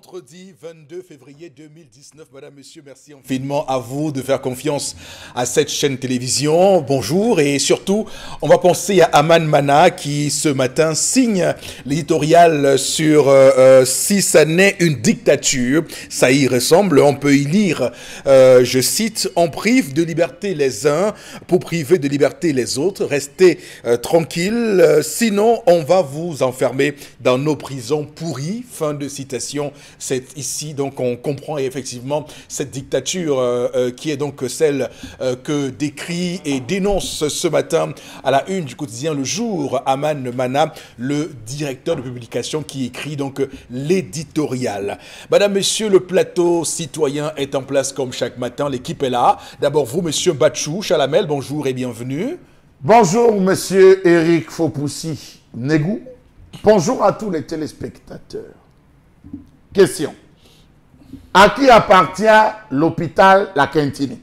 Vendredi 22 février 2019. Madame, Monsieur, merci infiniment à vous de faire confiance à cette chaîne télévision. Bonjour et surtout, on va penser à Aman Mana qui ce matin signe l'éditorial sur 6 années, une dictature. Ça y ressemble, on peut y lire, je cite, « On prive de liberté les uns pour priver de liberté les autres. Restez tranquilles, sinon on va vous enfermer dans nos prisons pourries. » Fin de citation. C'est ici, donc, on comprend effectivement cette dictature qui est donc celle que décrit et dénonce ce matin à la une du quotidien Le Jour, Aman Mana, le directeur de publication qui écrit donc l'éditorial. Madame, Monsieur, le plateau citoyen est en place comme chaque matin. L'équipe est là. D'abord, vous, Monsieur Batchou Chalamel, bonjour et bienvenue. Bonjour, Monsieur Eric Fopoussi Negou. Bonjour à tous les téléspectateurs. Question. À qui appartient l'hôpital La Quintini?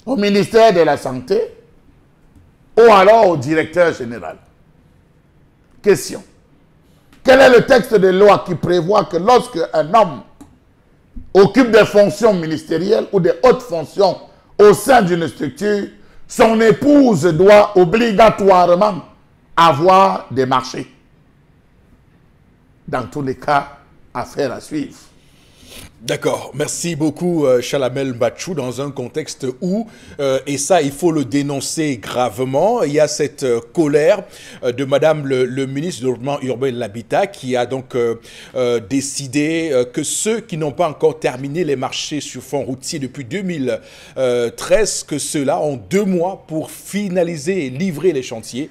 Au ministère de la Santé ou alors au directeur général? Question. Quel est le texte de loi qui prévoit que lorsque un homme occupe des fonctions ministérielles ou des hautes fonctions au sein d'une structure, son épouse doit obligatoirement avoir des marchés? Dans tous les cas, affaire à suivre. D'accord, merci beaucoup Chalamel Batchou, dans un contexte où, et ça il faut le dénoncer gravement, il y a cette colère de Madame le ministre du Développement urbain et de l'Habitat qui a donc décidé que ceux qui n'ont pas encore terminé les marchés sur fond routier depuis 2013, que ceux-là ont 2 mois pour finaliser et livrer les chantiers,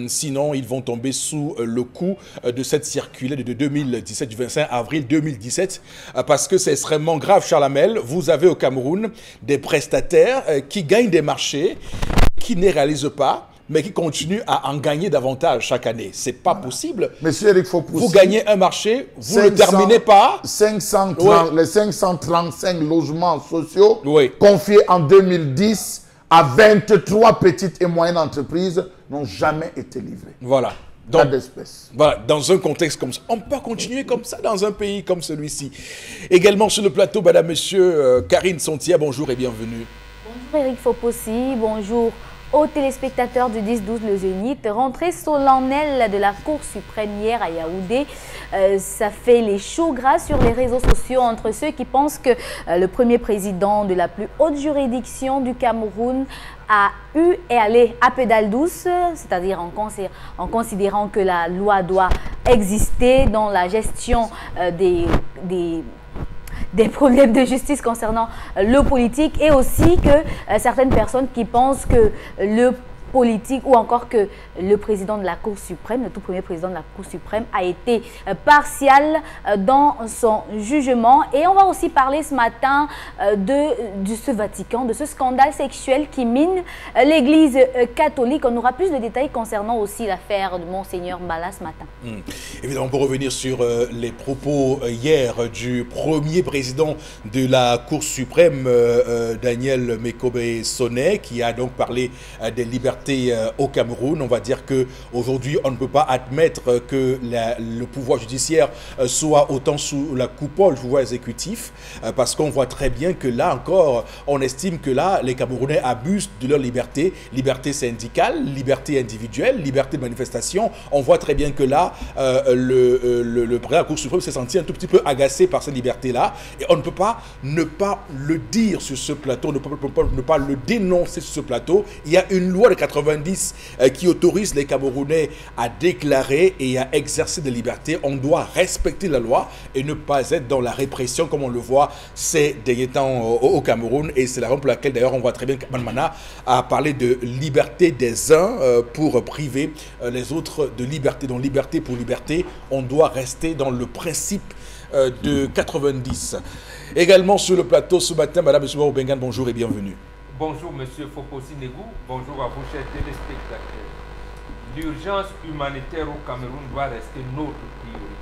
sinon ils vont tomber sous le coup de cette circulaire de 2017, du 25 avril 2017, parce que c'est extrêmement grave, Charlamel. Vous avez au Cameroun des prestataires qui gagnent des marchés, qui ne réalisent pas, mais qui continuent à en gagner davantage chaque année. C'est pas possible. Monsieur Eric Fopoussi, vous gagnez un marché, vous ne le terminez pas. 530, oui. Les 535 logements sociaux, oui, confiés en 2010 à 23 petites et moyennes entreprises n'ont jamais été livrés. Voilà. Donc, voilà, dans un contexte comme ça, on peut pas continuer comme ça dans un pays comme celui-ci. Également sur le plateau, Madame, Monsieur, Karine Sontia, bonjour et bienvenue. Bonjour Eric Fopoussi, bonjour aux téléspectateurs du 10-12 Le Zénith. Rentrée solennelle de la Cour suprême hier à Yaoundé, ça fait les choux gras sur les réseaux sociaux entre ceux qui pensent que le premier président de la plus haute juridiction du Cameroun a eu et allé à pédale douce, c'est-à-dire en considérant que la loi doit exister dans la gestion des problèmes de justice concernant le politique, et aussi que certaines personnes qui pensent que le politique ou encore que le président de la Cour suprême, le tout premier président de la Cour suprême, a été partial dans son jugement. Et on va aussi parler ce matin de ce Vatican, de ce scandale sexuel qui mine l'Église catholique. On aura plus de détails concernant aussi l'affaire de Monseigneur Mbala ce matin. Évidemment, pour revenir sur les propos hier du premier président de la Cour suprême, Daniel Mekobe-Soné, qui a donc parlé des libertés au Cameroun. On va dire qu'aujourd'hui, on ne peut pas admettre que le pouvoir judiciaire soit autant sous la coupole du pouvoir exécutif, parce qu'on voit très bien que là encore, on estime que là, les Camerounais abusent de leur liberté, liberté syndicale, liberté individuelle, liberté de manifestation. On voit très bien que là, le président de la Cour suprême s'est senti un tout petit peu agacé par cette liberté-là, et on ne peut pas ne pas le dire sur ce plateau, ne pas le dénoncer sur ce plateau. Il y a une loi de 90 qui autorise les Camerounais à déclarer et à exercer des libertés. On doit respecter la loi et ne pas être dans la répression comme on le voit ces derniers temps au Cameroun. Et c'est la raison pour laquelle d'ailleurs on voit très bien qu'Aman Mana a parlé de liberté des uns pour priver les autres de liberté. Donc liberté pour liberté, on doit rester dans le principe de 90. Également sur le plateau ce matin, Madame Monsieur Bengan, bonjour et bienvenue. Bonjour Monsieur Fopoussi Negou, bonjour à vous chers téléspectateurs. L'urgence humanitaire au Cameroun doit rester notre priorité.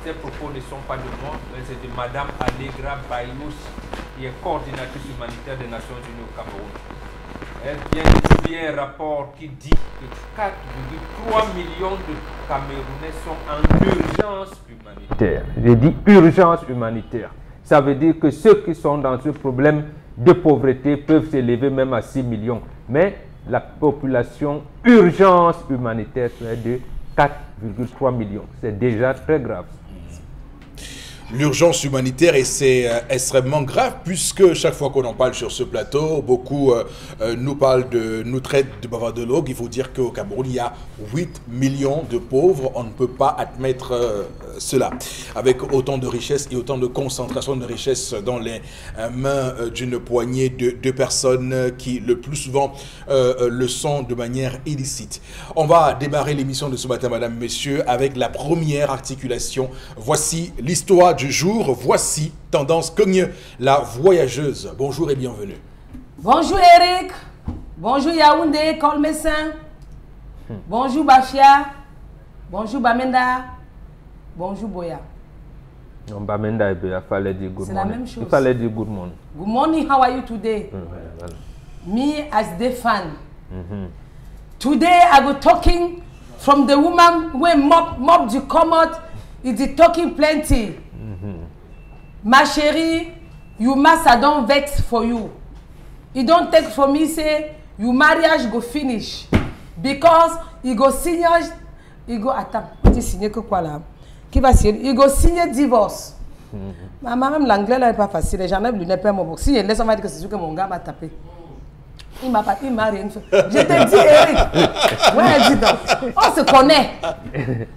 Ces propos ne sont pas de moi, mais c'est de Madame Allegra Bayous, qui est coordinatrice humanitaire des Nations Unies au Cameroun. Elle vient de publier un rapport qui dit que 4,3 millions de Camerounais sont en urgence humanitaire. J'ai dit urgence humanitaire. Ça veut dire que ceux qui sont dans ce problème de pauvreté peuvent s'élever même à 6 millions. Mais la population urgence humanitaire est de 4,3 millions. C'est déjà très grave. L'urgence humanitaire, et c'est extrêmement grave puisque chaque fois qu'on en parle sur ce plateau, beaucoup nous traitent de bavardologues. Il faut dire qu'au Cameroun, il y a 8 millions de pauvres. On ne peut pas admettre cela. Avec autant de richesses et autant de concentration de richesses dans les mains d'une poignée de personnes qui, le plus souvent, le sont de manière illicite. On va démarrer l'émission de ce matin, mesdames, messieurs, avec la première articulation. Voici l'histoire du jour. Voici Tendance Cogne, la voyageuse. Bonjour et bienvenue. Bonjour Eric. Bonjour Yaoundé, Colmessin. Bonjour Bafia. Bonjour Bamenda. Bonjour Boya. Non, Bamenda et Boya, il fallait dire good morning. C'est la même chose. Il fallait dire good morning. Good morning, how are you today? Voilà. Me as the fan. Today I go talking from the woman when mop the commode. Is talking plenty. Ma chérie, you must I don't vex for you. You don't take for me say your marriage go finish because you go signer, you go attends, tu signes que quoi là? Qui va signer? You go signer divorce. Maman même l'anglais là n'est pas facile. J'en ai lu n'est pas mon box. Si elle laisse on va dire que c'est sûr que mon gars m'a tapé. Il m'a rien fait. Je te dis, Eric. Ouais, dis donc. On se connaît.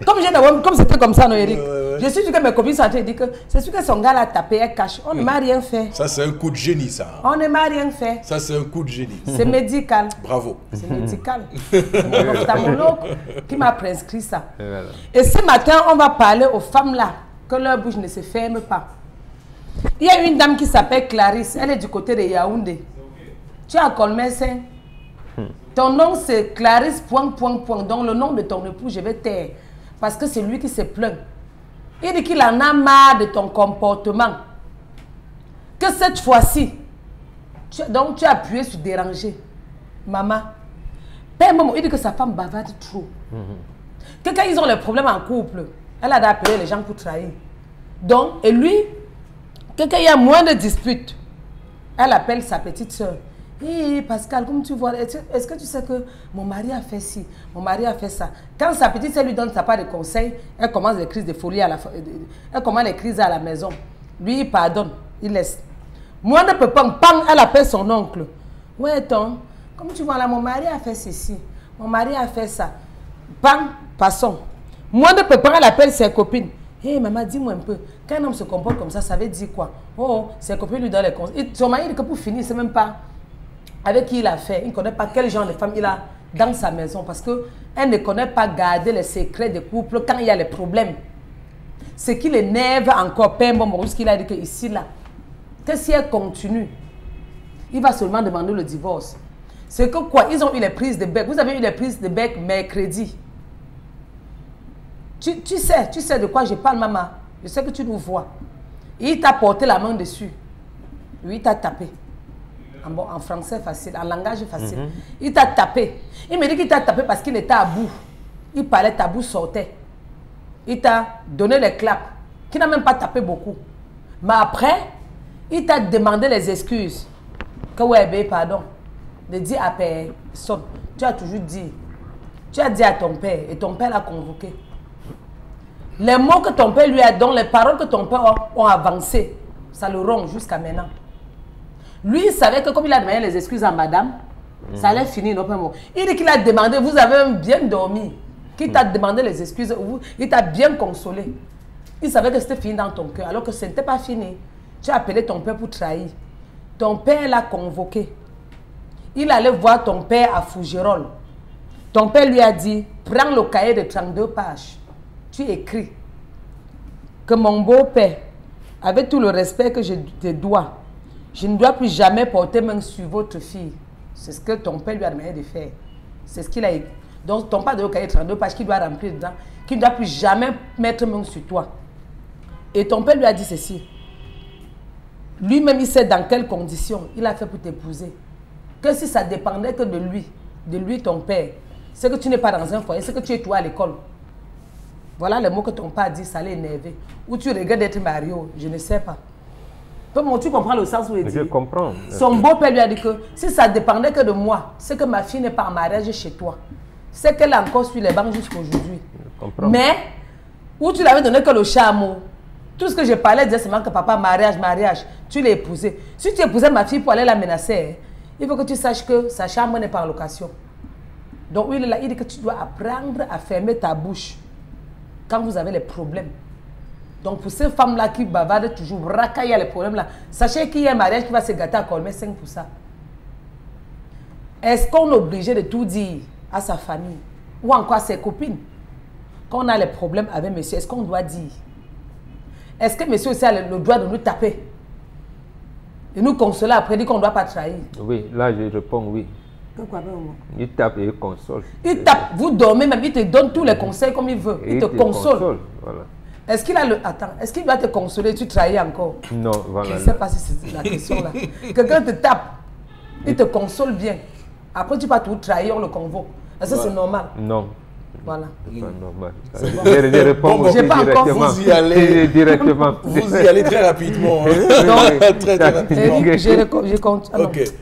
Comme c'était comme ça, non, Eric. Je suis sûr que mes copines sont en train de dire que c'est sûr que son gars l'a tapé, elle cache. On ne m'a rien fait. Ça, c'est un coup de génie, ça. On ne m'a rien fait. Ça, c'est un coup de génie. C'est médical. Bravo. C'est médical. C'est mon ophtalmologue qui m'a prescrit ça. Et ce matin, on va parler aux femmes là, que leur bouche ne se ferme pas. Il y a une dame qui s'appelle Clarisse. Elle est du côté de Yaoundé. Tu as Colmessin. Ton nom c'est Clarisse ... Donc le nom de ton époux, je vais taire. Parce que c'est lui qui se plaint. Il dit qu'il en a marre de ton comportement. Que cette fois-ci, donc tu as appuyé sur déranger. Maman. Il dit que sa femme bavarde trop. Que quand ils ont les problèmes en couple, elle a appelé les gens pour trahir. Donc, et lui, que quand il y a moins de disputes, elle appelle sa petite soeur. Hé Pascal, comme tu vois, est-ce que tu sais que mon mari a fait ci, mon mari a fait ça? Quand sa petite sœur lui donne sa part de conseils, elle commence les crises de folie elle commence les crises à la maison. Lui, il pardonne, il laisse. Moi, ne peux pas, elle appelle son oncle. Ouais, Tom, comme tu vois là, mon mari a fait ceci, mon mari a fait ça. Passons. Moi, ne peux pas, elle appelle ses copines. Hé maman, dis-moi un peu, quand un homme se comporte comme ça veut dire quoi? Oh, ses copines lui donnent les conseils. Son mari dit que pour finir, c'est même pas avec qui il a fait. Il ne connaît pas quel genre de femme il a dans sa maison parce qu'elle ne connaît pas garder les secrets des couples quand il y a les problèmes. Ce qui l'énerve encore, Père Maurice, qu'il a dit que ici, là, que si elle continue, il va seulement demander le divorce. C'est que quoi? Ils ont eu les prises de bec. Vous avez eu les prises de bec mercredi. Tu sais de quoi je parle, maman. Je sais que tu nous vois. Il t'a porté la main dessus. Lui, il t'a tapé. En français facile, en langage facile. Il t'a tapé. Il me dit qu'il t'a tapé parce qu'il était à bout. Il parlait, ta bouche sortait. Il t'a donné les claps. Qui n'a même pas tapé beaucoup. Mais après, il t'a demandé les excuses. Que ouais, pardon. De dire à personne. Tu as toujours dit. Tu as dit à ton père. Et ton père l'a convoqué. Les mots que ton père lui a donné, les paroles que ton père ont avancé, ça le ronge jusqu'à maintenant. Lui, il savait que comme il a demandé les excuses à madame, ça allait finir. Non, il dit qu'il a demandé, vous avez bien dormi. Qu'il t'a demandé les excuses, il t'a bien consolé. Il savait que c'était fini dans ton cœur, alors que ce n'était pas fini. Tu as appelé ton père pour trahir. Ton père l'a convoqué. Il allait voir ton père à Fougerolles. Ton père lui a dit, prends le cahier de 32 pages. Tu écris que mon beau-père, avec tout le respect que je te dois, je ne dois plus jamais porter main sur votre fille. C'est ce que ton père lui a demandé de faire. C'est ce qu'il a écrit. Donc ton père de cahier 32 pages qu'il doit remplir dedans, qu'il ne doit plus jamais mettre main sur toi. Et ton père lui a dit ceci. Lui-même, il sait dans quelles conditions il a fait pour t'épouser. que si ça dépendait que de lui ton père, c'est que tu n'es pas dans un foyer, c'est que tu es toi à l'école. Voilà les mots que ton père dit, ça l'a énervé. Ou tu regrettes d'être marié, je ne sais pas. Comment tu comprends le sens où il dit? Je comprends. Son beau-père lui a dit que si ça dépendait que de moi, c'est que ma fille n'est pas en mariage chez toi. C'est qu'elle a encore sur les bancs jusqu'à aujourd'hui. Mais, où tu l'avais donné que le chameau, tout ce que je parlais disait seulement que papa, mariage, tu l'as épousé. Si tu épousais ma fille pour aller la menacer, il faut que tu saches que sa chambre n'est pas en location. Donc, il est là, il dit que tu dois apprendre à fermer ta bouche quand vous avez les problèmes. Donc, pour ces femmes-là qui bavardent toujours, racaillent les problèmes-là, sachez qu'il y a un mariage qui va se gâter à colmer 5 pour ça. Est-ce qu'on est obligé de tout dire à sa famille ou encore à ses copines? Quand on a les problèmes avec monsieur, est-ce qu'on doit dire? Est-ce que monsieur aussi a le droit de nous taper? De nous consoler après, dire qu'on ne doit pas trahir? Oui, là je réponds oui. Pourquoi pas? Il tape et il console. Il tape, vous dormez même, il te donne tous les conseils comme il veut. Il te console. Voilà. Est-ce qu'il a le... Attends, est-ce qu'il doit te consoler et tu trahis encore? Non, voilà. Je ne sais pas si c'est la question là. Quelqu'un te tape, il te console bien. Après tu vas tout trahir, on le convoque. Est-ce que c'est normal? Non. Voilà. C'est pas normal. Je réponds aussi directement. Vous y allez directement. Vous y allez très rapidement. Très rapidement.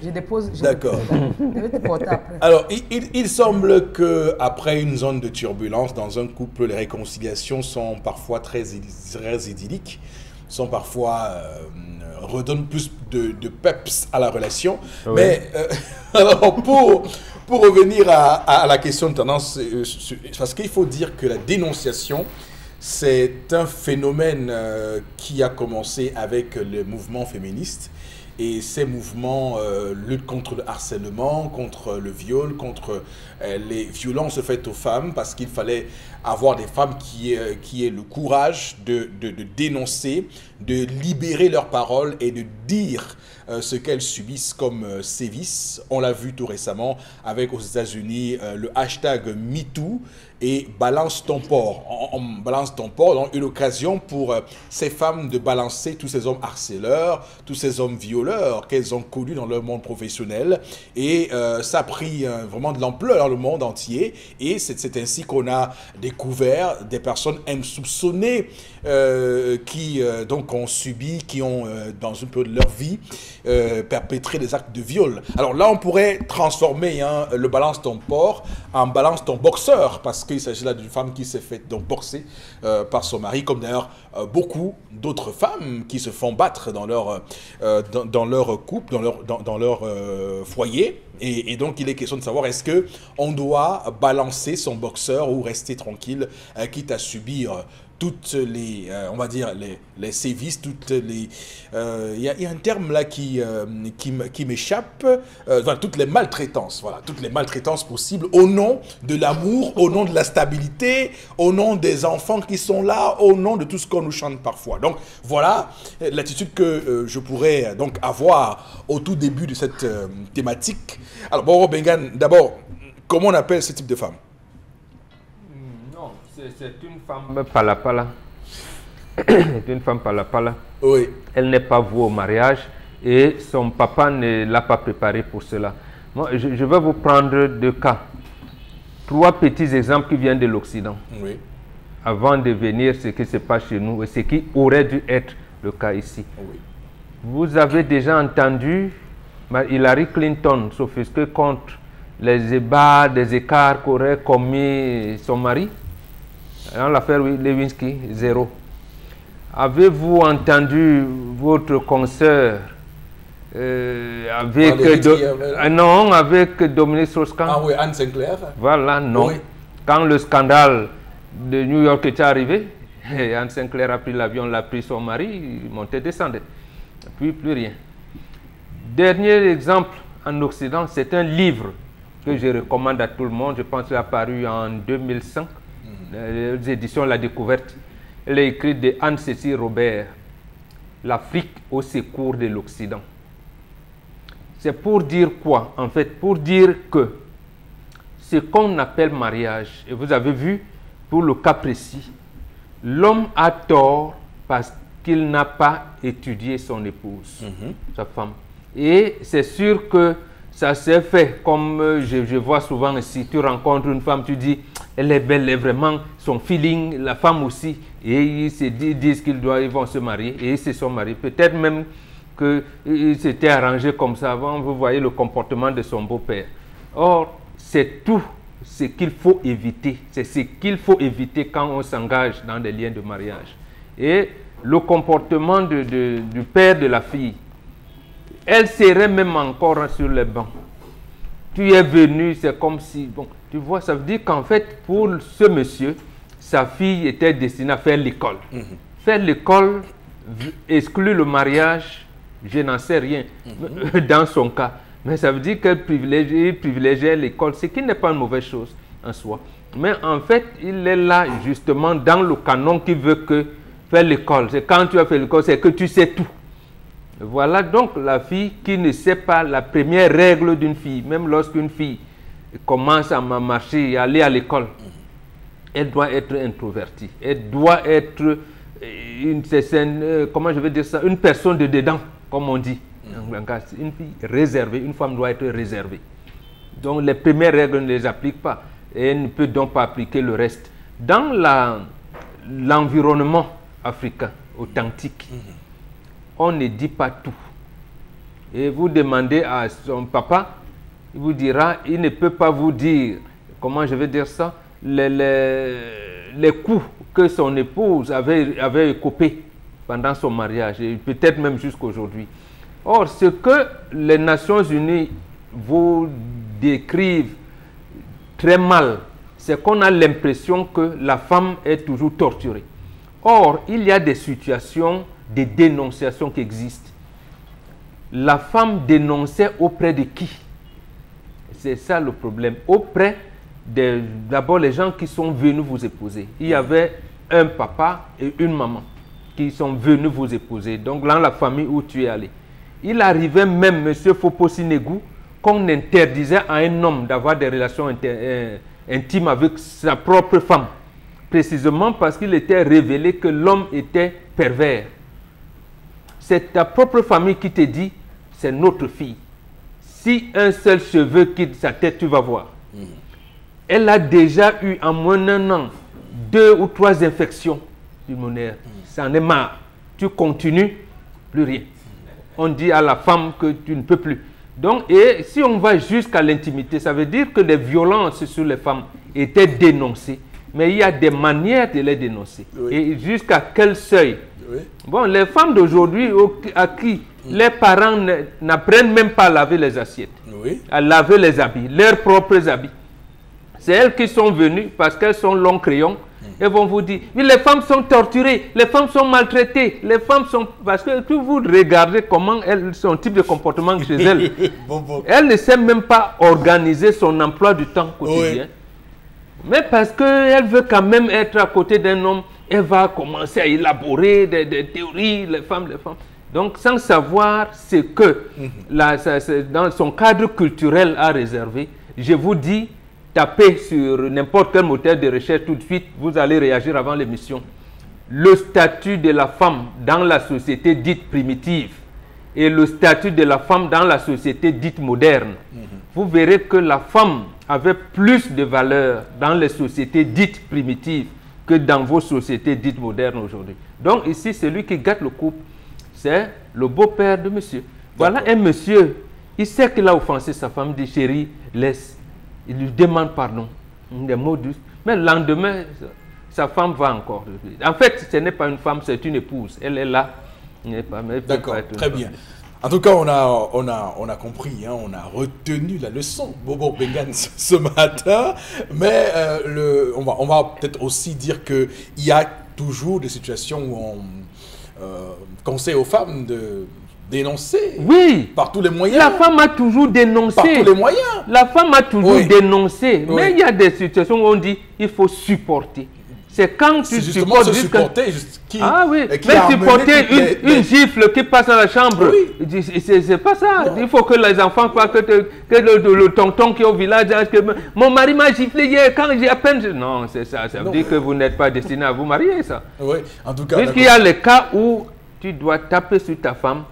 Je dépose. D'accord. Je vais te porter après. Alors, il semble qu'après une zone de turbulence dans un couple, les réconciliations sont parfois très idylliques, sont parfois redonnent plus de peps à la relation. Oui. Mais alors pour revenir à la question de tendance, parce qu'il faut dire que la dénonciation, c'est un phénomène qui a commencé avec le mouvement féministe. Et ces mouvements luttent contre le harcèlement, contre le viol, contre les violences faites aux femmes, parce qu'il fallait avoir des femmes qui aient le courage de dénoncer, de libérer leurs paroles et de dire ce qu'elles subissent comme sévices. On l'a vu tout récemment avec aux États-Unis le hashtag MeToo et balance ton porc. On balance ton porc, donc une occasion pour ces femmes de balancer tous ces hommes harceleurs, tous ces hommes violeurs qu'elles ont connus dans leur monde professionnel. Et ça a pris vraiment de l'ampleur dans le monde entier. Et c'est ainsi qu'on a découvert des personnes insoupçonnées qui donc ont subi, qui ont dans une période de leur vie perpétré des actes de viol. Alors là, on pourrait transformer le balance ton porc en balance ton boxeur, parce qu'il s'agit là d'une femme qui s'est faite donc boxer par son mari, comme d'ailleurs beaucoup d'autres femmes qui se font battre dans leur couple, dans leur foyer. Et donc, il est question de savoir, est-ce qu'on doit balancer son boxeur ou rester tranquille, quitte à subir toutes les, on va dire, les sévices, toutes les... Il y a un terme là qui m'échappe, voilà, toutes les maltraitances, voilà, toutes les maltraitances possibles au nom de l'amour, au nom de la stabilité, au nom des enfants qui sont là, au nom de tout ce qu'on nous chante parfois. Donc, voilà l'attitude que je pourrais donc avoir au tout début de cette thématique. Alors, Boro Bengan, d'abord, comment on appelle ce type de femme? C'est une femme pala-pala. C'est une femme pala-pala. Oui. Elle n'est pas vouée au mariage et son papa ne l'a pas préparée pour cela. Moi, je vais vous prendre 2 cas. 3 petits exemples qui viennent de l'Occident. Oui. Avant de venir ce qui se passe chez nous et ce qui aurait dû être le cas ici. Oui. Vous avez déjà entendu Hillary Clinton s'offusquer contre les ébats, des écarts qu'aurait commis son mari? Dans l'affaire Lewinsky, 0. Avez-vous entendu votre consoeur avec Dominique Strauss-Kahn? Ah oui, Anne Sinclair. Voilà, non. Oui. Quand le scandale de New York était arrivé, Anne Sinclair a pris l'avion, l'a pris son mari, montait, descendait. Puis plus rien. Dernier exemple en Occident, c'est un livre que je recommande à tout le monde. Je pense qu'il a paru en 2005. Les éditions La Découverte. Elle est écrite de Anne-Cécile Robert, L'Afrique au secours de l'Occident. C'est pour dire quoi? En fait, pour dire que ce qu'on appelle mariage, et vous avez vu, pour le cas précis, l'homme a tort parce qu'il n'a pas étudié son épouse, sa femme. Et c'est sûr que ça s'est fait comme je vois souvent ici. Tu rencontres une femme, tu dis, elle est belle, elle est vraiment son feeling, la femme aussi. Et ils se disent qu'ils vont se marier et ils se sont mariés. Peut-être même qu'ils s'étaient arrangés comme ça avant. Vous voyez le comportement de son beau-père. Or, c'est tout ce qu'il faut éviter. C'est ce qu'il faut éviter quand on s'engage dans des liens de mariage. Et le comportement du père de la fille, elle serait même encore sur les bancs. Tu es venu, c'est comme si... Bon, tu vois, ça veut dire qu'en fait, pour ce monsieur, sa fille était destinée à faire l'école. Faire l'école exclut le mariage, je n'en sais rien dans son cas. Mais ça veut dire qu'elle privilégiait l'école, ce qui n'est pas une mauvaise chose en soi. Mais en fait, il est là justement dans le canon qui veut que faire l'école. C'est quand tu as fait l'école, c'est que tu sais tout. Voilà donc la fille qui ne sait pas la première règle d'une fille. Même lorsqu'une fille commence à marcher et aller à l'école, elle doit être introvertie. Elle doit être comment je vais dire ça, une personne de dedans, comme on dit. Une fille réservée, une femme doit être réservée. Donc les premières règles ne les appliquent pas. Et elle ne peut donc pas appliquer le reste. Dans l'environnement africain authentique, on ne dit pas tout. Et vous demandez à son papa, il vous dira, il ne peut pas vous dire, comment je vais dire ça, les coups que son épouse avait écopés pendant son mariage, et peut-être même jusqu'aujourd'hui. Or, ce que les Nations Unies vous décrivent très mal, c'est qu'on a l'impression que la femme est toujours torturée. Or, il y a des situations de dénonciation qui existent. La femme dénonçait auprès de qui? C'est ça le problème. Auprès d'abord les gens qui sont venus vous épouser. Il y avait un papa et une maman qui sont venus vous épouser. Donc, dans la famille où tu es allé. Il arrivait même, M. Foposinegou, qu'on interdisait à un homme d'avoir des relations intimes avec sa propre femme. Précisément parce qu'il était révélé que l'homme était pervers. C'est ta propre famille qui te dit, c'est notre fille. Si un seul cheveu quitte sa tête, tu vas voir. Elle a déjà eu en moins d'un an 2 ou 3 infections pulmonaires. Ça en est marre. Tu continues, plus rien. On dit à la femme que tu ne peux plus. Donc, et si on va jusqu'à l'intimité, ça veut dire que les violences sur les femmes étaient dénoncées. Mais il y a des manières de les dénoncer. Oui. Et jusqu'à quel seuil? Oui. Bon, les femmes d'aujourd'hui à qui les parents n'apprennent même pas à laver les assiettes, à laver les habits, leurs propres habits. C'est elles qui sont venues parce qu'elles sont longs crayons. Elles vont vous dire, oui, les femmes sont torturées, les femmes sont maltraitées, les femmes sont... Parce que tout vous regardez comment elles, son type de comportement chez elles. Elle ne sait même pas organiser son emploi du temps quotidien. Mais parce qu'elle veut quand même être à côté d'un homme, elle va commencer à élaborer des théories, les femmes. Donc, sans savoir ce que dans son cadre culturel a réservé, je vous dis, tapez sur n'importe quel moteur de recherche tout de suite, vous allez réagir avant l'émission. Le statut de la femme dans la société dite primitive et le statut de la femme dans la société dite moderne. Vous verrez que la femme avait plus de valeur dans les sociétés dites primitives que dans vos sociétés dites modernes aujourd'hui. Donc ici, celui qui gâte le couple, c'est le beau-père de monsieur. Voilà un monsieur, il sait qu'il a offensé sa femme, dit chérie, laisse. Il lui demande pardon, des mots doux. Mais le lendemain, sa femme va encore. En fait, ce n'est pas une femme, c'est une épouse. Elle est là. D'accord, très bien. En tout cas, on a compris, hein, on a retenu la leçon, Bobo Bengan, ce matin. Mais on va peut-être aussi dire qu'il y a toujours des situations où on conseille aux femmes de dénoncer. Oui. Par tous les moyens. La femme a toujours dénoncé. Par tous les moyens. La femme a toujours dénoncé. Oui. Mais il y a des situations où on dit il faut supporter. C'est quand tu supportes. Supporter ah oui, mais supporter une gifle qui passe dans la chambre, oui. C'est pas ça. Non. Il faut que les enfants croient que le tonton qui est au village, que mon mari m'a giflé hier quand j'ai à peine... Non, c'est ça. Ça veut dire que vous n'êtes pas destiné à vous marier, ça. Oui, en tout cas... Puisqu'il y a les cas où tu dois taper sur ta femme.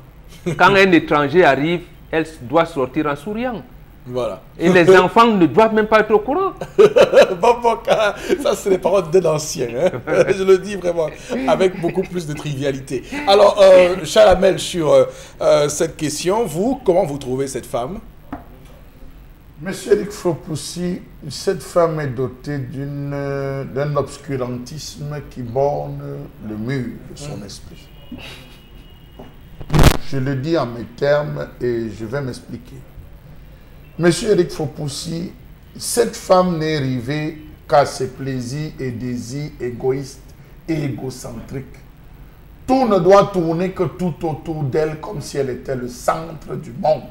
Quand un étranger arrive, elle doit sortir en souriant. Voilà. Et les enfants ne doivent même pas être au courant. Ça, c'est les paroles d'un ancien. Hein. Je le dis vraiment avec beaucoup plus de trivialité. Alors, Chalamel, sur cette question, vous, comment vous trouvez cette femme? Monsieur Eric Fopoussi, cette femme est dotée d'un obscurantisme qui borne le mur de son esprit. Je le dis en mes termes et je vais m'expliquer. Monsieur Eric Fopoussi, cette femme n'est arrivée qu'à ses plaisirs et désirs égoïstes et égocentriques. Tout ne doit tourner que tout autour d'elle comme si elle était le centre du monde.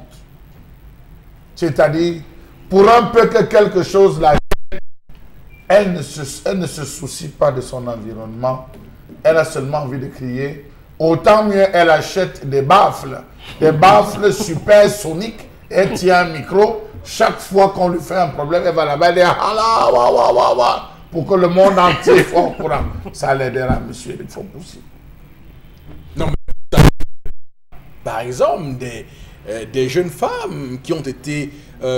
C'est-à-dire, pour un peu que quelque chose la gêne, elle ne se soucie pas de son environnement. Elle a seulement envie de crier. Autant mieux, elle achète des baffles supersoniques. Elle tient un micro. Chaque fois qu'on lui fait un problème, elle va là-bas dire pour que le monde entier soit au courant. Ça l'aidera, monsieur Eric Fopoussi. Non, mais par exemple, des jeunes femmes qui ont été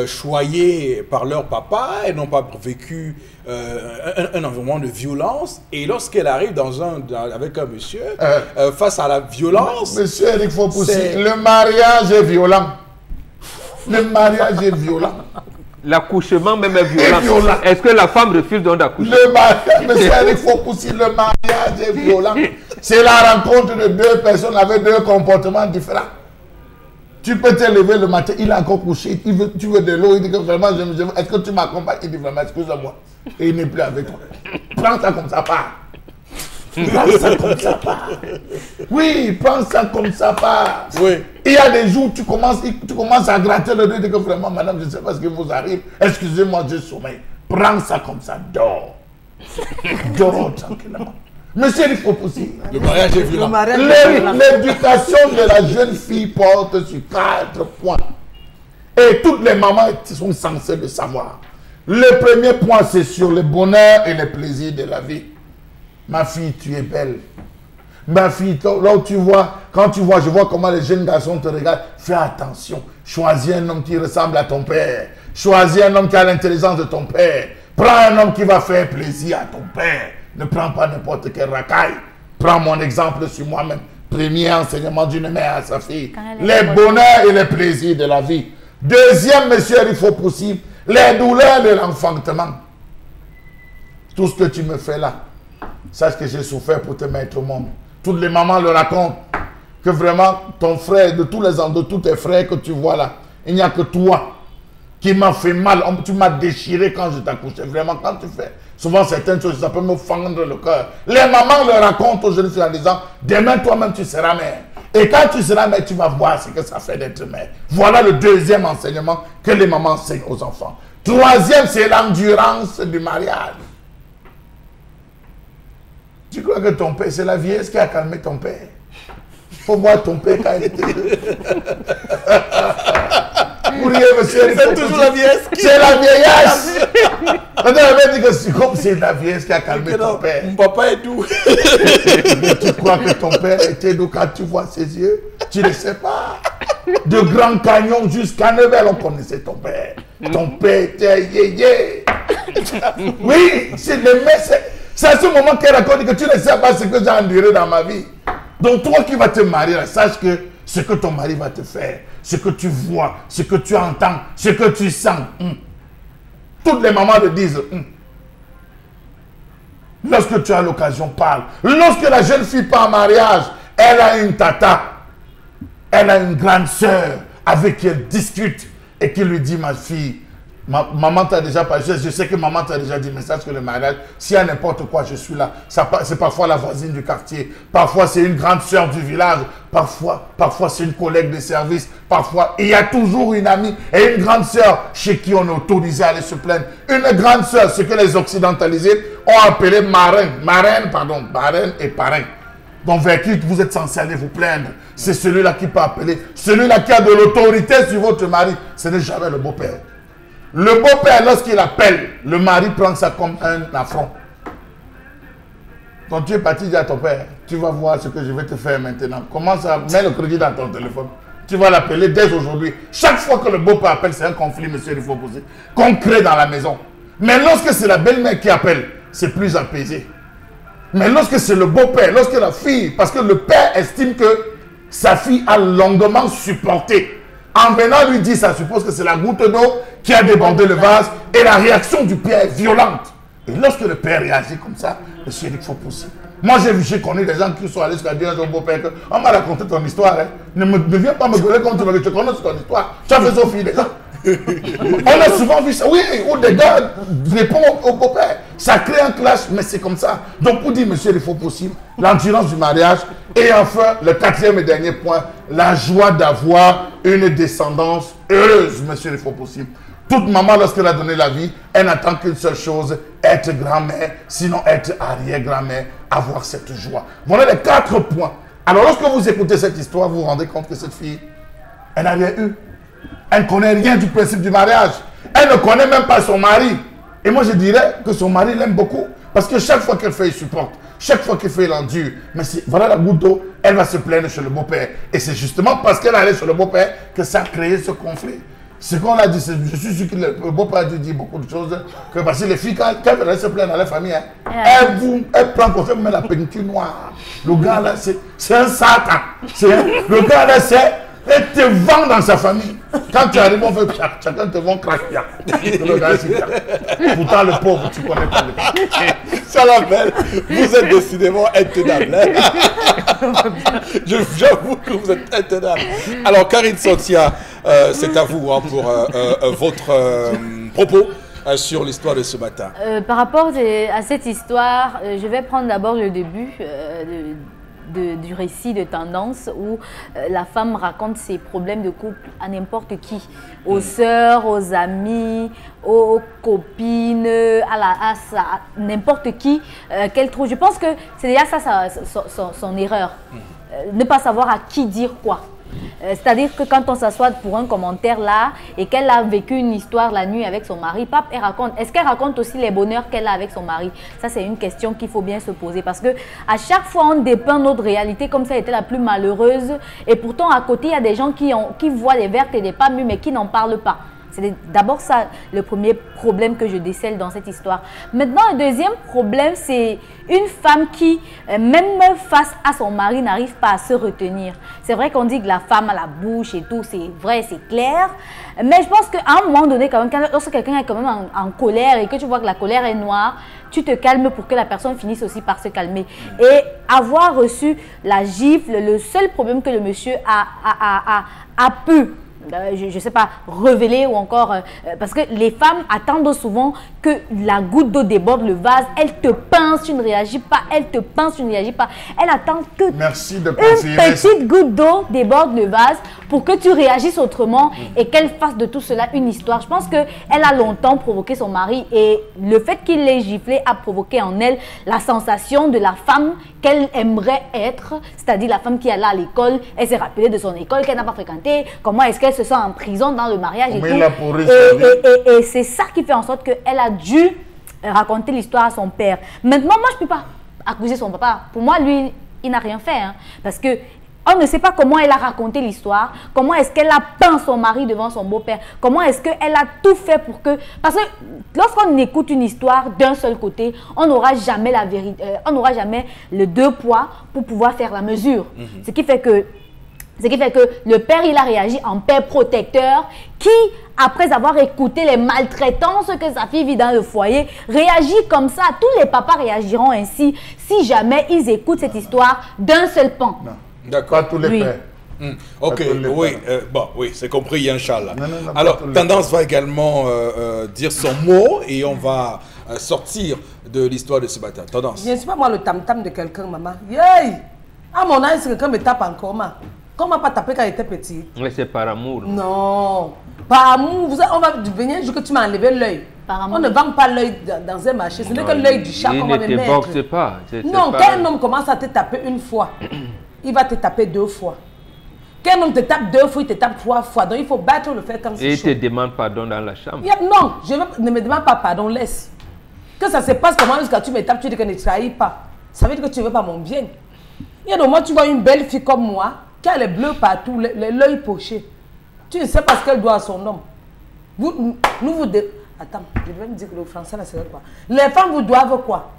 choyées par leur papa, elles n'ont pas vécu un environnement de violence, et lorsqu'elle arrive avec un monsieur, face à la violence... Monsieur Eric Fopoussi, le mariage est violent. Le mariage est violent. L'accouchement même est violent. Est-ce que la femme refuse donc d'accoucher? Monsieur Eric Fopoussi, le mariage est violent. C'est la rencontre de deux personnes avec deux comportements différents. Tu peux te lever le matin, il est encore couché, tu veux de l'eau, il dit que vraiment, est-ce que tu m'accompagnes? Il dit vraiment, excuse-moi. Et il n'est plus avec toi. Prends ça comme ça part. Prends ça comme ça part. Oui, prends ça comme ça part. Oui. Il y a des jours où tu commences à gratter le dos, tu dis que vraiment, madame, je ne sais pas ce qui vous arrive. Excusez-moi, j'ai sommeil. Prends ça comme ça, dors. Dors tranquillement. Monsieur Eric Fopoussi, le mariage est violent. L'éducation de la jeune fille porte sur 4 points. Et toutes les mamans sont censées le savoir. Le premier point, c'est sur le bonheur et les plaisirs de la vie. Ma fille, tu es belle. Ma fille, là où tu vois, je vois comment les jeunes garçons te regardent, fais attention. Choisis un homme qui ressemble à ton père. Choisis un homme qui a l'intelligence de ton père. Prends un homme qui va faire plaisir à ton père. Ne prends pas n'importe quel racaille. Prends mon exemple sur moi-même. Premier enseignement d'une mère à sa fille. Les bonheurs et les plaisirs de la vie. Deuxième, monsieur, il faut possible, les douleurs de l'enfantement. Tout ce que tu me fais là, sache que j'ai souffert pour te mettre au monde. Toutes les mamans le racontent. Que vraiment, ton frère, de tous tes frères que tu vois là, il n'y a que toi qui m'a fait mal. Tu m'as déchiré quand je t'accouchais. Vraiment, quand tu fais souvent certaines choses, ça peut me fendre le cœur. Les mamans le racontent aux jeunes filles en disant, demain toi-même tu seras mère. Et quand tu seras mère, tu vas voir ce que ça fait d'être mère. Voilà le deuxième enseignement que les mamans enseignent aux enfants. Troisième, c'est l'endurance du mariage. Tu crois que ton père, c'est la vieillesse qui a calmé ton père? Il faut voir ton père quand il était... C'est toujours la vieillesse. C'est la vieillesse. On avait dit que c'est la vieillesse qui a calmé ton père. Mon papa est doux. Mais tu crois que ton père était doux quand tu vois ses yeux? Tu ne sais pas. De Grand Canyon jusqu'à Nevers, on connaissait ton père. Ton père était yéyé. Oui, c'est à ce moment qu'elle raconte que tu ne sais pas ce que j'ai enduré dans ma vie. Donc toi qui vas te marier, sache que ce que ton mari va te faire, ce que tu vois, ce que tu entends, ce que tu sens. Toutes les mamans le disent. Lorsque tu as l'occasion, parle. Lorsque la jeune fille part en mariage, elle a une tata, elle a une grande sœur avec qui elle discute et qui lui dit, ma fille, maman t'a déjà parlé, je sais que maman t'a déjà dit, mais sache que le mariage, s'il y a n'importe quoi, je suis là. C'est parfois la voisine du quartier, parfois c'est une grande sœur du village, parfois c'est une collègue de service, parfois il y a toujours une amie et une grande sœur chez qui on est autorisé à aller se plaindre. Une grande sœur, ce que les occidentalisés ont appelé marraine et parrain. Donc vers qui vous êtes censé aller vous plaindre, c'est celui-là qui peut appeler, celui-là qui a de l'autorité sur votre mari, ce n'est jamais le beau-père. Le beau-père, lorsqu'il appelle, le mari prend ça comme un affront. Donc tu es parti dire à ton père, tu vas voir ce que je vais te faire maintenant. Commence à mettre le crédit dans ton téléphone. tu vas l'appeler dès aujourd'hui. Chaque fois que le beau-père appelle, c'est un conflit, monsieur, il faut poser, qu'on crée dans la maison. Mais lorsque c'est la belle-mère qui appelle, c'est plus apaisé. Mais lorsque c'est le beau-père, lorsque la fille, parce que le père estime que sa fille a longuement supporté. En venant lui dire, ça suppose que c'est la goutte d'eau qui a débordé le vase et la réaction du père est violente. Et lorsque le père réagit comme ça, monsieur, il faut pousser. Moi, j'ai connu des gens qui sont allés jusqu'à dire à son beau-père que on m'a raconté ton histoire. Hein. Ne viens pas me gueuler comme tu veux, je connais ton histoire. Tu as fait aux filles des gens. On a souvent vu ça, oui, où des gars répondent au beau-père. Ça crée un clash, mais c'est comme ça. Donc, pour dire, monsieur, il faut possible, l'endurance du mariage. Et enfin, le quatrième et dernier point, la joie d'avoir une descendance heureuse, monsieur, il faut possible. Toute maman, lorsqu'elle a donné la vie, elle n'attend qu'une seule chose, être grand-mère, sinon être arrière-grand-mère, avoir cette joie. Voilà les 4 points. Alors, lorsque vous écoutez cette histoire, vous vous rendez compte que cette fille, elle n'a rien eu. Elle ne connaît rien du principe du mariage. Elle ne connaît même pas son mari. Et moi, je dirais que son mari l'aime beaucoup. Parce que chaque fois qu'elle fait, il supporte. Chaque fois qu'elle fait, il endure. Mais voilà la goutte d'eau, elle va se plaindre chez le beau-père. Et c'est justement parce qu'elle allait chez le beau-père que ça a créé ce conflit. Ce qu'on a dit, je suis sûr que le beau-père a dit beaucoup de choses. Que parce que les filles, quand elles se plaignent dans la famille, hein, elles prennent qu'on fait même la peinture noire. Le gars là, c'est un satan. Le gars là, elle te vend dans sa famille. Quand tu arrives, on fait chacun te vend craquer. Pourtant, le pauvre, tu connais pas le pauvre. Salamel, vous êtes décidément intenable. J'avoue que vous êtes intenable. Alors, Karine Sotia, c'est à vous hein, pour votre propos sur l'histoire de ce matin. Par rapport à cette histoire, je vais prendre d'abord le début du récit de Tendance où la femme raconte ses problèmes de couple à n'importe qui, aux sœurs, aux amis, aux copines, à n'importe qui qu'elle trouve. Je pense que c'est déjà ça son erreur, ne pas savoir à qui dire quoi. C'est-à-dire que quand on s'assoit pour un commentaire là et qu'elle a vécu une histoire la nuit avec son mari, pape, elle raconte. Est-ce qu'elle raconte aussi les bonheurs qu'elle a avec son mari? Ça, c'est une question qu'il faut bien se poser parce que à chaque fois, on dépeint notre réalité comme ça était la plus malheureuse et pourtant à côté, il y a des gens qui voient des vertes et des pas mûres mais qui n'en parlent pas. C'est d'abord ça le premier problème que je décèle dans cette histoire. Maintenant, le deuxième problème, c'est une femme qui, même face à son mari, n'arrive pas à se retenir. C'est vrai qu'on dit que la femme a la bouche et tout, c'est vrai, c'est clair. Mais je pense qu'à un moment donné, quand même, lorsque quelqu'un est quand même en colère et que tu vois que la colère est noire, tu te calmes pour que la personne finisse aussi par se calmer. Et avoir reçu la gifle, le seul problème que le monsieur a pu je ne sais pas, révéler ou encore... parce que les femmes attendent souvent que la goutte d'eau déborde le vase. Elle te pince, tu ne réagis pas. Elle te pince, tu ne réagis pas. Elle attend que une petite goutte d'eau déborde le vase pour que tu réagisses autrement et qu'elle fasse de tout cela une histoire. Je pense qu'elle a longtemps provoqué son mari et le fait qu'il l'ait giflé a provoqué en elle la sensation de la femme qu'elle aimerait être, c'est-à-dire la femme qui est là à l'école, elle s'est rappelée de son école qu'elle n'a pas fréquentée, comment est-ce qu'elle se sent en prison dans le mariage et tout. Et c'est ça qui fait en sorte qu'elle a dû raconter l'histoire à son père. Maintenant, moi, je ne peux pas accuser son papa. Pour moi, lui, il n'a rien fait. Hein, parce que on ne sait pas comment elle a raconté l'histoire, comment est-ce qu'elle a peint son mari devant son beau-père, comment est-ce qu'elle a tout fait pour que... Parce que lorsqu'on écoute une histoire d'un seul côté, on n'aura jamais la vérité, on n'aura jamais le deux poids pour pouvoir faire la mesure. Ce qui fait que le père, il a réagi en père protecteur qui, après avoir écouté les maltraitances que sa fille vit dans le foyer, réagit comme ça. Tous les papas réagiront ainsi si jamais ils écoutent cette histoire d'un seul pan. D'accord, tous les pères. Ok, oui, bon, oui, c'est compris, Inch'Allah. Alors, Tendance va également dire son mot et on va sortir de l'histoire de ce matin. Tendance. Je ne suis pas moi le tam-tam de quelqu'un, maman. Yay! À mon âge, quelqu'un me tape encore, maman. Comment pas taper quand il était petit? Mais c'est par amour. Non, par amour. On va venir jusqu'à que tu m'as enlevé l'œil. On ne vend pas l'œil dans un marché. Ce n'est que l'œil du chat qu'on va me mettre. Il ne te boxe pas. Non, quand un homme commence à te taper une fois, il va te taper 2 fois. Quand un homme te tape 2 fois, il te tape 3 fois. Donc il faut battre le fer quand c'est chaud. Et il te demande pardon dans la chambre. Non, ne me demande pas pardon, laisse. Que ça se passe comment jusqu'à tu me tapes, tu dis que ne trahis pas. Ça veut dire que tu ne veux pas mon bien. Il y a des moments, tu vois une belle fille comme moi, qui a les bleus partout, l'œil poché. Tu ne sais pas ce qu'elle doit à son homme. Attends, je vais me dire que le français là, c'est quoi? Les femmes vous doivent quoi?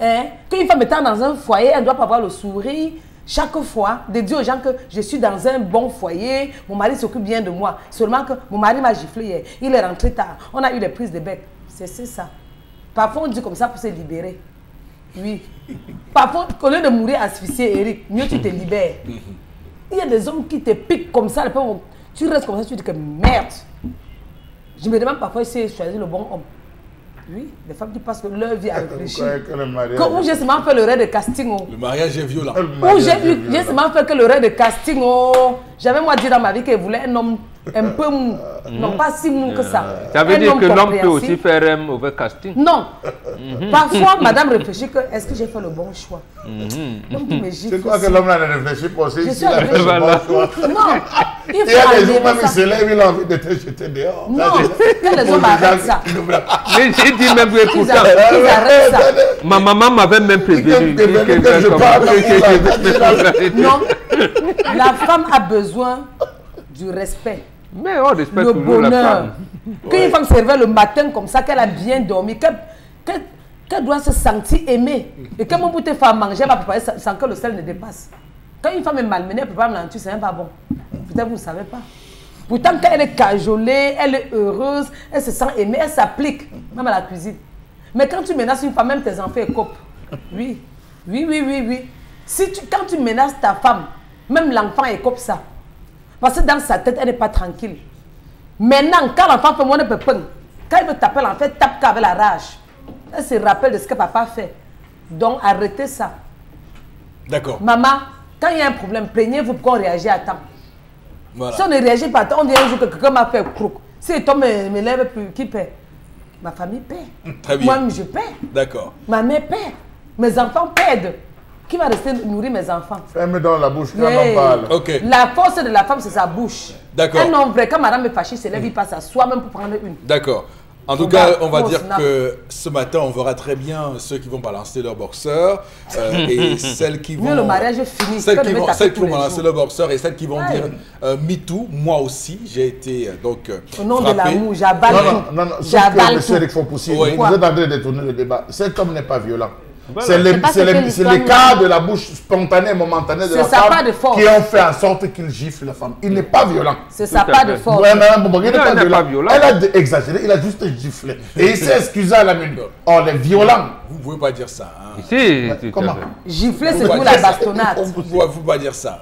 Hein? Qu'une femme étant dans un foyer, elle doit pas avoir le sourire chaque fois, de dire aux gens que je suis dans un bon foyer, mon mari s'occupe bien de moi. Seulement que mon mari m'a giflé hier, il est rentré tard, on a eu des prises de bec. C'est ça. Parfois on dit comme ça pour se libérer. Oui. Parfois, au lieu de mourir asphyxié, Eric, mieux tu te libères. Il y a des hommes qui te piquent comme ça, tu restes comme ça, tu dis que merde. Je me demande parfois si j'ai choisi le bon homme. Oui, les femmes qui passent leur vie à réfléchir. Où j'ai seulement fait le rêve de casting. Le mariage est violent. Où j'ai seulement fait que le rêve de casting. J'avais moi dit dans ma vie qu'elle voulait un homme un peu mou. Non, pas si mou que ça. Ça veut dire que l'homme peut aussi faire un mauvais casting? Non. Parfois, madame réfléchit que est-ce que j'ai fait le bon choix? C'est quoi que l'homme là ne réfléchit pas aussi? Il a fait le bon choix. Non. Il y a des jours même il se lève, il a envie de te jeter dehors. Non. Que les hommes arrêtent ça. J'ai dit même que pourtant. Ils arrêtent ça. Ma maman m'avait même prévenu. Non. La femme a besoin du respect. Mais on respecte le toujours la bonheur. femme. Quand une femme se réveille le matin comme ça, qu'elle a bien dormi, qu'elle doit se sentir aimée. Et que mon bout de faire manger, elle va préparer sans que le sel ne dépasse. Quand une femme est malmenée, elle prépare l'entour, c'est même pas bon. Peut-être vous ne savez pas. Pourtant, quand elle est cajolée, elle est heureuse, elle se sent aimée, elle s'applique, même à la cuisine. Mais quand tu menaces une femme, même tes enfants écopent. Oui. Quand tu menaces ta femme, même l'enfant écope ça. Parce que dans sa tête, elle n'est pas tranquille. Maintenant, quand l'enfant fait moins de pépin, quand il veut taper l'enfant, il tape avec la rage. Elle se rappelle de ce que papa fait. Donc, arrêtez ça. D'accord. Maman, quand il y a un problème, plaignez-vous pour qu'on réagisse à temps. Voilà. Si on ne réagit pas à temps, on vient un jour que quelqu'un m'a fait croc. Si le temps me lève plus, qui paie? Ma famille paie. Très bien. Moi-même, je paie. D'accord. Ma mère paie. Mes enfants paient. Qui va rester nourrir mes enfants? Ferme dans la bouche quand on parle. Ok. La force de la femme, c'est sa bouche. D'accord. Un homme vrai, quand madame est fâchée, se lève, il passe à soi-même pour prendre une. D'accord. En tout cas, on va dire que ce matin, on verra très bien ceux qui vont balancer leur boxeur et celles qui vont... Mieux le mariage est fini. Celles qui vont balancer leur boxeur et celles qui vont dire MeToo. Moi aussi, j'ai été donc au nom frappé. de l'amour, j'avale tout. Non, J'avale monsieur Eric Fopoussi, vous êtes en train de détourner le débat. Cet homme n'est pas violent. Voilà. C'est les cas de la bouche spontanée et momentanée de la femme qui ont fait en sorte qu'il gifle la femme. Il n'est pas violent. C'est ça, pas de force. Ouais, madame Bobo, il n'est pas violent. Elle a exagéré, il a juste giflé. Et il s'est excusé à la minute. Oh, les violents. Vous ne pouvez pas dire ça. Hein. Si, comment? Gifler, c'est pour la bastonnade. Vous ne pouvez pas dire ça.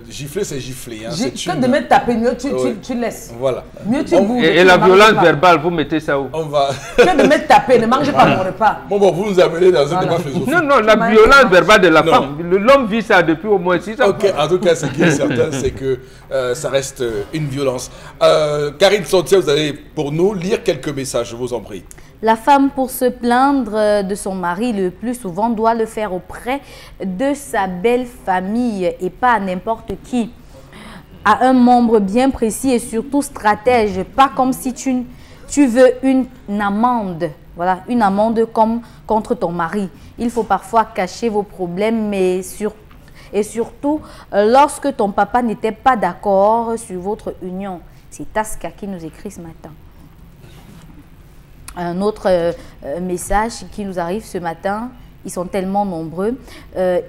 Gifler, c'est gifler. Hein. Quand de me taper, mieux tu laisses. Voilà. Mieux tu bouges. Et la violence verbale, vous mettez ça où? On va. Quand de me taper, ne mangez pas mon repas. Bon, vous nous amenez dans un débat philosophique. Non, la violence verbale de la femme. L'homme vit ça depuis au moins 6 ans. Ok, en tout cas, ce qui est certain, c'est que ça reste une violence. Karine Sontier, vous allez pour nous lire quelques messages, je vous en prie. La femme, pour se plaindre de son mari, le plus souvent doit le faire auprès de sa belle famille et pas à n'importe qui. À un membre bien précis et surtout stratège, pas comme si tu veux une amende. Voilà, une amende comme contre ton mari. Il faut parfois cacher vos problèmes, mais surtout lorsque ton papa n'était pas d'accord sur votre union. C'est Tasca qui nous écrit ce matin. Un autre message qui nous arrive ce matin, ils sont tellement nombreux.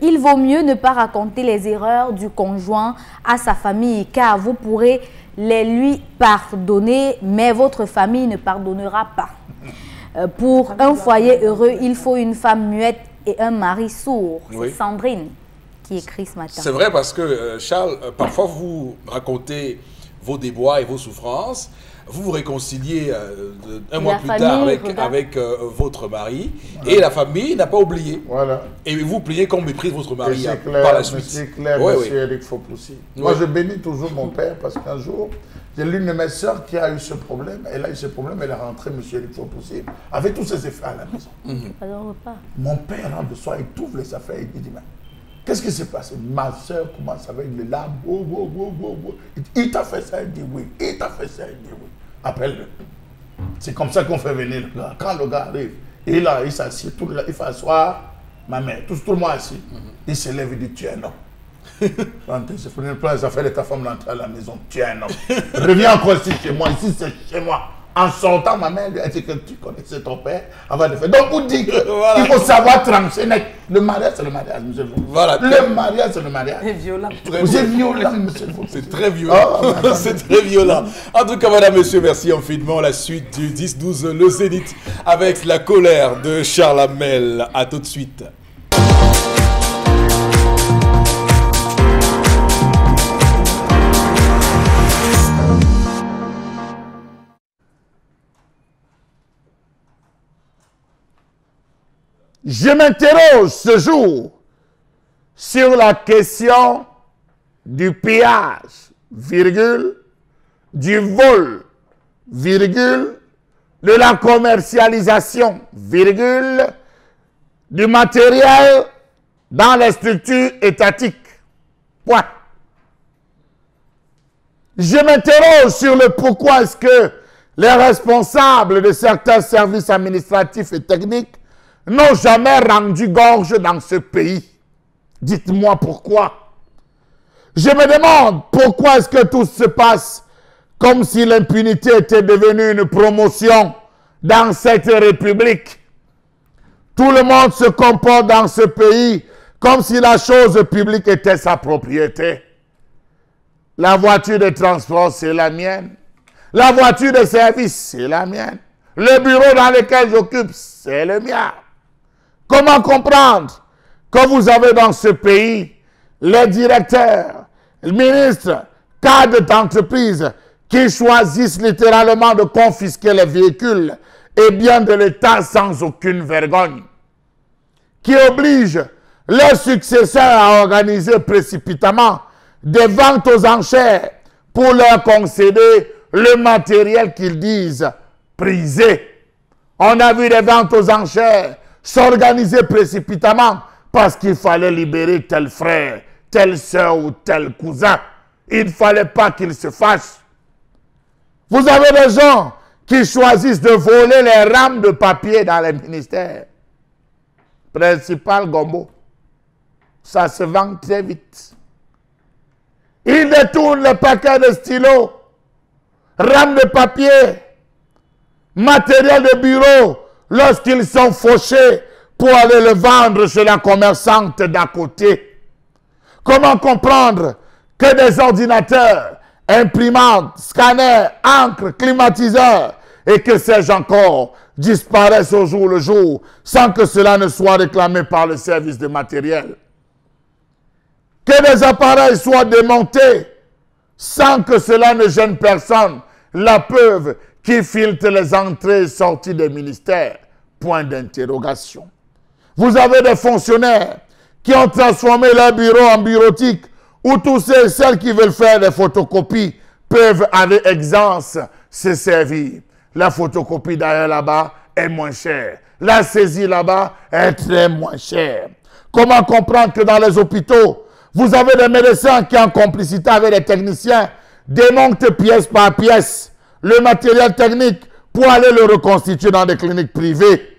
Il vaut mieux ne pas raconter les erreurs du conjoint à sa famille, car vous pourrez les lui pardonner, mais votre famille ne pardonnera pas. Pour un foyer heureux, il faut une femme muette et un mari sourd. Oui. C'est Sandrine qui écrit ce matin. C'est vrai parce que, Charles, parfois vous racontez vos déboires et vos souffrances. Vous vous réconciliez un mois plus tard avec votre mari et la famille n'a pas oublié. Voilà. Et vous plaignez qu'on méprise votre mari par la suite. C'est clair, monsieur Eric Fopoussi. Moi, je bénis toujours mon père parce qu'un jour, j'ai l'une de mes sœurs qui a eu ce problème. Elle a eu ce problème, elle est rentrée, monsieur Eric Fopoussi, avec tous ses effets à la maison. Mon père rentre le soir, il trouve les affaires et il dit, qu'est-ce qui s'est passé? Ma soeur commence avec les larmes. Il t'a fait ça, il dit oui. Il t'a fait ça, il dit oui. Appelle-le. C'est comme ça qu'on fait venir le gars. Quand le gars arrive, il s'assied, il fait asseoir ma mère, tout le monde assis. Il se lève et dit, tu es un homme. Rentrez, je prenais pas les affaires de ta femme, rentrer à la maison. Tu es un homme. Reviens encore ici chez moi. Ici, c'est chez moi. En sortant, ma mère lui a dit que tu connaissais ton père avant de faire. Donc, vous dites qu'il voilà. Faut savoir trancher net. Le mariage, c'est le mariage, monsieur. Voilà. Le mariage, c'est le mariage. C'est violent. C'est violent, monsieur. C'est très violent. Oh, c'est très violent. En tout cas, madame, monsieur, merci infiniment. La suite du 10-12, le Zénith, avec la colère de Charles Hamel. À tout de suite. Je m'interroge ce jour sur la question du pillage, virgule, du vol, virgule, de la commercialisation, virgule, du matériel dans les structures étatiques. Point. Je m'interroge sur le pourquoi est-ce que les responsables de certains services administratifs et techniques n'ont jamais rendu gorge dans ce pays. Dites-moi pourquoi. Je me demande pourquoi est-ce que tout se passe comme si l'impunité était devenue une promotion dans cette république. Tout le monde se comporte dans ce pays comme si la chose publique était sa propriété. La voiture de transport, c'est la mienne. La voiture de service, c'est la mienne. Le bureau dans lequel j'occupe, c'est le mien. Comment comprendre que vous avez dans ce pays les directeurs, les ministres, cadres d'entreprise qui choisissent littéralement de confisquer les véhicules et biens de l'État sans aucune vergogne, qui obligent leurs successeurs à organiser précipitamment des ventes aux enchères pour leur concéder le matériel qu'ils disent prisé. On a vu des ventes aux enchères s'organiser précipitamment parce qu'il fallait libérer tel frère, telle soeur ou tel cousin. Il ne fallait pas qu'ils se fâchent. Vous avez des gens qui choisissent de voler les rames de papier dans les ministères. Principal Gombo. Ça se vend très vite. Ils détournent le paquet de stylos, rames de papier, matériel de bureau, lorsqu'ils sont fauchés pour aller le vendre chez la commerçante d'à côté. Comment comprendre que des ordinateurs, imprimantes, scanners, encres, climatiseurs et que sais-je encore disparaissent au jour le jour sans que cela ne soit réclamé par le service de matériel? Que des appareils soient démontés sans que cela ne gêne personne, la preuve qui filtre les entrées et sorties des ministères. Point d'interrogation. Vous avez des fonctionnaires qui ont transformé leur bureau en bureautique où tous ceux et celles qui veulent faire des photocopies peuvent avec aisance se servir. La photocopie d'ailleurs là-bas est moins chère. La saisie là-bas est très moins chère. Comment comprendre que dans les hôpitaux, vous avez des médecins qui en complicité avec les techniciens démontent pièce par pièce le matériel technique pour aller le reconstituer dans des cliniques privées?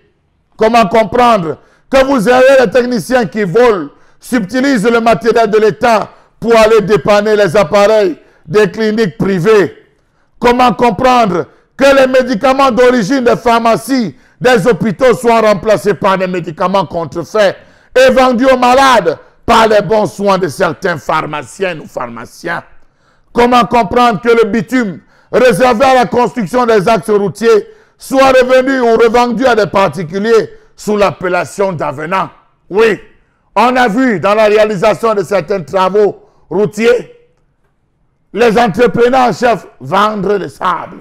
Comment comprendre que vous avez les techniciens qui volent, subtilisent le matériel de l'État pour aller dépanner les appareils des cliniques privées? Comment comprendre que les médicaments d'origine des pharmacies, des hôpitaux soient remplacés par des médicaments contrefaits et vendus aux malades par les bons soins de certains pharmaciennes ou pharmaciens? Comment comprendre que le bitume réservé à la construction des axes routiers soit revenu ou revendu à des particuliers sous l'appellation d'avenant? Oui, on a vu dans la réalisation de certains travaux routiers, les entrepreneurs en chef vendre le sable,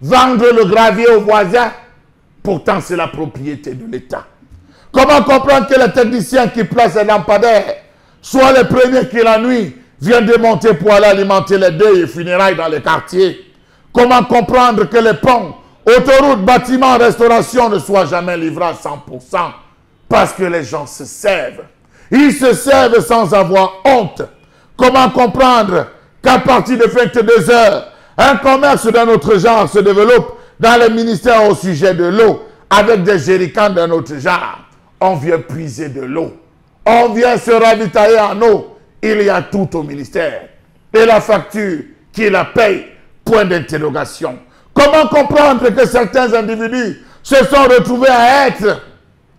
vendre le gravier aux voisins, pourtant c'est la propriété de l'État. Comment comprendre que les techniciens qui placent les lampadaires soient les premiers qui la nuit viennent démonter pour aller alimenter les deuils et funérailles dans les quartiers? Comment comprendre que les ponts, autoroutes, bâtiments, restauration ne soient jamais livrés à 100% parce que les gens se servent. Ils se servent sans avoir honte. Comment comprendre qu'à partir de 22 heures, un commerce d'un autre genre se développe dans les ministères au sujet de l'eau avec des jerrycans d'un autre genre? On vient puiser de l'eau. On vient se ravitailler en eau. il y a tout au ministère. Et la facture, qui la paye? Point d'interrogation. Comment comprendre que certains individus se sont retrouvés à être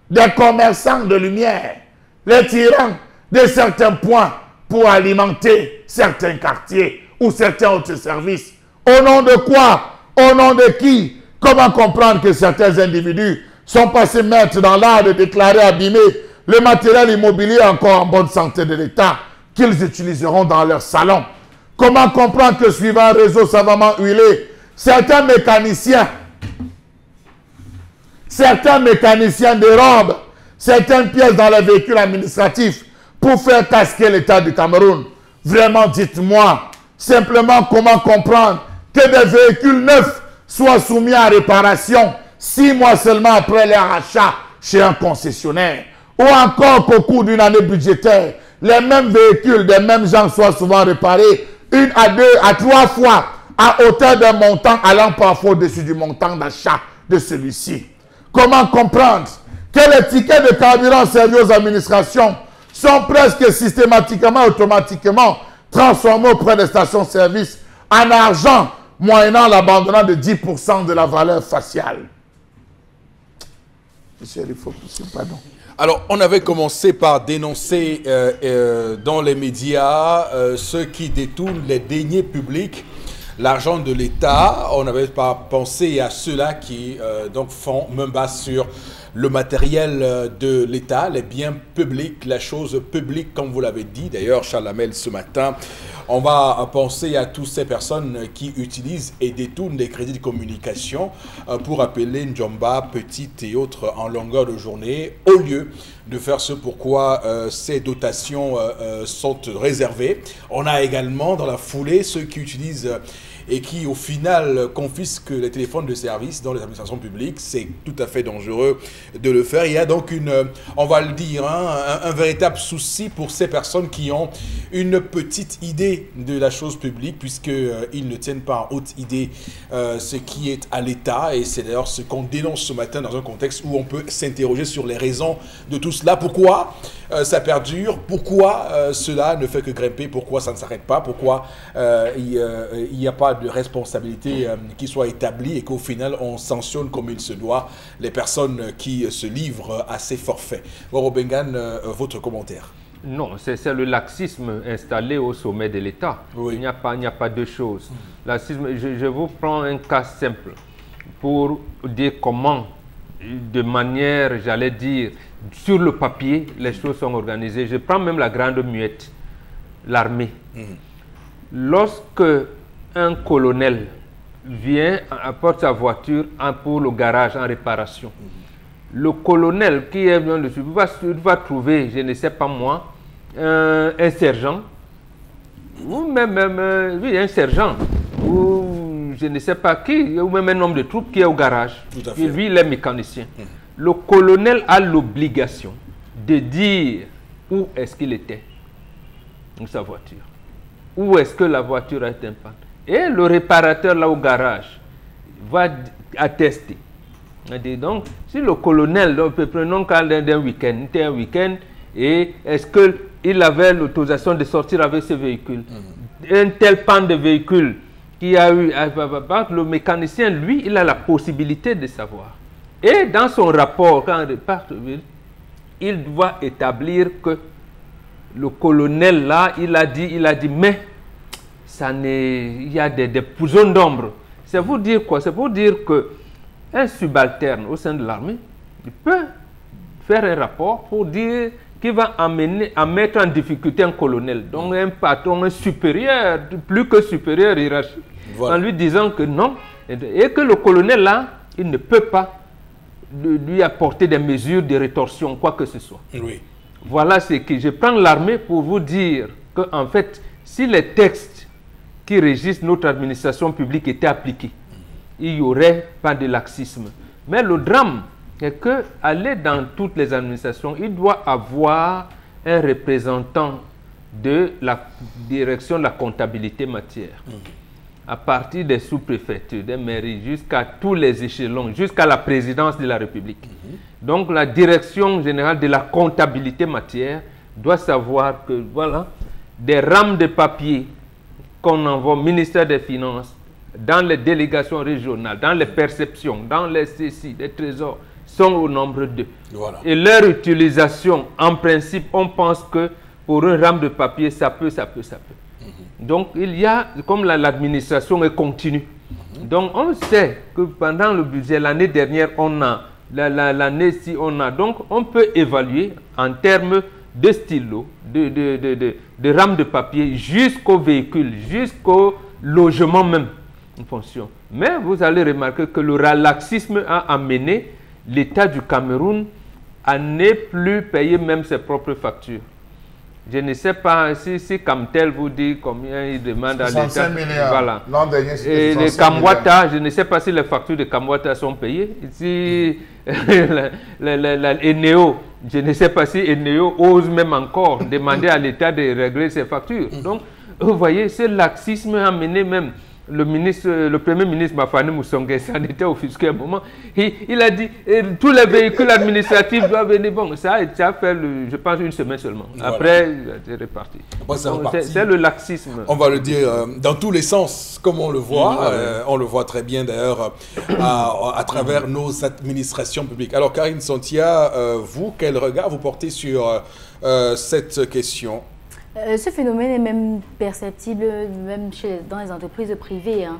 des commerçants de lumière, les tyrans de certains points pour alimenter certains quartiers ou certains autres services? Au nom de quoi? Au nom de qui? Comment comprendre que certains individus sont passés maîtres dans l'art de déclarer abîmer le matériel immobilier encore en bonne santé de l'État qu'ils utiliseront dans leur salon? Comment comprendre que suivant un réseau savamment huilé, certains mécaniciens dérobent certaines pièces dans les véhicules administratifs pour faire casquer l'État du Cameroun? Vraiment, dites-moi simplement comment comprendre que des véhicules neufs soient soumis à réparation 6 mois seulement après leur achat chez un concessionnaire, ou encore qu'au cours d'une année budgétaire, les mêmes véhicules des mêmes gens soient souvent réparés 1 à 2 à 3 fois à hauteur d'un montant allant parfois au-dessus du montant d'achat de celui-ci. Comment comprendre que les tickets de carburant servis aux administrations sont presque systématiquement, automatiquement transformés auprès des stations-service en argent, moyennant l'abandonnement de 10% de la valeur faciale? Monsieur, il faut pousser, pardon. Alors, on avait commencé par dénoncer dans les médias ceux qui détournent les deniers publics, l'argent de l'État. On n'avait pas pensé à ceux-là qui donc font main basse sur le matériel de l'État, les biens publics, la chose publique, comme vous l'avez dit. D'ailleurs, Charles Hamel, ce matin, on va penser à toutes ces personnes qui utilisent et détournent les crédits de communication pour appeler Njomba, Petite et autres en longueur de journée, au lieu de faire ce pourquoi ces dotations sont réservées. On a également dans la foulée ceux qui utilisent et qui au final confisquent les téléphones de service dans les administrations publiques. C'est tout à fait dangereux de le faire. Il y a donc on va le dire, un véritable souci pour ces personnes qui ont une petite idée de la chose publique, puisqu'ils ne tiennent pas en haute idée ce qui est à l'État. Et c'est d'ailleurs ce qu'on dénonce ce matin dans un contexte où on peut s'interroger sur les raisons de tout cela. Pourquoi ça perdure? Pourquoi cela ne fait que grimper? Pourquoi ça ne s'arrête pas? Pourquoi il n'y a pas de responsabilité qui soit établie et qu'au final on sanctionne comme il se doit les personnes qui se livrent à ces forfaits? Waro-Bengan, votre commentaire? Non, c'est le laxisme installé au sommet de l'État. Oui. Il n'y a pas deux choses. Laxisme, je vous prends un cas simple pour dire comment, de manière, j'allais dire, sur le papier, les choses sont organisées. Je prends même la grande muette, l'armée. Lorsque un colonel vient, apporte sa voiture pour le garage en réparation, le colonel qui est venu dessus va trouver, je ne sais pas moi, un sergent, ou même oui, un sergent, ou je ne sais pas qui, ou même un homme de troupe qui est au garage. Et lui, il est mécanicien. Le colonel a l'obligation de dire où est-ce qu'il était, dans sa voiture. Où est-ce que la voiture a été en panne. Et le réparateur là au garage va attester. Donc, si le colonel, prenons cas d'un week-end, c'était un week-end, et est-ce qu'il avait l'autorisation de sortir avec ce véhicule? Un tel panne de véhicule qui a eu, le mécanicien, lui, il a la possibilité de savoir. Et dans son rapport, quand il repart, il doit établir que le colonel là, il a dit, mais il y a des zones d'ombre. C'est pour dire quoi? C'est pour dire que un subalterne au sein de l'armée, il peut faire un rapport pour dire qu'il va mettre en difficulté un colonel, donc un patron, un supérieur, plus que supérieur hiérarchique, en lui disant que non, et que le colonel là, il ne peut pas lui apporter des mesures de rétorsion, quoi que ce soit. Oui. Voilà ce que je prends l'armée pour vous dire que, en fait, si les textes qui régissent notre administration publique étaient appliqués, il n'y aurait pas de laxisme. Mais le drame est que, aller dans toutes les administrations, il doit avoir un représentant de la direction de la comptabilité matière. À partir des sous-préfectures, des mairies, jusqu'à tous les échelons, jusqu'à la présidence de la République. Donc la direction générale de la comptabilité matière doit savoir que, voilà, des rames de papier qu'on envoie au ministère des Finances, dans les délégations régionales, dans les perceptions, dans les CCI, les trésors, sont au nombre 2. Voilà. Et leur utilisation, en principe, on pense que pour une rame de papier, ça peut. Donc, il y a, comme l'administration est continue, donc on sait que pendant le budget, l'année dernière, on a, l'année-ci, on a, donc on peut évaluer en termes de stylo, de rames de papier, jusqu'au véhicule, jusqu'au logement même, en fonction. Mais vous allez remarquer que le laxisme a amené l'État du Cameroun à ne plus payer même ses propres factures. Je ne sais pas si Camtel vous dit combien il demande à l'État. 65 milliards. Voilà. L'an dernier, et les Kamwata, je ne sais pas si les factures de Kamwata sont payées. Si Eneo, je ne sais pas si Eneo ose même encore demander à l'État de régler ses factures. Donc, vous voyez, ce laxisme a mené même le premier ministre Mafane Moussongue, ça en était offusqué à un moment. Il a dit tous les véhicules administratifs doivent venir. Bon, ça a fait, je pense, une semaine seulement. Voilà. Après, c'est reparti. C'est le laxisme. On va le dire dans tous les sens, comme on le voit. On le voit très bien d'ailleurs à travers nos administrations publiques. Alors, Karine Santia, vous, quel regard vous portez sur cette question? Ce phénomène est même perceptible même dans les entreprises privées. Hein.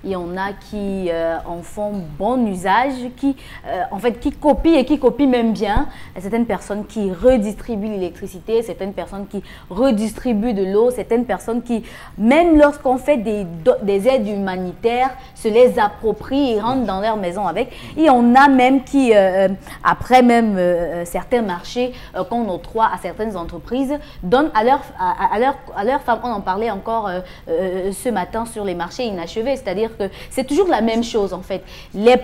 Il y en a qui en font bon usage, qui copient et qui copient même bien. Certaines personnes qui redistribuent l'électricité, certaines personnes qui redistribuent de l'eau, certaines personnes qui, même lorsqu'on fait des aides humanitaires, se les approprient et rentrent dans leur maison avec. Et on a même qui, après même certains marchés qu'on octroie à certaines entreprises, donnent à leurs femmes. On en parlait encore ce matin sur les marchés inachevés, c'est-à-dire que c'est toujours la même chose en fait. Les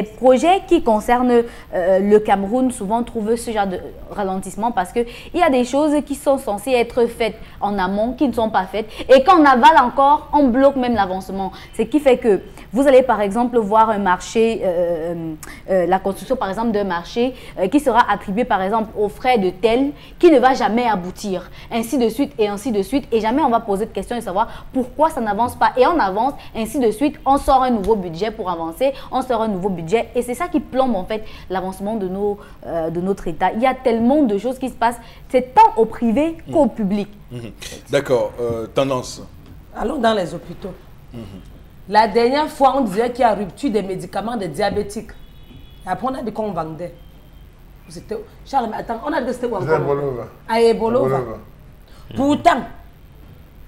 projets qui concernent le Cameroun souvent trouvent ce genre de ralentissement parce qu'il y a des choses qui sont censées être faites en amont qui ne sont pas faites et quand on avale encore, on bloque même l'avancement. Ce qui fait que vous allez par exemple voir un marché, la construction par exemple d'un marché qui sera attribué par exemple aux frais de tel qui ne va jamais aboutir, ainsi de suite et jamais on va poser de questions et savoir pourquoi ça n'avance pas et on avance ainsi de suite. On sort un nouveau budget pour avancer, on sort un nouveau budget et c'est ça qui plombe en fait l'avancement de notre État. Il y a tellement de choses qui se passent, c'est tant au privé qu'au public. D'accord, tendance. Allons dans les hôpitaux. La dernière fois, on disait qu'il y a rupture des médicaments des diabétiques. Et après, on a dit qu'on vendait. Charles, mais attends, on a dit que c'était quoi encore? À Ebolova. Pourtant,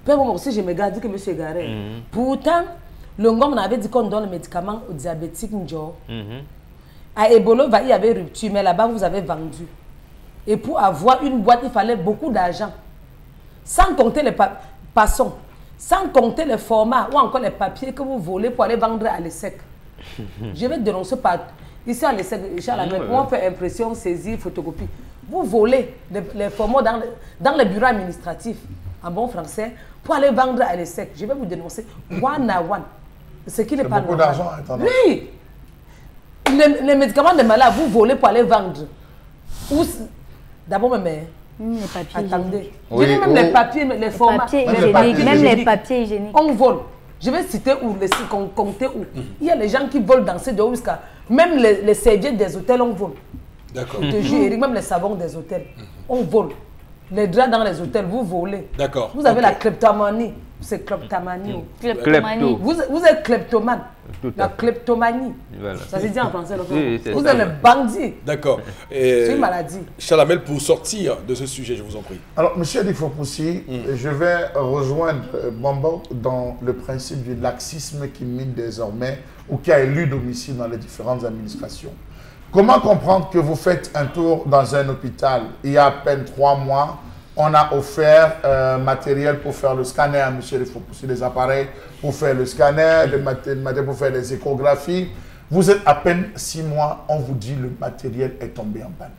peu moi aussi, je me garde que M. Garé. Pourtant, le Ngom avait dit qu'on donne le médicament aux diabétiques. À Ebolova, il y avait rupture, mais là-bas, vous avez vendu. Et pour avoir une boîte, il fallait beaucoup d'argent. Sans compter les passons, sans compter les formats ou encore les papiers que vous volez pour aller vendre à l'ESSEC. Je vais dénoncer par ici à l'ESSEC, on fait impression, saisie, photocopie. Vous volez les formats dans les bureaux administratifs, en bon français, pour aller vendre à l'ESSEC. Je vais vous dénoncer one à one. Ce qui n'est pas beaucoup d'argent. Oui. Les médicaments des malades, vous volez pour aller vendre. D'abord, mais les papiers attendez. Oui, même les papiers, les formats. Même les papiers hygiéniques. On vole. Je vais citer où, compter où. Il y a les gens qui volent dans ces deux jusqu'à. Même les serviettes des hôtels, on vole. D'accord. Je te jure, Eric, même les savons des hôtels, on vole. Les draps dans les hôtels, vous volez. D'accord. Vous avez la kleptomanie. C'est kleptomanie. Vous êtes kleptomane. La kleptomanie. Voilà. Ça se dit en français. Vous êtes le bandit. D'accord. C'est une maladie. Chalamel, pour sortir de ce sujet, je vous en prie. Alors, M. Difopoussi, je vais rejoindre Bambo dans le principe du laxisme qui mine désormais ou qui a élu domicile dans les différentes administrations. Comment comprendre que vous faites un tour dans un hôpital il y a à peine 3 mois, on a offert matériel pour faire le scanner à M. Difopoussi, des appareils pour faire le scanner, des matériels pour faire les échographies. Vous êtes à peine 6 mois, on vous dit le matériel est tombé en panne.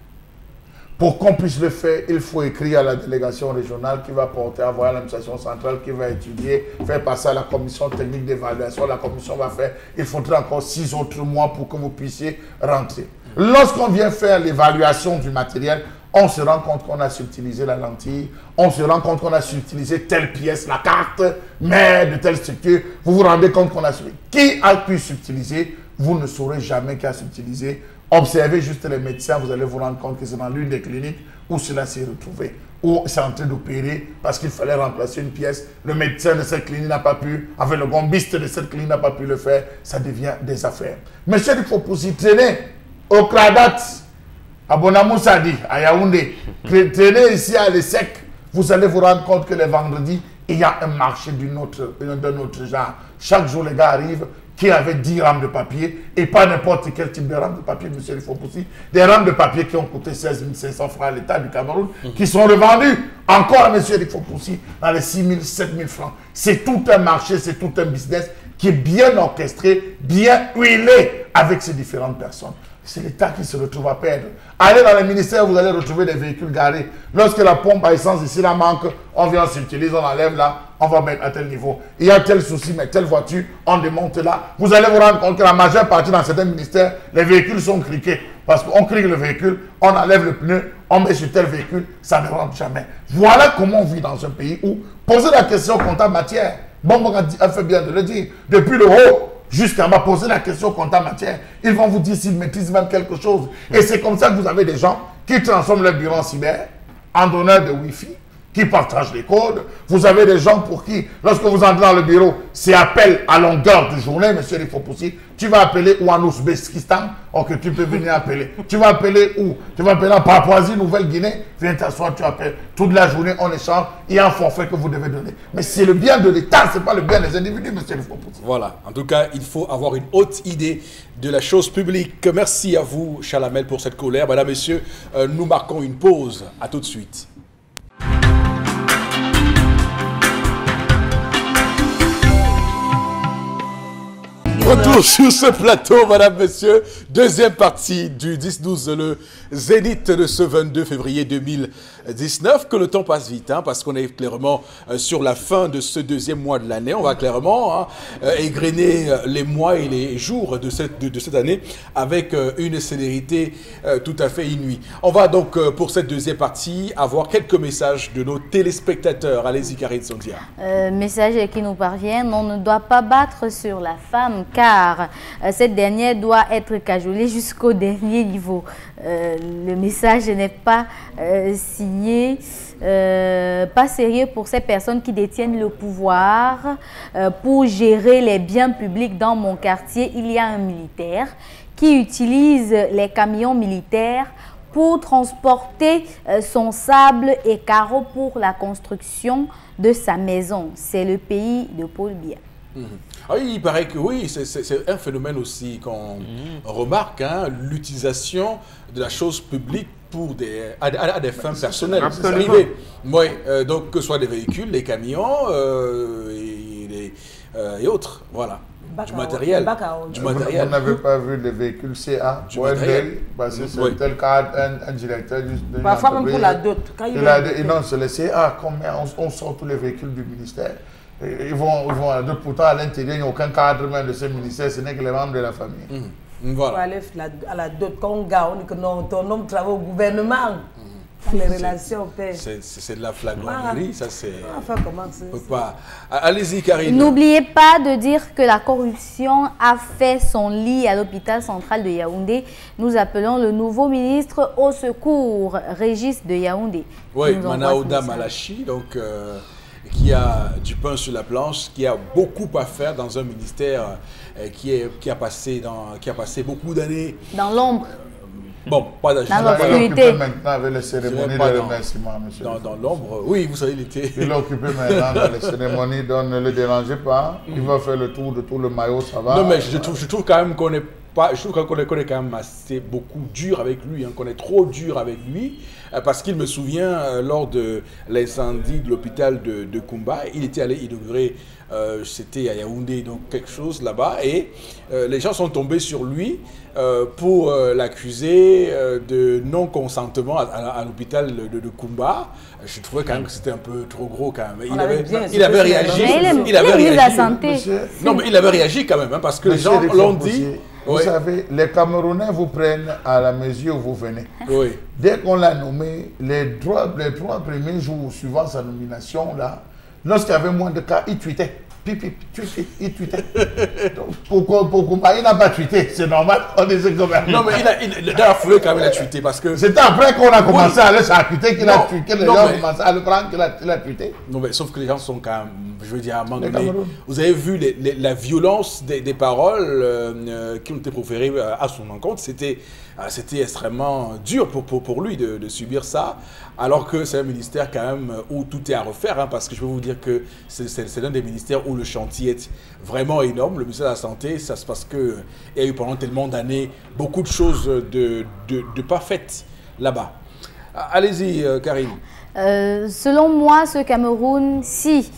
Pour qu'on puisse le faire, il faut écrire à la délégation régionale qui va porter à voir l'administration centrale qui va étudier, faire passer à la commission technique d'évaluation. La commission va faire, il faudra encore 6 autres mois pour que vous puissiez rentrer. Lorsqu'on vient faire l'évaluation du matériel, on se rend compte qu'on a subtilisé la lentille, on se rend compte qu'on a subtilisé telle pièce, la carte, mais de telle structure, vous vous rendez compte qu'on a subtilisé. Qui a pu subtiliser? Vous ne saurez jamais qui a subtilisé. Observez juste les médecins, vous allez vous rendre compte que c'est dans l'une des cliniques où cela s'est retrouvé, où c'est en train d'opérer parce qu'il fallait remplacer une pièce. Le médecin de cette clinique n'a pas pu, avec le bombiste de cette clinique n'a pas pu le faire. Ça devient des affaires. Monsieur, il faut aussi traîner au Kradat, à Bonamoussadi, à Yaoundé, traîner ici à l'ESSEC. Vous allez vous rendre compte que les vendredis, il y a un marché d'un autre genre. Chaque jour, les gars arrivent qui avaient 10 rames de papier et pas n'importe quel type de rames de papier, monsieur Rifopoussi. Des rames de papier qui ont coûté 16 500 francs à l'État du Cameroun, qui sont revendues encore, monsieur Rifopoussi, dans les 6 000, 7 000 francs. C'est tout un marché, c'est tout un business qui est bien orchestré, bien huilé avec ces différentes personnes. C'est l'État qui se retrouve à perdre. Allez dans les ministères, vous allez retrouver des véhicules garés. Lorsque la pompe à essence ici la manque, on vient, on s'utilise, on enlève là, on va mettre à tel niveau. Il y a tel souci, mais telle voiture, on démonte là. Vous allez vous rendre compte que la majeure partie dans certains ministères, les véhicules sont criqués. Parce qu'on crique le véhicule, on enlève le pneu, on met sur tel véhicule, ça ne rentre jamais. Voilà comment on vit dans un pays où poser la question comptable matière. Bon, a fait bien de le dire. Depuis le haut jusqu'à bas, poser la question comptable matière. Ils vont vous dire s'ils maîtrisent même quelque chose. Et c'est comme ça que vous avez des gens qui transforment leur bureau en cyber, en donneur de Wi-Fi, qui partagent les codes. Vous avez des gens pour qui, lorsque vous entrez dans le bureau, c'est appel à longueur de journée, monsieur Rifopoussi. Tu vas appeler où en Ouzbékistan, ok, tu peux venir appeler. Tu vas appeler où? Tu vas appeler en Papouasie, Nouvelle-Guinée. Viens t'asseoir, tu appelles. Toute la journée, on échange. Il y a un forfait que vous devez donner. Mais c'est le bien de l'État, ce n'est pas le bien des individus, monsieur Rifopoussi. Voilà. En tout cas, il faut avoir une haute idée de la chose publique. Merci à vous, Chalamel, pour cette colère. Madame, messieurs, nous marquons une pause. À tout de suite. Retour sur ce plateau, madame, monsieur. Deuxième partie du 10-12, le zénith de ce 22 février 2019. Que le temps passe vite, hein, parce qu'on est clairement sur la fin de ce deuxième mois de l'année. On va clairement égrener les mois et les jours de cette année avec une célérité tout à fait inouïe. On va donc, pour cette deuxième partie, avoir quelques messages de nos téléspectateurs. Allez-y, Karine Sondia. Message qui nous parvient. On ne doit pas battre sur la femme, car cette dernière doit être cajolée jusqu'au dernier niveau. Le message n'est pas signé, pas sérieux pour ces personnes qui détiennent le pouvoir pour gérer les biens publics. Dans mon quartier, il y a un militaire qui utilise les camions militaires pour transporter son sable et carreaux pour la construction de sa maison. C'est le pays de Paul Biya. Ah oui, il paraît que oui, c'est un phénomène aussi qu'on remarque, hein, l'utilisation de la chose publique pour à des fins personnelles. C'est arrivé. Oui, donc que ce soit des véhicules, des camions et autres, voilà. Du matériel. Vous n'avez pas vu les véhicules CA, parce que c'est tel cadre, un directeur d'une parfois même pour la dot. Non, c'est le CA, on sort tous les véhicules du ministère. Ils vont à la dot, pourtant à l'intérieur, il n'y a aucun cadre même de ce ministère, ce n'est que les membres de la famille. Voilà. Pour aller à la dot, quand on gagne, on dit que non, ton homme travaille au gouvernement. Les relations paient. C'est de la flagornerie, ça c'est... Enfin, comment c'est... Allez-y, Karine. N'oubliez pas de dire que la corruption a fait son lit à l'hôpital central de Yaoundé. Nous appelons le nouveau ministre au secours, Régis de Yaoundé. Oui, Manaouda Malachi, donc... qui a du pain sur la planche, qui a beaucoup à faire dans un ministère qui a passé beaucoup d'années dans l'ombre. Bon, pas d'agir. Dans l'obscurité. Maintenant avec les cérémonies de remerciement, monsieur. Dans l'ombre, oui, vous savez, il était... Il est occupé maintenant dans les cérémonies, donc ne le dérangez pas. Il va faire le tour de tout le maillot, ça va. Non, mais je trouve quand même qu'on est pas... Je trouve qu'on est quand même assez beaucoup dur avec lui, hein, qu'on est trop dur avec lui. Parce qu'il me souvient, lors de l'incendie de l'hôpital de Kumba, il était allé inaugurer, c'était à Yaoundé, donc quelque chose là-bas, et les gens sont tombés sur lui pour l'accuser de non-consentement à l'hôpital de Kumba. Je trouvais quand même que c'était un peu trop gros quand même. Il avait réagi. Il avait réagi. Non, mais il avait réagi quand même, hein, parce que les gens l'ont dit. Vous savez, les Camerounais vous prennent à la mesure où vous venez. Oui. Dès qu'on l'a nommé, les trois premiers jours suivant sa nomination, là, lorsqu'il y avait moins de cas, il tweetait. Il tweetait. Pour il n'a pas tweeté, c'est normal. On disait quand même. Non, mais il a foulé quand même, il a tweeté parce que. C'est après qu'on a commencé à aller tweeter qu'il a tweeté, que les gens ont commencé à le prendre, qu'il a tweeté. Non, mais sauf que les gens sont quand même, je veux dire, à un moment donné. Vous avez vu la violence des paroles qui ont été proférées à son encontre. C'était extrêmement dur pour lui de subir ça, alors que c'est un ministère quand même où tout est à refaire, hein, parce que je peux vous dire que c'est l'un des ministères où le chantier est vraiment énorme. Le ministère de la Santé, ça se passe qu'il y a eu pendant tellement d'années beaucoup de choses de pas faites là-bas. Allez-y, Karine. Selon moi, ce Cameroun, si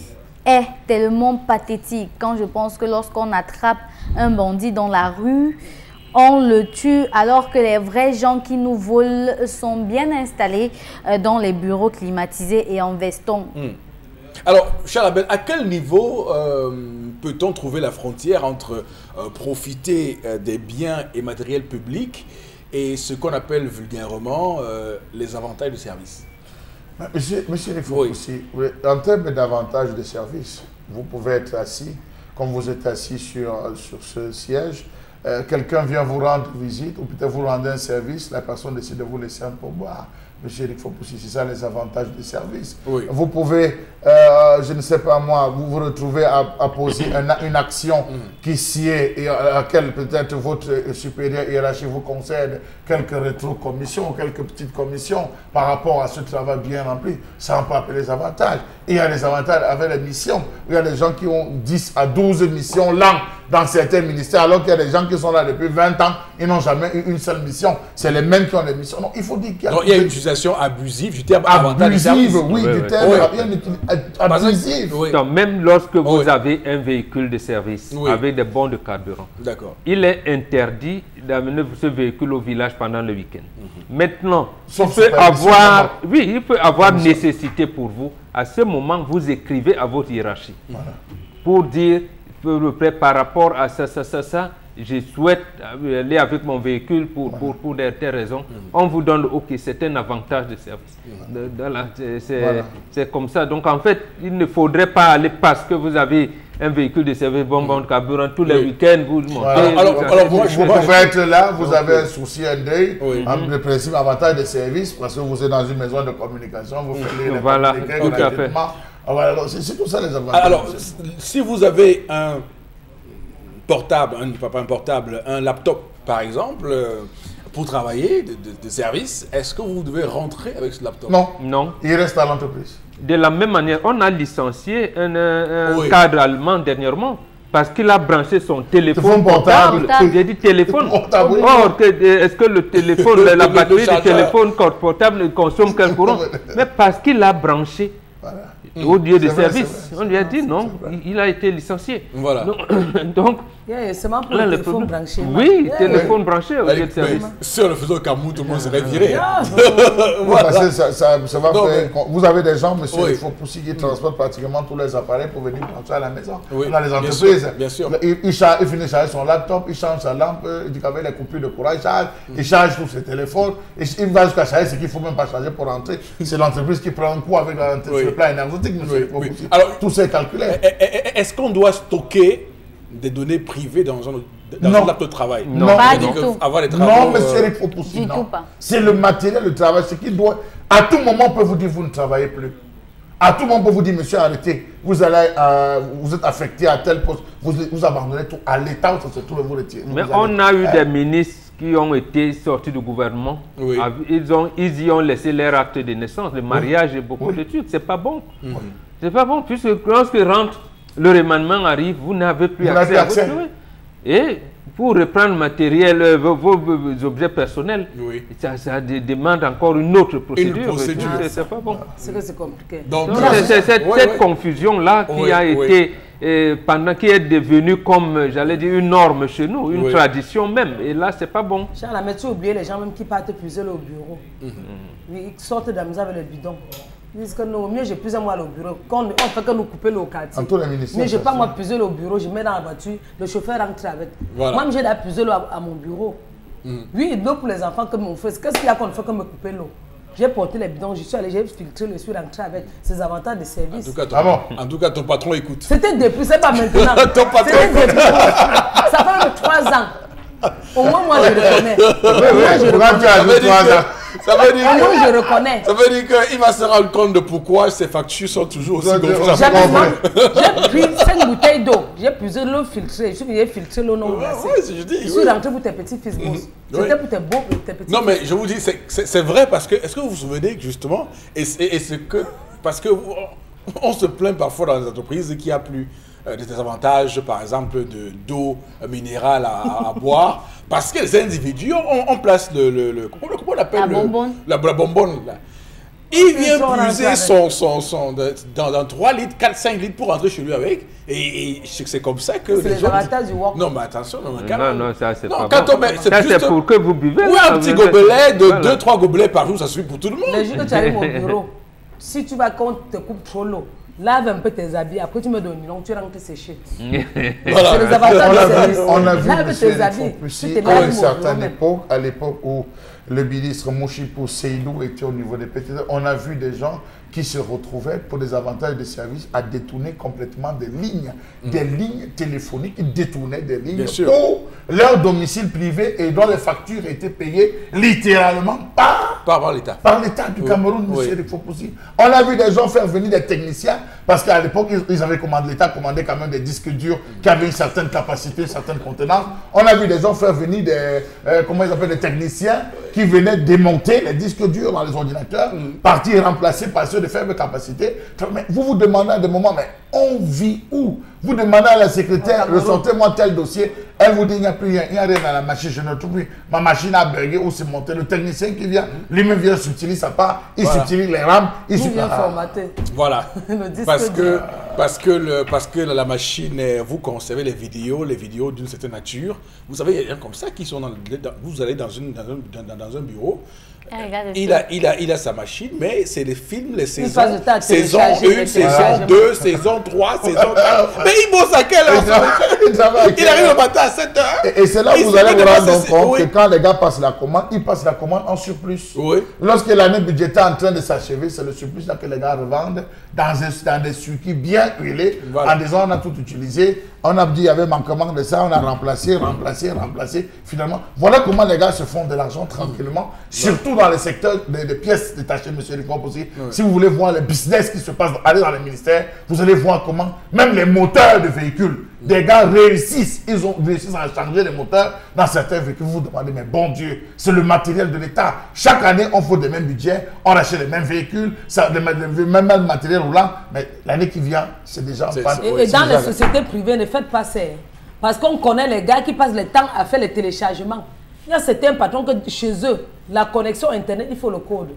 est tellement pathétique quand je pense que lorsqu'on attrape un bandit dans la rue, on le tue alors que les vrais gens qui nous volent sont bien installés dans les bureaux climatisés et en veston. Alors, Charles Abel, à quel niveau peut-on trouver la frontière entre profiter des biens et matériels publics et ce qu'on appelle vulgairement les avantages de service? Monsieur aussi, en termes d'avantages de service, vous pouvez être assis, comme vous êtes assis sur ce siège, quelqu'un vient vous rendre visite ou peut-être vous rendre un service, la personne décide de vous laisser un pourboire. Monsieur Eric Fopoussi, c'est ça les avantages du service. Oui. Vous pouvez, je ne sais pas moi, vous vous retrouvez à poser une action qui sied et à laquelle peut-être votre supérieur hiérarchique vous concède quelques rétro-commissions, quelques petites commissions par rapport à ce travail bien rempli. Ça, on peut appeler les avantages. Et il y a les avantages avec les missions. Il y a des gens qui ont 10 à 12 missions là dans certains ministères, alors qu'il y a des gens qui sont là depuis 20 ans, ils n'ont jamais eu une seule mission. C'est les mêmes qui ont des missions. Donc, il faut dire qu'il y a une utilisation abusive du terme avantage de service. Oui, du terme abusive. Donc, même lorsque vous avez un véhicule de service avec des bons de carburant, il est interdit d'amener ce véhicule au village pendant le week-end. Maintenant, il peut avoir nécessité pour vous. À ce moment, vous écrivez à votre hiérarchie pour dire par rapport à ça, je souhaite aller avec mon véhicule pour des raisons. On vous donne, ok, c'est un avantage de service. C'est comme ça. Donc, en fait, il ne faudrait pas aller parce que vous avez un véhicule de service bon de carburant tous les week-ends, vous montez. Alors, vous pouvez être là, vous avez un souci, un deuil, le principe avantage de service, parce que vous êtes dans une maison de communication, vous faites les tout à fait. C'est tout ça les avantages. Alors, si vous avez un portable, un laptop par exemple, pour travailler de service, est-ce que vous devez rentrer avec ce laptop? Non. Il reste à l'entreprise. De la même manière, on a licencié un cadre allemand dernièrement parce qu'il a branché son téléphone portable. J'ai dit téléphone. Or, est-ce que le téléphone, la batterie du téléphone portable consomme quel courant? Mais parce qu'il a branché au lieu de service. On lui a dit non, il a été licencié. Voilà. Donc, c'est pour le téléphone branché. Oui, téléphone branché au lieu de service. Si on le faisait au Cameroun, tout le monde serait viré. Vous avez des gens, monsieur, il faut pousser qui transportent pratiquement tous les appareils pour venir brancher à la maison. On a les entreprises. Bien sûr. Il finit de charger son laptop, il change sa lampe, il dit qu'avec les coupures de courant, il charge tous ses téléphones. Il va jusqu'à charger ce qu'il ne faut même pas charger pour rentrer. C'est l'entreprise qui prend un coup avec le plan énergétique. Alors, tout c'est calculé. Est-ce qu'on doit stocker des données privées dans un laptop de travail? Non, pas du tout. Non, monsieur Eric Fopoussi, non. C'est le matériel de travail, ce qui doit... À tout moment, on peut vous dire, vous ne travaillez plus. À tout moment, on peut vous dire, monsieur, arrêtez. Vous êtes affecté à tel poste. Vous abandonnez tout à l'état où ça se trouve et vous retirez. Mais on a eu des ministres qui ont été sortis du gouvernement. Ils y ont laissé leur acte de naissance, le mariage et beaucoup de trucs. C'est pas bon. C'est pas bon, puisque lorsque le remaniement arrive, vous n'avez plus accès à votre... Et pour reprendre le matériel, vos objets personnels, ça demande encore une autre procédure. C'est pas bon. C'est compliqué. Donc, cette confusion-là qui a été, qui est devenue comme, j'allais dire, une norme chez nous, une tradition même. Et là, c'est pas bon. Charles, mais tu as oublié les gens même qui partent puiser au bureau. Ils sortent de la maison avec le bidon. Ils disent que non, mieux j'ai plus moi au bureau. Quand on fait que nous couper le quartier. En tous les ministères. Mais je n'ai pas moi puiser au bureau, je mets dans la voiture, le chauffeur rentre avec. Voilà. Moi, j'ai la puiser à mon bureau. Oui, l'eau pour les enfants que mon frère. Qu'est-ce qu'il y a qu'on fait comme me couper l'eau? J'ai porté les bidons, je suis allé, j'ai filtré, je suis rentré avec ses avantages de service. En tout cas, ton patron écoute. C'était depuis, c'est pas maintenant. Ton patron C'était depuis. Ça fait 3 ans. Au moins, moi, je reconnais. Ça veut dire, Au moins, je reconnais. ça veut dire qu'il va se rendre compte de pourquoi ses factures sont toujours aussi gonflables. J'ai pris 5 bouteilles d'eau. J'ai puisé l'eau filtrée. Je suis venu filtrer l'eau non glacée. Je suis rentré pour tes petits fils boss. C'était pour tes beaux, pour tes petits. Non, mais je vous dis, c'est vrai parce que, est-ce que vous vous souvenez que justement, parce que on se plaint parfois dans les entreprises qu'il n'y a plus des avantages, par exemple, d'eau minérale à boire, parce que les individus, on place comment on appelle la bonbonne là. Il vient puiser dans 3 litres, 4, 5 litres pour rentrer chez lui avec. Et c'est comme ça que les gens... du work. Non, mais attention. Non, ça c'est pas c'est pour que vous buvez. Oui, un petit gobelet de 2-3 gobelets par jour, ça suffit pour tout le monde. Les jours que tu arrives au bureau, si tu vas quand te coupe trop l'eau, lave un peu tes habits, après tu me donnes une tu rentres sécher. Voilà. C'est les avantages de service. On a vu lave tes habits. à une certaine époque, à l'époque où le ministre Mouchipou Seydou était au niveau des PTZ, on a vu des gens qui se retrouvaient pour des avantages de service à détourner complètement des lignes téléphoniques, ils détournaient des lignes pour leur domicile privé et dont les factures étaient payées littéralement par l'État du Cameroun, monsieur Rifopoussi. On a vu des gens faire venir des techniciens parce qu'à l'époque, l'État commandait quand même des disques durs qui avaient une certaine capacité, une certaine contenance. On a vu des gens faire venir des techniciens qui venaient démonter les disques durs dans les ordinateurs, partir remplacer par ceux de faible capacité. Mais vous vous demandez à des moments, mais on vit où? Vous demandez à la secrétaire, ressortez-moi tel dossier. Elle vous dit, il n'y a plus rien, il n'y a rien dans la machine, je ne trouve plus. Ma machine a bugué ou c'est monté. Le technicien qui vient, lui-même vient subtiliser sa part, il subtilise les rames, il vient formater. Voilà. parce que la machine, vous conservez les vidéos d'une certaine nature. Vous savez, il y a des gens comme ça qui sont vous allez dans un bureau. Il a sa machine, mais c'est les films, les saisons. Saison 1, saison 2, saison 3, saison 4. Mais il bosse à quelle heure? Il arrive le matin à 7 heures. Et c'est là où vous allez vous rendre compte que quand les gars passent la commande, ils passent la commande en surplus. Lorsque l'année budgétaire est en train de s'achever, c'est le surplus là que les gars revendent dans des circuits bien huilés en disant on a tout utilisé. On a dit qu'il y avait manquement de ça, on a remplacé. Finalement, voilà comment les gars se font de l'argent tranquillement, surtout dans le secteur des pièces détachées, monsieur Rifopoussi aussi. Si vous voulez voir les business qui se passent, allez dans les ministères, vous allez voir comment même les moteurs de véhicules, des gars réussissent, ils ont réussi à changer les moteurs dans certains véhicules. Vous vous demandez, mais bon Dieu, c'est le matériel de l'État. Chaque année, on fait des mêmes budgets, on achète les mêmes véhicules, le même matériel roulant, mais l'année qui vient, c'est déjà pas. Et dans les sociétés privées, ne faites pas ça. Parce qu'on connaît les gars qui passent le temps à faire les téléchargements. Il y a certains patrons que chez eux, la connexion Internet, il faut le code.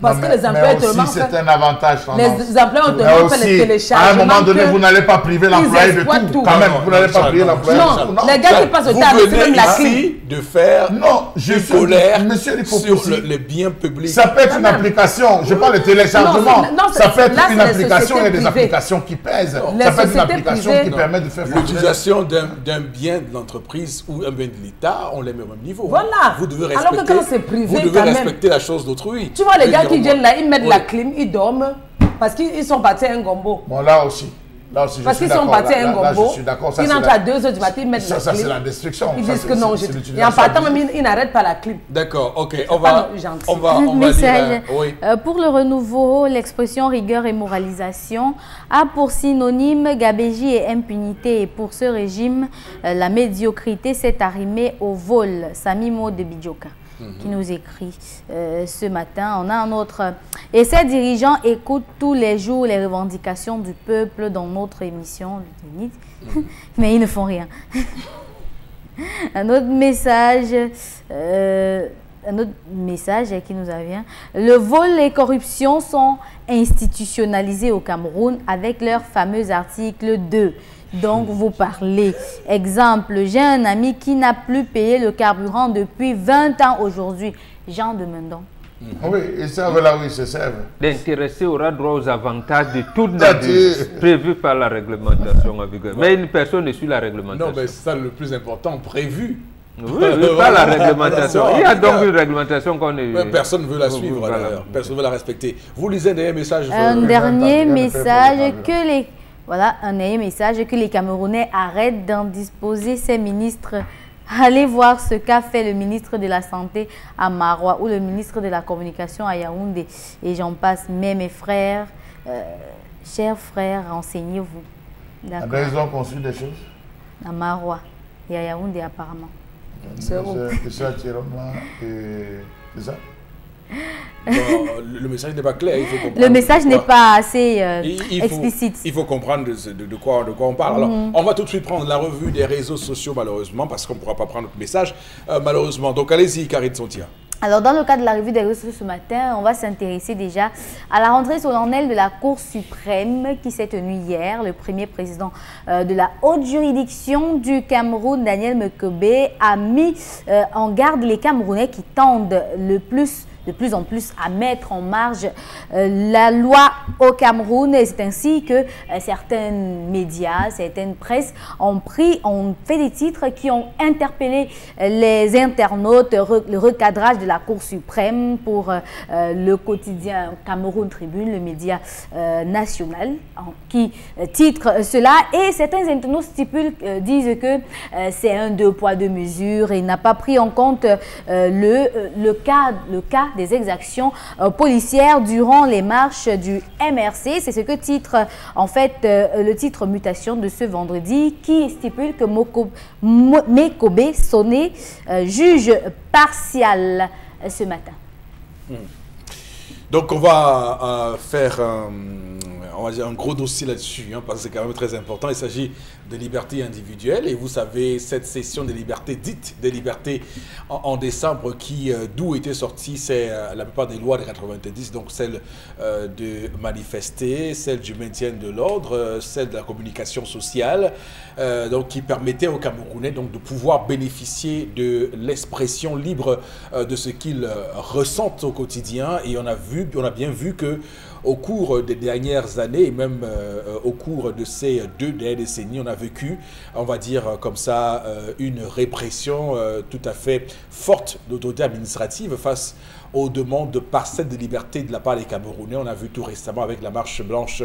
Parce que les employeurs c'est un avantage. Les employeurs ont tellement fait les téléchargements. À un moment donné, vous n'allez pas priver l'employé de tout. Quand même, vous n'allez pas priver l'employé de tout. Non, les gars qui passent le temps avec même la clé. De faire une colère sur les biens publics. Ça peut être une application. Je parle de téléchargement. Ça peut être une application. Il y a des applications qui pèsent. Ça peut être une application qui permet de faire l'utilisation d'un bien de l'entreprise ou un bien de l'État. On les met au même niveau. Voilà. Vous devez alors que quand c'est privé, vous devez respecter la chose d'autrui. Tu vois les gars qui viennent là, ils mettent la clim, ils dorment parce qu'ils sont partis à un gombo. Bon, là aussi. Parce qu'ils sont partis à un gombo. Ils rentrent à 2 h du matin, ils mettent la clim. Ça, c'est la destruction. Ils disent que non. Et en partant, même, ils n'arrêtent pas la clim. D'accord, ok. On va message. Oui. Pour le renouveau, l'expression rigueur et moralisation a pour synonyme gabégie et impunité. Et pour ce régime, la médiocrité s'est arrimée au vol. Samimo de Bidjoka. Qui nous écrit ce matin. On a un autre. Et ces dirigeants écoutent tous les jours les revendications du peuple dans notre émission, mais ils ne font rien. Un autre message qui nous vient. Le vol et corruption sont institutionnalisés au Cameroun avec leur fameux article 2. Donc, vous parlez. Exemple, j'ai un ami qui n'a plus payé le carburant depuis 20 ans aujourd'hui. Jean de Mendon. Oui, ils savent là où ils se servent. L'intéressé aura droit aux avantages de toute nature prévus par la réglementation en vigueur. Mais une personne ne suit la réglementation. Non, mais c'est ça le plus important, prévu. Oui, pas la réglementation. Il y a donc une réglementation qu'on est... Personne ne veut la suivre, d'ailleurs. Personne ne veut la respecter. Vous lisez un dernier message. Un dernier message que les... Voilà, un dernier message que les Camerounais arrêtent d'indisposer ces ministres. Allez voir ce qu'a fait le ministre de la Santé à Marois ou le ministre de la Communication à Yaoundé. Et j'en passe. Mais mes frères, chers frères, renseignez-vous. D'accord. Ils ont conçu des choses à Marois et à Yaoundé apparemment. C'est ça, c'est ça. Le message n'est pas clair, il faut comprendre. Le message n'est pas assez explicite. Il faut comprendre de quoi on parle. Alors, on va tout de suite prendre la revue des réseaux sociaux, malheureusement, parce qu'on ne pourra pas prendre notre message, malheureusement. Donc, allez-y, Karine Sontia. Alors, dans le cadre de la revue des réseaux sociaux ce matin, on va s'intéresser déjà à la rentrée solennelle de la Cour suprême qui s'est tenue hier. Le premier président de la haute juridiction du Cameroun, Daniel Mekobe, a mis en garde les Camerounais qui tendent de plus en plus à mettre en marge la loi au Cameroun. Et c'est ainsi que certains médias, certaines presses ont fait des titres qui ont interpellé les internautes. Le recadrage de la Cour suprême pour le quotidien Cameroun Tribune, le média national, qui titre cela. Et certains internautes disent que c'est un 2 poids 2 mesures et n'a pas pris en compte le cas des exactions policières durant les marches du MRC. C'est ce que titre en fait le titre mutation de ce vendredi qui stipule que Mekobe Soné juge partial ce matin. Donc on va faire on va dire un gros dossier là-dessus, parce que c'est quand même très important. Il s'agit de liberté individuelle et vous savez, cette session des libertés, dite des libertés en décembre, d'où était sortie, c'est la plupart des lois de 90, donc celle de manifester, celle du maintien de l'ordre, celle de la communication sociale, donc qui permettait aux Camerounais donc, de pouvoir bénéficier de l'expression libre de ce qu'ils ressentent au quotidien. Et on a bien vu que au cours des dernières années et même au cours de ces 2 dernières décennies, on a vécu, on va dire comme ça, une répression tout à fait forte d'autorité administrative face aux demandes de parcelles de liberté de la part des Camerounais. On a vu tout récemment avec la marche blanche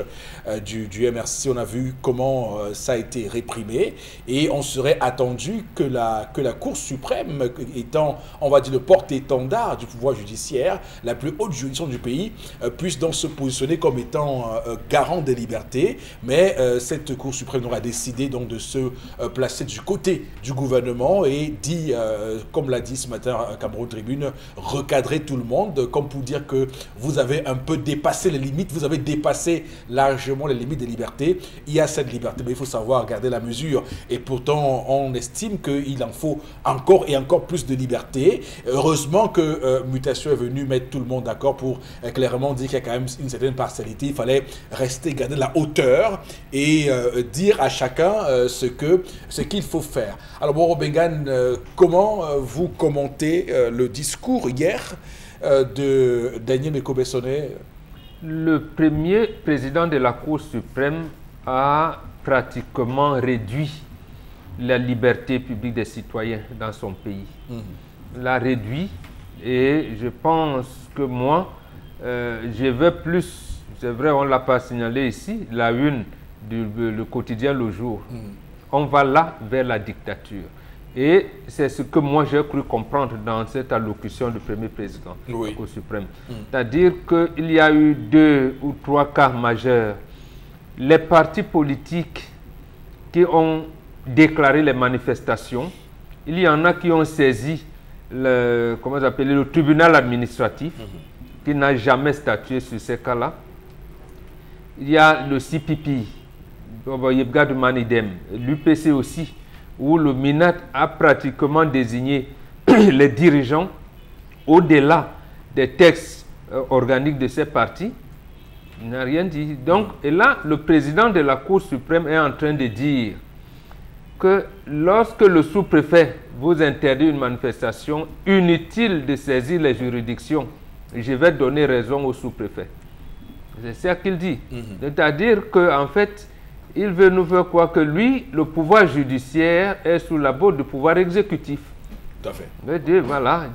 du MRC, on a vu comment ça a été réprimé et on serait attendu que la Cour suprême, étant, on va dire, le porte-étendard du pouvoir judiciaire, la plus haute juridiction du pays, puisse donc se positionner comme étant garant des libertés. Mais cette Cour suprême aura décidé donc de se placer du côté du gouvernement et dit, comme l'a dit ce matin Cameroun Tribune, recadrer tout le monde, comme pour dire que vous avez un peu dépassé les limites, vous avez dépassé largement les limites des libertés. Il y a cette liberté, mais il faut savoir garder la mesure. Et pourtant, on estime qu'il en faut encore et encore plus de liberté. Heureusement que Mutation est venu mettre tout le monde d'accord pour clairement dire qu'il y a quand même une certaine partialité. Il fallait rester, garder la hauteur et dire à chacun ce qu'il faut faire. Alors, Boro Bengan, comment vous commentez le discours hier de Daniel Mekobe Soné? Le premier président de la Cour suprême a pratiquement réduit la liberté publique des citoyens dans son pays. L'a réduit et je pense que moi, je veux plus, c'est vrai on ne l'a pas signalé ici, la une du quotidien Le Jour. On va là vers la dictature. Et c'est ce que moi j'ai cru comprendre dans cette allocution du premier président de la Cour suprême. C'est-à-dire qu'il y a eu 2 ou 3 cas majeurs. Les partis politiques qui ont déclaré les manifestations, il y en a qui ont saisi le tribunal administratif, qui n'a jamais statué sur ces cas-là. Il y a le CPP, l'UPC aussi, où le MINAT a pratiquement désigné les dirigeants au-delà des textes organiques de ces partis. Il n'a rien dit. Donc, et là, le président de la Cour suprême est en train de dire que lorsque le sous-préfet vous interdit une manifestation, inutile de saisir les juridictions je vais donner raison au sous-préfet. C'est ça qu'il dit. C'est-à-dire qu'en fait, il veut nous faire croire que lui, le pouvoir judiciaire est sous la botte du pouvoir exécutif. Tout à fait. Mais voilà,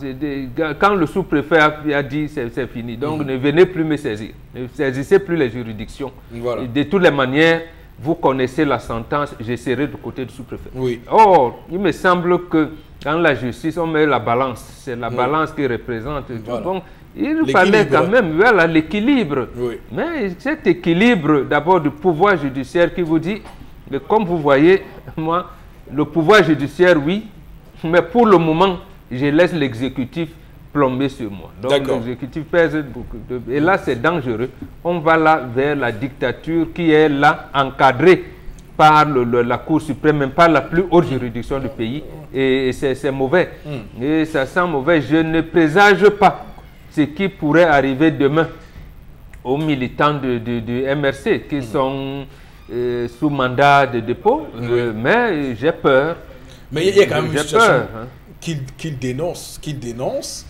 quand le sous-préfet a dit c'est fini, donc ne venez plus me saisir, ne saisissez plus les juridictions. Voilà. Et de toutes les manières, vous connaissez la sentence, je serai du côté du sous-préfet. Oui. Or, il me semble que dans la justice, on met la balance, c'est la balance qui représente. Voilà. Bon, il fallait quand même, voilà, l'équilibre. Oui. Mais cet équilibre, d'abord du pouvoir judiciaire qui vous dit, mais comme vous voyez, moi, le pouvoir judiciaire, oui, mais pour le moment, je laisse l'exécutif plomber sur moi. Donc l'exécutif pèse beaucoup. Et là, c'est dangereux. On va là vers la dictature qui est là encadrée par la Cour suprême, même pas la plus haute juridiction du pays. Et c'est mauvais. Et ça sent mauvais. Je ne présage pas ce qui pourrait arriver demain aux militants du MRC qui sont sous mandat de dépôt. Mais j'ai peur. Mais il y a quand même une situation qu'il dénonce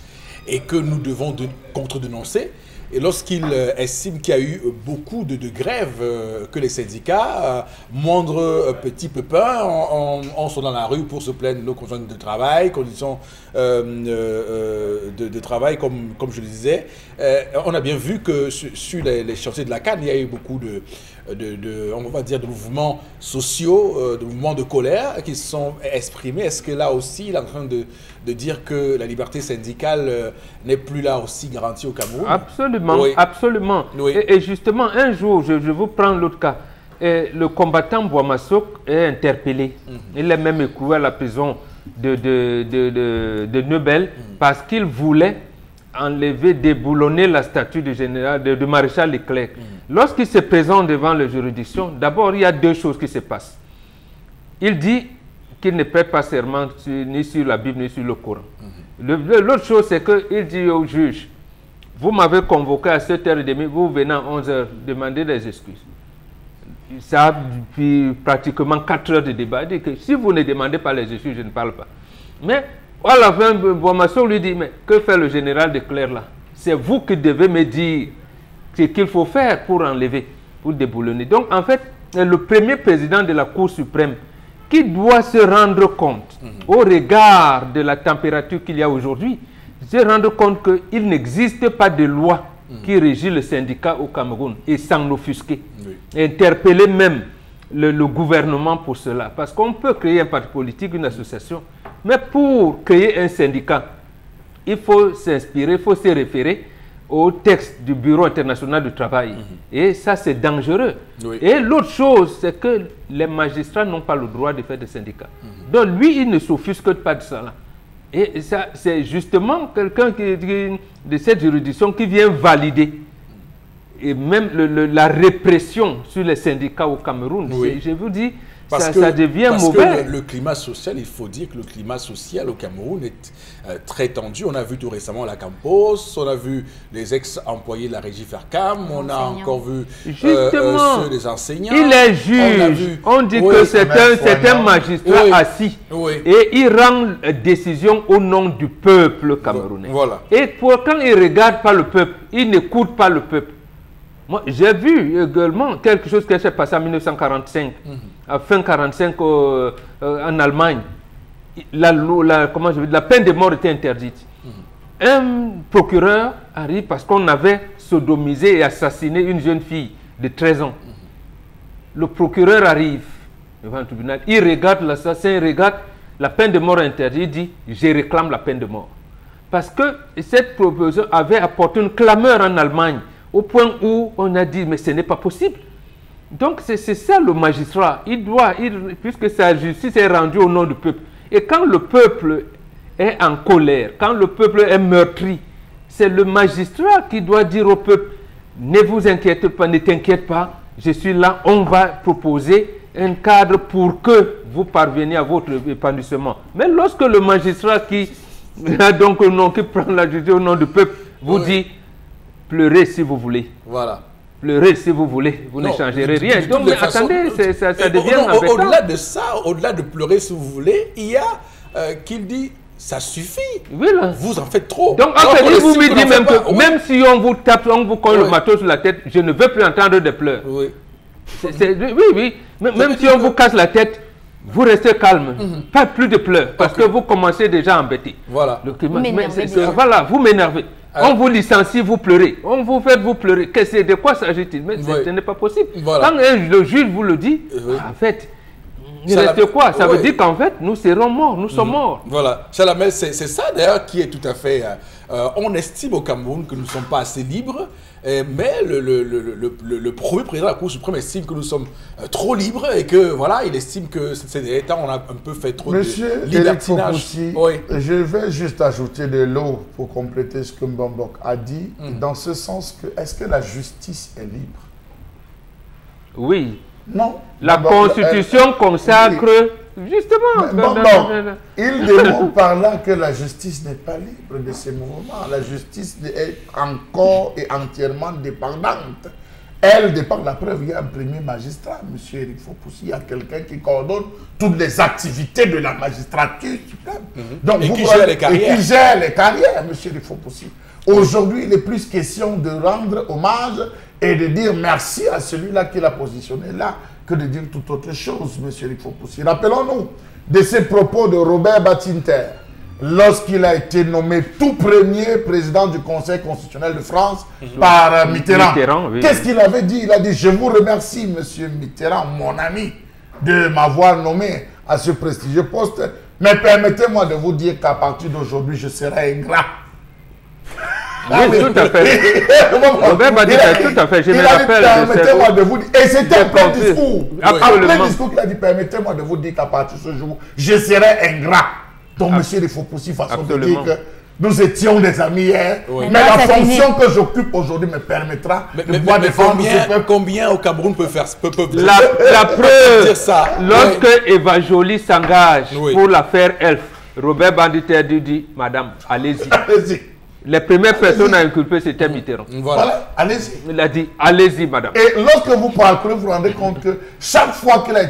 et que nous devons contre-dénoncer. Et lorsqu'il estime qu'il y a eu beaucoup de grèves, que les syndicats, moindre petit pépin, en sont dans la rue pour se plaindre de nos conditions de travail, conditions de travail, comme je le disais. On a bien vu que sur les chantiers de la CAN, il y a eu beaucoup on va dire, de mouvements sociaux, de mouvements de colère qui se sont exprimés. Est-ce que là aussi, il est en train de dire que la liberté syndicale n'est plus là aussi garantie au Cameroun? Absolument, oui. Absolument. Oui. Et justement, un jour, je vous prends l'autre cas, le combattant Bouamassok est interpellé. Il est même écroué à la prison de Neubel parce qu'il voulait enlever, déboulonner la statue du général, du maréchal Leclerc. Lorsqu'il se présente devant la juridiction, d'abord, il y a deux choses qui se passent. Il dit qu'il ne prête pas serment ni sur la Bible, ni sur le Coran. L'autre chose, c'est qu'il dit au juge, vous m'avez convoqué à 7h30, vous venez à 11h, demandez des excuses. Ça a depuis pratiquement 4 heures de débat. Il dit que si vous ne demandez pas les excuses, je ne parle pas. Mais à la fin, Bouamassok lui dit, mais que fait le général Leclerc là? C'est vous qui devez me dire ce qu'il faut faire pour enlever, pour déboulonner. Donc en fait, le premier président de la Cour suprême qui doit se rendre compte, au regard de la température qu'il y a aujourd'hui, se rendre compte qu'il n'existe pas de loi qui régit le syndicat au Cameroun et s'en offusquer. Interpeller même le gouvernement pour cela. Parce qu'on peut créer un parti politique, une association, mais pour créer un syndicat, il faut s'inspirer, il faut se référer au texte du Bureau international du travail. Et ça, c'est dangereux. Et l'autre chose, c'est que les magistrats n'ont pas le droit de faire des syndicats. Donc lui, il ne s'offusque pas de ça. Et ça, c'est justement quelqu'un de cette juridiction qui vient valider et même la répression sur les syndicats au Cameroun. Je vous dis, ça devient mauvais. Parce que le climat social, il faut dire que le climat social au Cameroun est très tendu. On a vu tout récemment la Campos, on a vu les ex-employés de la régie Fercam, on a encore vu ceux des enseignants. Il est juge. On dit que c'est un magistrat assis. Et il rend décision au nom du peuple camerounais. Et quand il ne regarde pas le peuple, il n'écoute pas le peuple. Moi, j'ai vu également quelque chose qui s'est passé en 1945, à fin 1945 en Allemagne. La peine de mort était interdite. Un procureur arrive parce qu'on avait sodomisé et assassiné une jeune fille de 13 ans. Le procureur arrive devant le tribunal, il regarde l'assassin, il regarde la peine de mort interdite, il dit « je réclame la peine de mort ». Parce que cette proposition avait apporté une clameur en Allemagne, au point où on a dit, mais ce n'est pas possible. Donc c'est ça le magistrat. Puisque sa justice est rendue au nom du peuple. Et quand le peuple est en colère, quand le peuple est meurtri, c'est le magistrat qui doit dire au peuple, ne vous inquiétez pas, ne t'inquiète pas, je suis là, on va proposer un cadre pour que vous parveniez à votre épanouissement. Mais lorsque le magistrat qui prend la justice au nom du peuple vous dit, pleurez si vous voulez. Voilà. Pleurez si vous voulez. Vous ne changerez rien. Donc, mais attendez, ça devient embêtant. Au-delà de ça, au-delà de pleurer si vous voulez, il y a qu'il dit ça suffit. Oui, là. Vous en faites trop. Donc, en fait, vous me dites même que, oui. même si on vous tape, on vous colle le marteau sur la tête, je ne veux plus entendre des pleurs. Oui. Oui. Même si on vous casse la tête, vous restez calme. Pas plus de pleurs, parce que vous commencez déjà à embêter. Voilà. Voilà, vous m'énervez. On vous licencie, vous pleurez. On vous fait vous pleurer. De quoi s'agit-il? Mais ce n'est pas possible. Voilà. Quand le juge vous le dit, en fait, il reste quoi? Ça veut dire qu'en fait, nous serons morts, nous sommes morts. Voilà. Chalamel, c'est ça d'ailleurs qui est tout à fait... on estime au Cameroun que nous ne sommes pas assez libres, mais le premier président de la Cour suprême estime que nous sommes trop libres et que, voilà, il estime que ces derniers temps, on a un peu fait trop de libertinage. Oui. Je vais juste ajouter de l'eau pour compléter ce que Mbambok a dit, dans ce sens que, est-ce que la justice est libre? Oui. Non. La Constitution consacre, justement. Il démontre par là que la justice n'est pas libre de ces mouvements. La justice est encore et entièrement dépendante. Elle dépend, la preuve, il y a un premier magistrat, M. Eric Fopoussi, il y a quelqu'un qui coordonne toutes les activités de la magistrature suprême. Donc, et qui gère les carrières. Et qui gère les carrières, M. Eric Fopoussi. Aujourd'hui, il est plus question de rendre hommage et de dire merci à celui-là qui l'a positionné là, que de dire toute autre chose, M. Eric Fopoussi. Rappelons-nous de ces propos de Robert Badinter, lorsqu'il a été nommé tout premier président du Conseil constitutionnel de France par Mitterrand. Oui. Qu'est-ce qu'il avait dit? Il a dit, je vous remercie, M. Mitterrand, mon ami, de m'avoir nommé à ce prestigieux poste, mais permettez-moi de vous dire qu'à partir d'aujourd'hui, je serai ingrat. Oui, tout à fait. Robert Badinter, tout à fait. Je me rappelle. Permettez-moi de vous dire. Et c'était un plein discours. Absolument. Un plein discours qu'il a dit. Permettez-moi de vous dire qu'à partir de ce jour, je serai ingrat. Donc, monsieur, il faut pousser façon de dire que nous étions des amis hier. Oui. Mais la fonction que j'occupe aujourd'hui me permettra de pouvoir défendre ce peuple. Combien au Cameroun peut faire la preuve, lorsque Eva Joly s'engage pour l'affaire Elf, Robert Badinter dit, madame, allez-y. Allez-y. Les premières personnes à inculper, c'était Mitterrand. Voilà, allez-y. Il a dit, allez-y, madame. Et lorsque vous parcourez, vous vous rendez compte que chaque fois qu'il a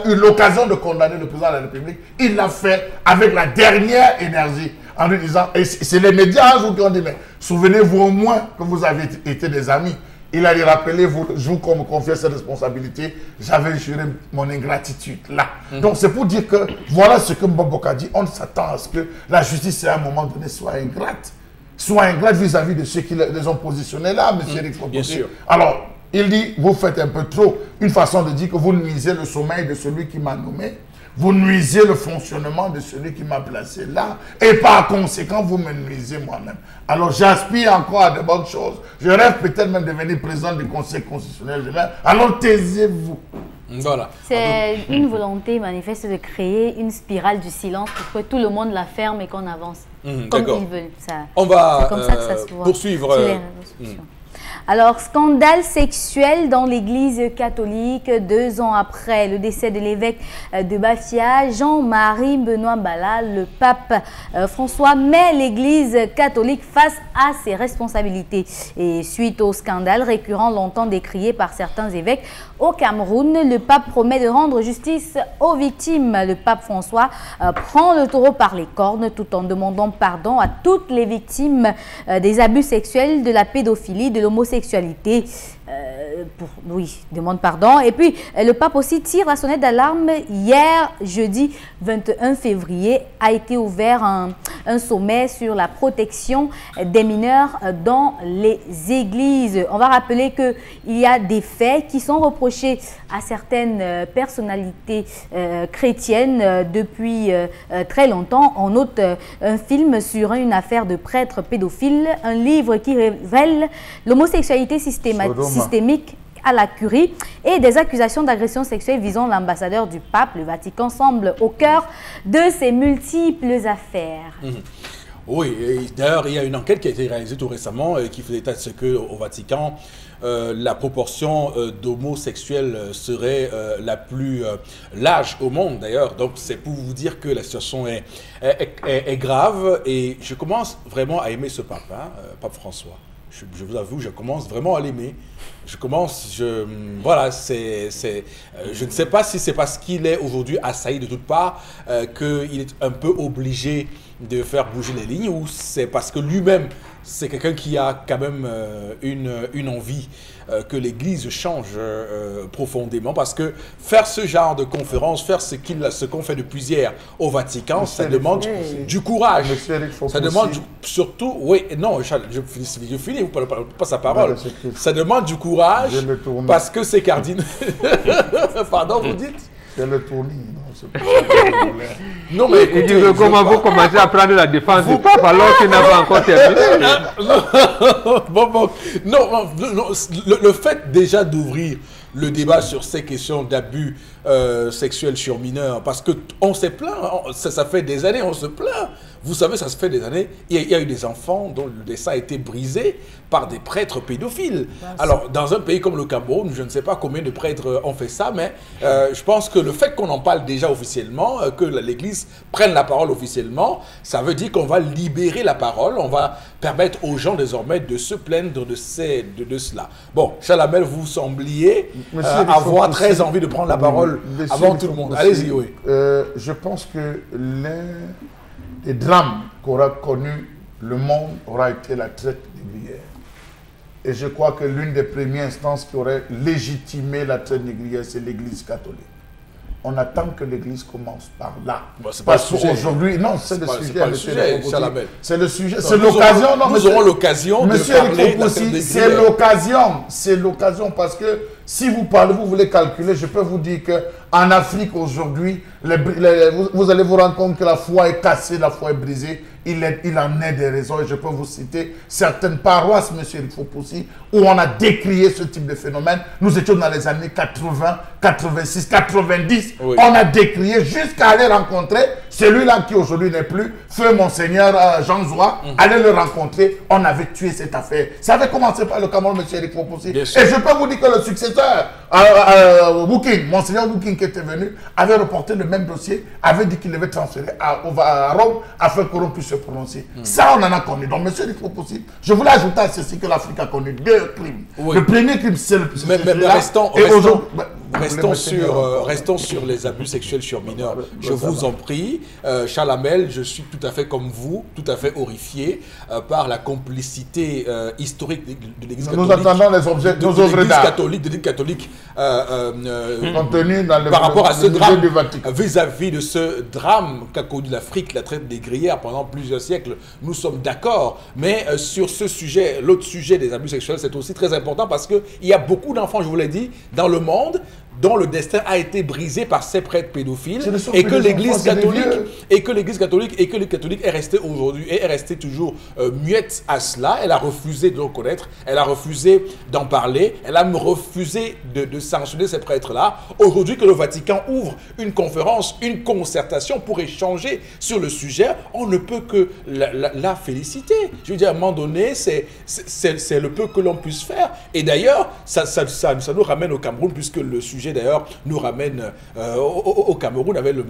eu l'occasion de condamner le président de la République, il l'a fait avec la dernière énergie, en lui disant, et c'est les médias un jour qui ont dit, mais souvenez-vous au moins que vous avez été des amis. Il a dit, rappelez-vous, je vous confiais cette responsabilité, j'avais juré mon ingratitude là. Donc c'est pour dire que, voilà ce que Mbambok a dit, on s'attend à ce que la justice à un moment donné soit ingrate. Soit ingrate vis-à-vis de ceux qui les ont positionnés là, M. Eric Fopoussi. Bien sûr. Alors, il dit, vous faites un peu trop. Une façon de dire que vous nuisez le sommeil de celui qui m'a nommé, vous nuisez le fonctionnement de celui qui m'a placé là, et par conséquent, vous me nuisez moi-même. Alors, j'aspire encore à de bonnes choses. Je rêve peut-être même de devenir président du Conseil constitutionnel. Alors, taisez-vous. Voilà. C'est une volonté manifeste de créer une spirale du silence pour que tout le monde la ferme et qu'on avance. Comme ils veulent. On va comme ça que ça se voit poursuivre. Alors, scandale sexuel dans l'église catholique 2 ans après le décès de l'évêque de Bafia, Jean-Marie Benoît Bala, le pape François met l'église catholique face à ses responsabilités. Et suite au scandale récurrent longtemps décrié par certains évêques au Cameroun, le pape promet de rendre justice aux victimes. Le pape François prend le taureau par les cornes tout en demandant pardon à toutes les victimes des abus sexuels, de la pédophilie, de l'homosexualité. Oui, demande pardon. Et puis, le pape aussi tire la sonnette d'alarme. Hier, jeudi 21 février, a été ouvert un sommet sur la protection des mineurs dans les églises. On va rappeler qu'il y a des faits qui sont reprochés à certaines personnalités chrétiennes depuis très longtemps. On note un film sur une affaire de prêtre pédophile, un livre qui révèle l'homosexualité systémique à la curie et des accusations d'agression sexuelle visant l'ambassadeur du pape. Le Vatican semble au cœur de ces multiples affaires. Oui, d'ailleurs, il y a une enquête qui a été réalisée tout récemment qui fait état de ce qu'au Vatican, la proportion d'homosexuels serait la plus large au monde, d'ailleurs. Donc, c'est pour vous dire que la situation est grave et je commence vraiment à aimer ce pape, Pape François. Je vous avoue, je commence vraiment à l'aimer. Voilà, je ne sais pas si c'est parce qu'il est aujourd'hui assailli de toutes parts qu'il est un peu obligé de faire bouger les lignes ou c'est parce que lui-même, c'est quelqu'un qui a quand même une envie que l'Église change profondément? Parce que faire ce genre de conférence, faire ce qu'on fait depuis hier au Vatican, ça demande du courage. Ça demande surtout, oui, non, je finis, vous ne parlez pas sa parole. Ça demande du courage parce que c'est cardinal. Pardon, vous dites? C'est le tournis, non, c'est pas non, mais écoutez, comment vous commencez à prendre la défense du pape alors qu'il n'a pas encore terminé? Non, le fait déjà d'ouvrir le débat sur ces questions d'abus sexuels sur mineurs, parce qu'on s'est plaint, ça fait des années, on se plaint. Vous savez, ça se fait des années. Il y a eu des enfants dont le destin a été brisé par des prêtres pédophiles. Alors, dans un pays comme le Cameroun, je ne sais pas combien de prêtres ont fait ça, mais je pense que le fait qu'on en parle déjà officiellement, que l'Église prenne la parole officiellement, ça veut dire qu'on va libérer la parole, on va permettre aux gens désormais de se plaindre de cela. Bon, Chalamel, vous sembliez avoir très envie de prendre la parole avant tout le monde. Allez-y, oui. Je pense que l'un des drames qu'aura connu le monde aura été la traite négrière. Et je crois que l'une des premières instances qui aurait légitimé la traite négrière, c'est l'Église catholique. On attend que l'Église commence par là. Bon, parce qu'aujourd'hui, non, c'est le sujet. C'est le sujet. C'est l'occasion. Nous aurons l'occasion de parler de la traite négrière. C'est l'occasion parce que si vous parlez, vous voulez calculer, je peux vous dire qu'en Afrique aujourd'hui, vous allez vous rendre compte que la foi est cassée, la foi est brisée. Il en est des raisons et je peux vous citer certaines paroisses, monsieur Rifopoussi, où on a décrié ce type de phénomène. Nous étions dans les années 80, 86, 90. Oui. On a décrié jusqu'à aller rencontrer celui-là qui aujourd'hui n'est plus, feu Monseigneur Jean Zoua, aller le rencontrer. On avait tué cette affaire. Ça avait commencé par le Cameroun, monsieur Rifopoussi. Et je peux vous dire que le successeur, Monseigneur Bouking qui était venu, avait reporté le même dossier, avait dit qu'il devait transférer à Rome afin que l'on puisse se prononcer. Ça, on en a connu. Donc, monsieur Rifopoussi, je voulais ajouter à ceci que l'Afrique a connu 2 crimes. Oui. Le premier crime, c'est le... Restons sur les abus sexuels sur mineurs. Je vous en prie. Chalamel, je suis tout à fait comme vous, tout à fait horrifié par la complicité historique de l'Église catholique. Nous attendons les objets, nos œuvres d'art. De l'Église catholique contenu dans le par rapport à ce drame, vis-à-vis de ce drame qu'a connu l'Afrique, la traite négrière pendant plusieurs siècles. Nous sommes d'accord. Mais sur ce sujet, l'autre sujet des abus sexuels, c'est aussi très important parce qu'il y a beaucoup d'enfants, je vous l'ai dit, dans le monde dont le destin a été brisé par ces prêtres pédophiles et que l'Église catholique est restée aujourd'hui et est restée toujours muette à cela. Elle a refusé de le reconnaître, elle a refusé d'en parler, elle a refusé de sanctionner ces prêtres-là. Aujourd'hui que le Vatican ouvre une conférence, une concertation pour échanger sur le sujet, on ne peut que la féliciter. Je veux dire, à un moment donné, c'est le peu que l'on puisse faire. Et d'ailleurs, ça nous ramène au Cameroun puisque le sujet d'ailleurs nous ramène au Cameroun avec le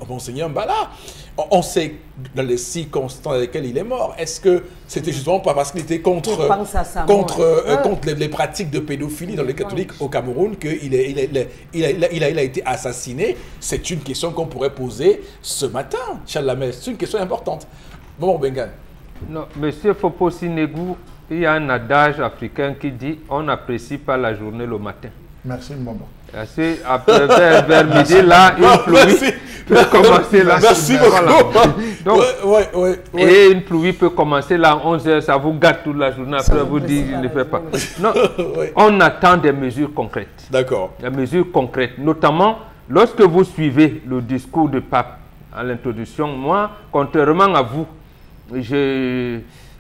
Monseigneur Mbala. On sait dans les circonstances dans lesquelles il est mort. Est-ce que c'était justement pas parce qu'il était contre les pratiques de pédophilie dans les catholiques au Cameroun qu'il a été assassiné? C'est une question qu'on pourrait poser ce matin, Chalamel. C'est une question importante. Bon, Bengan. Non, monsieur Foposi Negou, il y a un adage africain qui dit on n'apprécie pas la journée le matin. Merci, maman. Après, vers midi, là, une pluie peut commencer là. Merci beaucoup. Donc, et une pluie peut commencer là à 11h, ça vous gâte toute la journée. Après, vous dites, il ne fait pas. Non, on attend des mesures concrètes. D'accord. Des mesures concrètes, notamment lorsque vous suivez le discours du pape à l'introduction. Moi, contrairement à vous,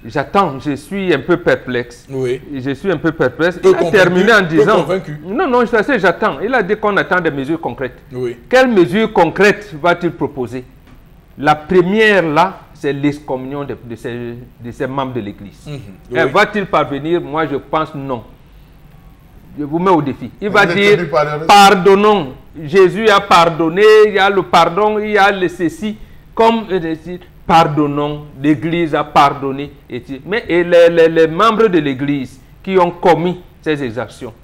j'attends, je suis un peu perplexe. Oui. Je suis un peu perplexe. Il a terminé en disant... Non, j'attends. Il a dit qu'on attend des mesures concrètes. Oui. Quelles mesures concrètes va-t-il proposer? La première, là, c'est l'excommunion de ces membres de l'Église. Va-t-il parvenir? Moi, je pense non. Je vous mets au défi. Il va dire, pardonnons. Jésus a pardonné, il y a le pardon, il y a le ceci. Comme... pardonnons, l'Église a pardonné. Mais les membres de l'Église qui ont commis ces exactions,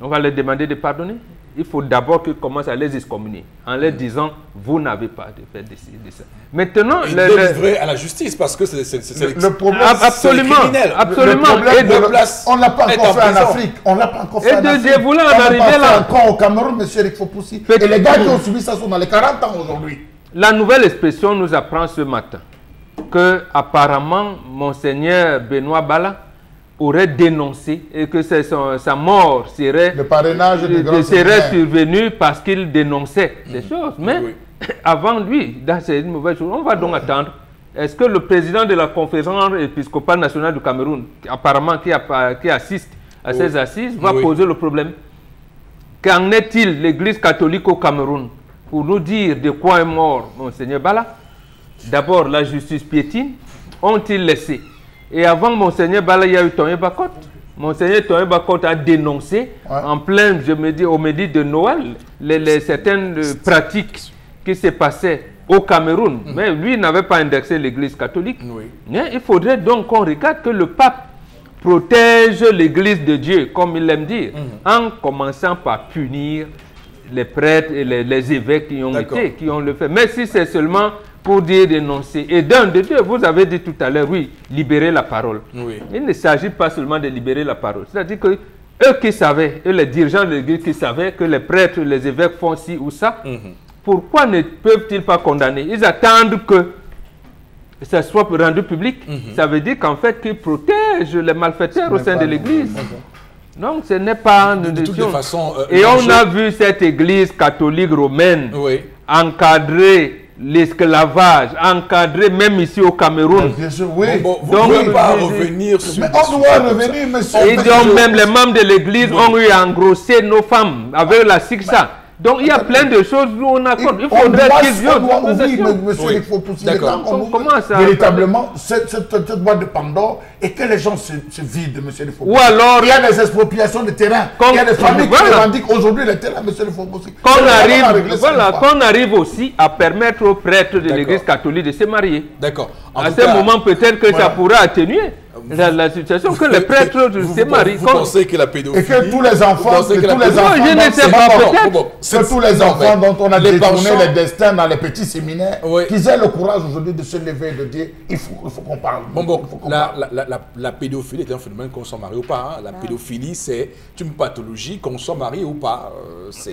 on va leur demander de pardonner. il faut d'abord qu'ils commencent à les excommunier en leur disant vous n'avez pas de faire de ça. Maintenant, il est livré à la justice parce que c'est le problème, absolument, absolument. On ne l'a pas encore fait en Afrique. On l'a pas encore fait en Afrique. Et vous en arriver là. Au Cameroun, monsieur Eric Fopoussi. Et les gars qui ont subi ça sont dans les 40 ans aujourd'hui. La nouvelle expression nous apprend ce matin que apparemment Monseigneur Benoît Bala aurait dénoncé et que sa mort serait, survenue parce qu'il dénonçait des choses. Mais avant lui, c'est une mauvaise chose. On va donc attendre. Est-ce que le président de la conférence épiscopale nationale du Cameroun, apparemment qui assiste à ces assises, va poser le problème? Qu'en est-il l'Église catholique au Cameroun pour nous dire de quoi est mort Monseigneur Bala? D'abord, la justice piétine, ont-ils laissé? Et avant Monseigneur Bala, il y a eu Tonye Bakot. Monseigneur Tonye Bakot a dénoncé en plein, je me dis, au midi de Noël, certaines pratiques qui se passaient au Cameroun. Mais lui n'avait pas indexé l'Église catholique. Mais il faudrait donc qu'on regarde que le pape protège l'Église de Dieu, comme il aime dire, en commençant par punir les prêtres et les évêques qui ont été, qui ont le fait. Mais si c'est seulement pour dire dénoncer, et d'un de deux, vous avez dit tout à l'heure, oui, libérer la parole. Il ne s'agit pas seulement de libérer la parole. C'est-à-dire que eux qui savaient, eux les dirigeants de l'Église qui savaient que les prêtres, les évêques font ci ou ça, pourquoi ne peuvent-ils pas condamner? Ils attendent que ça soit rendu public. Ça veut dire qu'en fait, qu'ils protègent les malfaiteurs au sein de l'Église. Donc, ce n'est pas une de toutes les façons. Et on a vu cette Église catholique romaine encadrer l'esclavage, encadrer même ici au Cameroun. Oui. Bon, vous ne pouvez pas revenir sur... Mais on doit revenir, monsieur. Et donc, même les membres de l'Église ont eu à engrosser nos femmes avec la Sixa. Donc, il y a plein de choses où on accorde. Il faudrait qu'ils viennent. Monsieur, il faut pousser comment ça véritablement cette boîte de Pandore et que les gens se vident, monsieur le Ou alors... Il y a des expropriations de terrain. Il y a des familles qui revendiquent aujourd'hui les terrains, monsieur le Fopoussi. Qu'on arrive aussi à permettre aux prêtres de l'Église catholique de se marier. D'accord. À ce moment, peut-être que ça pourra atténuer la situation que les prêtres se marient. Vous pensez que la pédophilie... Et que tous les enfants... Je ne sais pas, peut-être. Que tous les enfants dont on a détourné les destins dans les petits séminaires, qu'ils aient le courage aujourd'hui de se lever et de dire il faut qu'on parle. La pédophilie est un phénomène qu'on soit marié ou pas. La pédophilie, c'est une pathologie qu'on soit marié ou pas.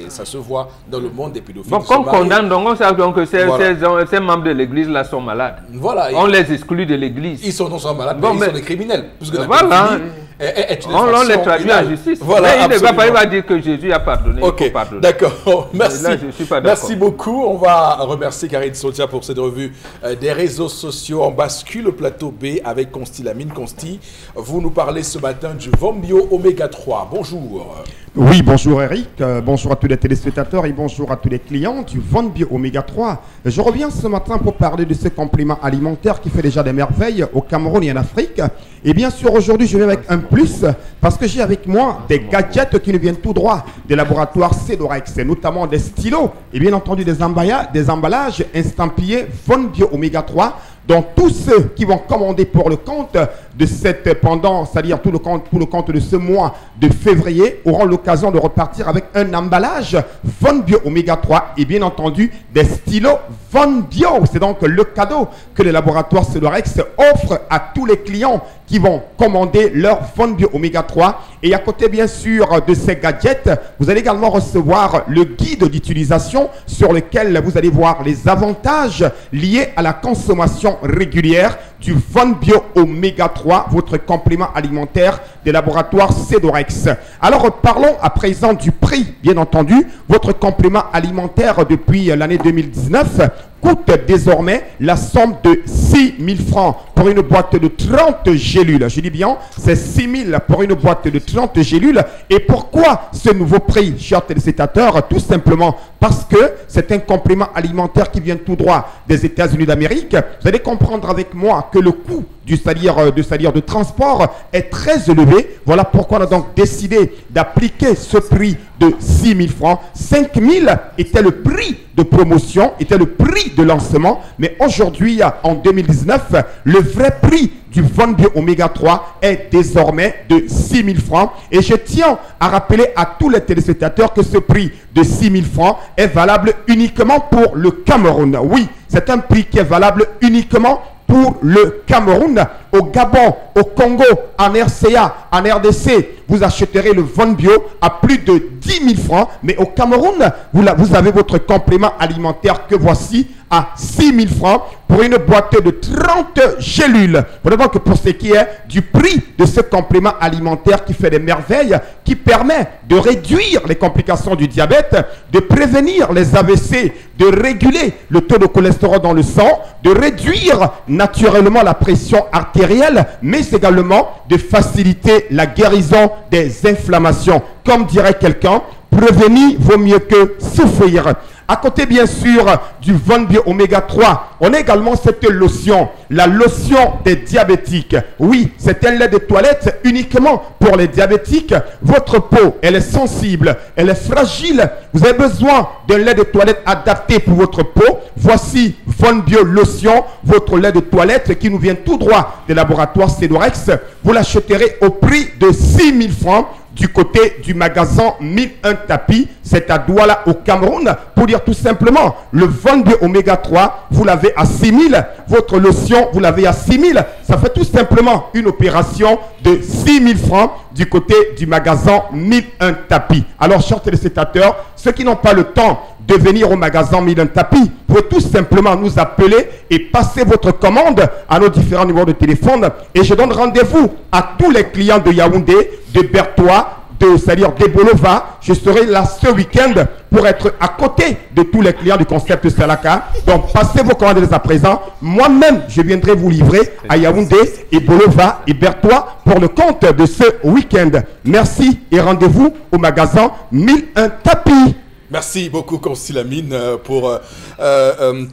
Ça se voit dans le monde des pédophiles. Bon, qu'on condamne, donc on sait que ces membres de l'Église là sont malades. Voilà. On les exclut de l'Église. Ils sont non seulement malades, mais ils sont des criminels. Parce que voilà. On les traduit en justice. Voilà, mais il va dire que Jésus a pardonné. Ok, d'accord. Merci. Là, je suis pas merci beaucoup. On va remercier Karine Sotia pour cette revue des réseaux sociaux. On bascule le plateau B avec Consti Lamine. Consti, vous nous parlez ce matin du Vombio Oméga 3. Bonjour. Oui, bonjour Eric, bonjour à tous les téléspectateurs et bonjour à tous les clients du Vombio Oméga 3. Je reviens ce matin pour parler de ce complément alimentaire qui fait déjà des merveilles au Cameroun et en Afrique. Et bien sûr, aujourd'hui, je viens avec un plus parce que j'ai avec moi des gadgets qui nous viennent tout droit des laboratoires Cedorex, notamment des stylos et bien entendu des emballages estampillés Vombio Oméga 3. Donc tous ceux qui vont commander pour le compte de cette pendant, c'est-à-dire pour le compte de ce mois de février, auront l'occasion de repartir avec un emballage Vombio Oméga 3 et bien entendu des stylos Vombio. C'est donc le cadeau que le laboratoire Cedorex offre à tous les clients qui vont commander leur Vombio Oméga 3. Et à côté bien sûr de ces gadgets, vous allez également recevoir le guide d'utilisation sur lequel vous allez voir les avantages liés à la consommation régulière du Vombio Oméga 3, votre complément alimentaire des laboratoires Cedorex. Alors parlons à présent du prix, bien entendu. Votre complément alimentaire depuis l'année 2019 coûte désormais la somme de 6 000 francs pour une boîte de 30 gélules. Je dis bien, c'est 6 000 pour une boîte de 30 gélules. Et pourquoi ce nouveau prix, chers téléspectateurs? Tout simplement parce que c'est un complément alimentaire qui vient tout droit des États-Unis d'Amérique. Vous allez comprendre avec moi que le coût de transport est très élevé. Voilà pourquoi on a donc décidé d'appliquer ce prix de 6 000 francs. 5 000 était le prix de promotion, était le prix de lancement. Mais aujourd'hui, en 2019, le vrai prix du Von Bio Oméga 3 est désormais de 6 000 francs. Et je tiens à rappeler à tous les téléspectateurs que ce prix de 6 000 francs est valable uniquement pour le Cameroun. Oui, c'est un prix qui est valable uniquement pour le Cameroun. Au Gabon, au Congo, en RCA, en RDC, vous achèterez le Von Bio à plus de 10 000 francs. Mais au Cameroun, vous avez votre complément alimentaire que voici à 6 000 francs pour une boîte de 30 gélules. Vraiment que pour ce qui est du prix de ce complément alimentaire qui fait des merveilles, qui permet de réduire les complications du diabète, de prévenir les AVC, de réguler le taux de cholestérol dans le sang, de réduire naturellement la pression artérielle, mais également de faciliter la guérison des inflammations. Comme dirait quelqu'un, prévenir vaut mieux que souffrir. À côté, bien sûr, du Von Bio Oméga 3, on a également cette lotion, la lotion des diabétiques. Oui, c'est un lait de toilette uniquement pour les diabétiques. Votre peau, elle est sensible, elle est fragile. Vous avez besoin d'un lait de toilette adapté pour votre peau. Voici Von Bio Lotion, votre lait de toilette qui nous vient tout droit des laboratoires Cédorex. Vous l'achèterez au prix de 6 000 francs. Du côté du magasin 1001 tapis, c'est à Douala au Cameroun. Pour dire tout simplement, le Von Bio Oméga 3, vous l'avez à 6 000. Votre lotion, vous l'avez à 6 000. Ça fait tout simplement une opération de 6 000 francs du côté du magasin 1001 tapis. Alors, chers téléspectateurs, ceux qui n'ont pas le temps de venir au magasin 1001 tapis, vous pouvez tout simplement nous appeler et passer votre commande à nos différents numéros de téléphone. Et je donne rendez-vous à tous les clients de Yaoundé, de Bertois, c'est-à-dire de Bolova. Je serai là ce week-end pour être à côté de tous les clients du concept Salaka. Donc, passez vos commandes dès à présent. Moi-même, je viendrai vous livrer à Yaoundé et Bolova et Bertois pour le compte de ce week-end. Merci et rendez-vous au magasin 1001 tapis. Merci beaucoup, Consilamine, pour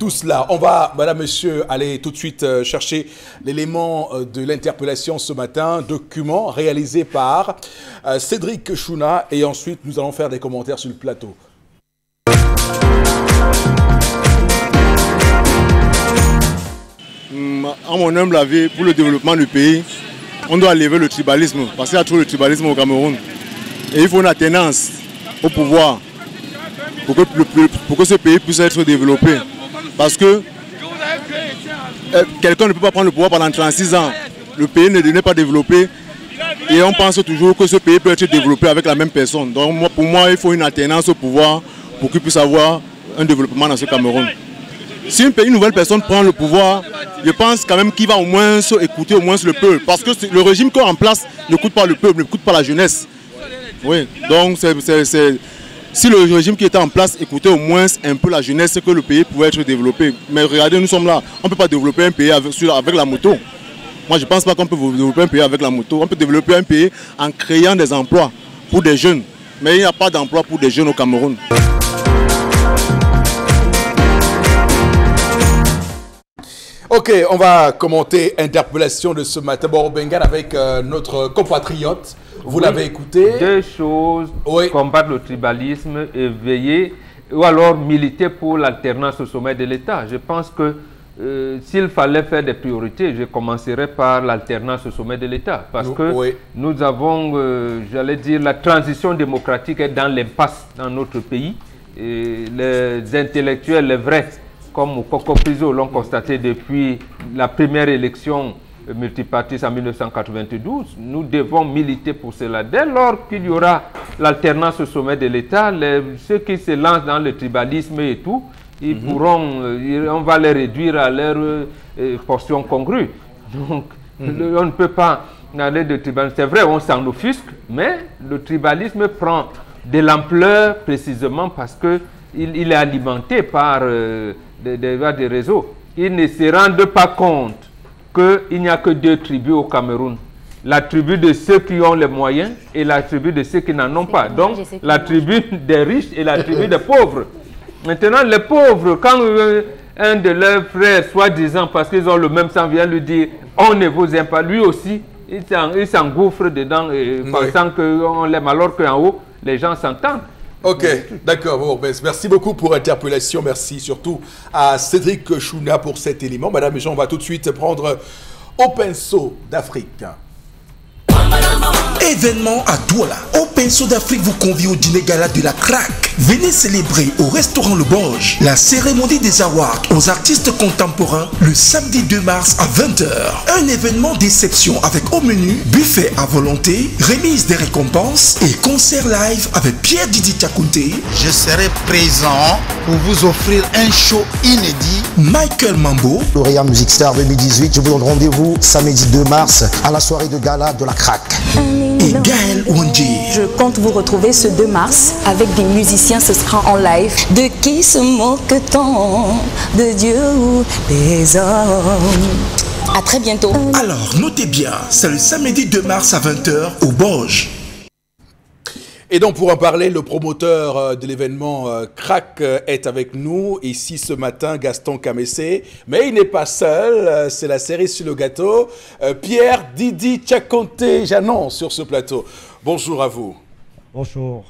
tout cela. On va, madame, monsieur, aller tout de suite chercher l'élément de l'interpellation ce matin, document réalisé par Cédric Chouna, et ensuite nous allons faire des commentaires sur le plateau. À mon humble avis, pour le développement du pays, on doit lever le tribalisme, parce qu'il y a trop de tribalisme au Cameroun. Et il faut une alternance au pouvoir pour que ce pays puisse être développé. Parce que quelqu'un ne peut pas prendre le pouvoir pendant 36 ans. Le pays n'est pas développé et on pense toujours que ce pays peut être développé avec la même personne. Donc pour moi, il faut une alternance au pouvoir pour qu'il puisse avoir un développement dans ce Cameroun. Si une nouvelle personne prend le pouvoir, je pense quand même qu'il va au moins écouter au moins le peuple. Parce que le régime qu'on a en place n'écoute pas le peuple, n'écoute pas la jeunesse. Oui, donc si le régime qui était en place écoutait au moins un peu la jeunesse, c'est que le pays pouvait être développé. Mais regardez, nous sommes là. On ne peut pas développer un pays avec la moto. Moi, je ne pense pas qu'on peut développer un pays avec la moto. On peut développer un pays en créant des emplois pour des jeunes. Mais il n'y a pas d'emploi pour des jeunes au Cameroun. Ok, on va commenter interpellation de ce matin. Bon, Bengal avec notre compatriote. Vous l'avez écouté. Deux choses, oui. Combattre le tribalisme et veiller, ou alors militer pour l'alternance au sommet de l'État. Je pense que s'il fallait faire des priorités, je commencerai par l'alternance au sommet de l'État. Parce que oui. Nous avons, j'allais dire, la transition démocratique est dans l'impasse dans notre pays. Et les intellectuels, les vrais, comme Koko Priso l'ont constaté depuis la première élection multipartiste en 1992, nous devons militer pour cela. Dès lors qu'il y aura l'alternance au sommet de l'État, ceux qui se lancent dans le tribalisme et tout, ils pourront, on va les réduire à leur portion congrue. Donc, on ne peut pas aller de tribalisme. C'est vrai, on s'en offusque, mais le tribalisme prend de l'ampleur précisément parce qu'il est alimenté par des réseaux. Ils ne se rendent pas compte qu'il n'y a que deux tribus au Cameroun. La tribu de ceux qui ont les moyens et la tribu de ceux qui n'en ont pas. Donc, la tribu des riches et la tribu des pauvres. Maintenant, les pauvres, quand un de leurs frères, soi-disant, parce qu'ils ont le même sang, vient lui dire « on ne vous aime pas », lui aussi, il s'engouffre dedans, pensant qu'on l'aime, alors qu'en haut, les gens s'entendent. Ok, d'accord. Bon, merci beaucoup pour l'interpellation. Merci surtout à Cédric Chouna pour cet élément. Madame et Jean, on va tout de suite prendre au pinceau d'Afrique. Événement à Douala. Au Pinceau d'Afrique vous convie au dîner gala de la craque. Venez célébrer au restaurant Le Borge la cérémonie des awards aux artistes contemporains le samedi 2 mars à 20h. Un événement d'exception avec au menu buffet à volonté, remise des récompenses et concert live avec Pierre Didi Tchakounté. Je serai présent pour vous offrir un show inédit. Michael Mambo. L'Oréal Music Star 2018, je vous donne rendez-vous samedi 2 mars à la soirée de gala de la craque. Et Gaël Wandji. Je compte vous retrouver ce 2 mars avec des musiciens, ce sera en live. De qui se moque-t-on? De Dieu ou des hommes? À très bientôt. Alors notez bien, c'est le samedi 2 mars à 20h au Borge. Et donc pour en parler, le promoteur de l'événement Crack est avec nous ici ce matin, Gaston Kamessé. Mais il n'est pas seul, c'est la cerise sur le gâteau. Pierre Didi Tchakounté, j'annonce sur ce plateau. Bonjour à vous. Bonjour.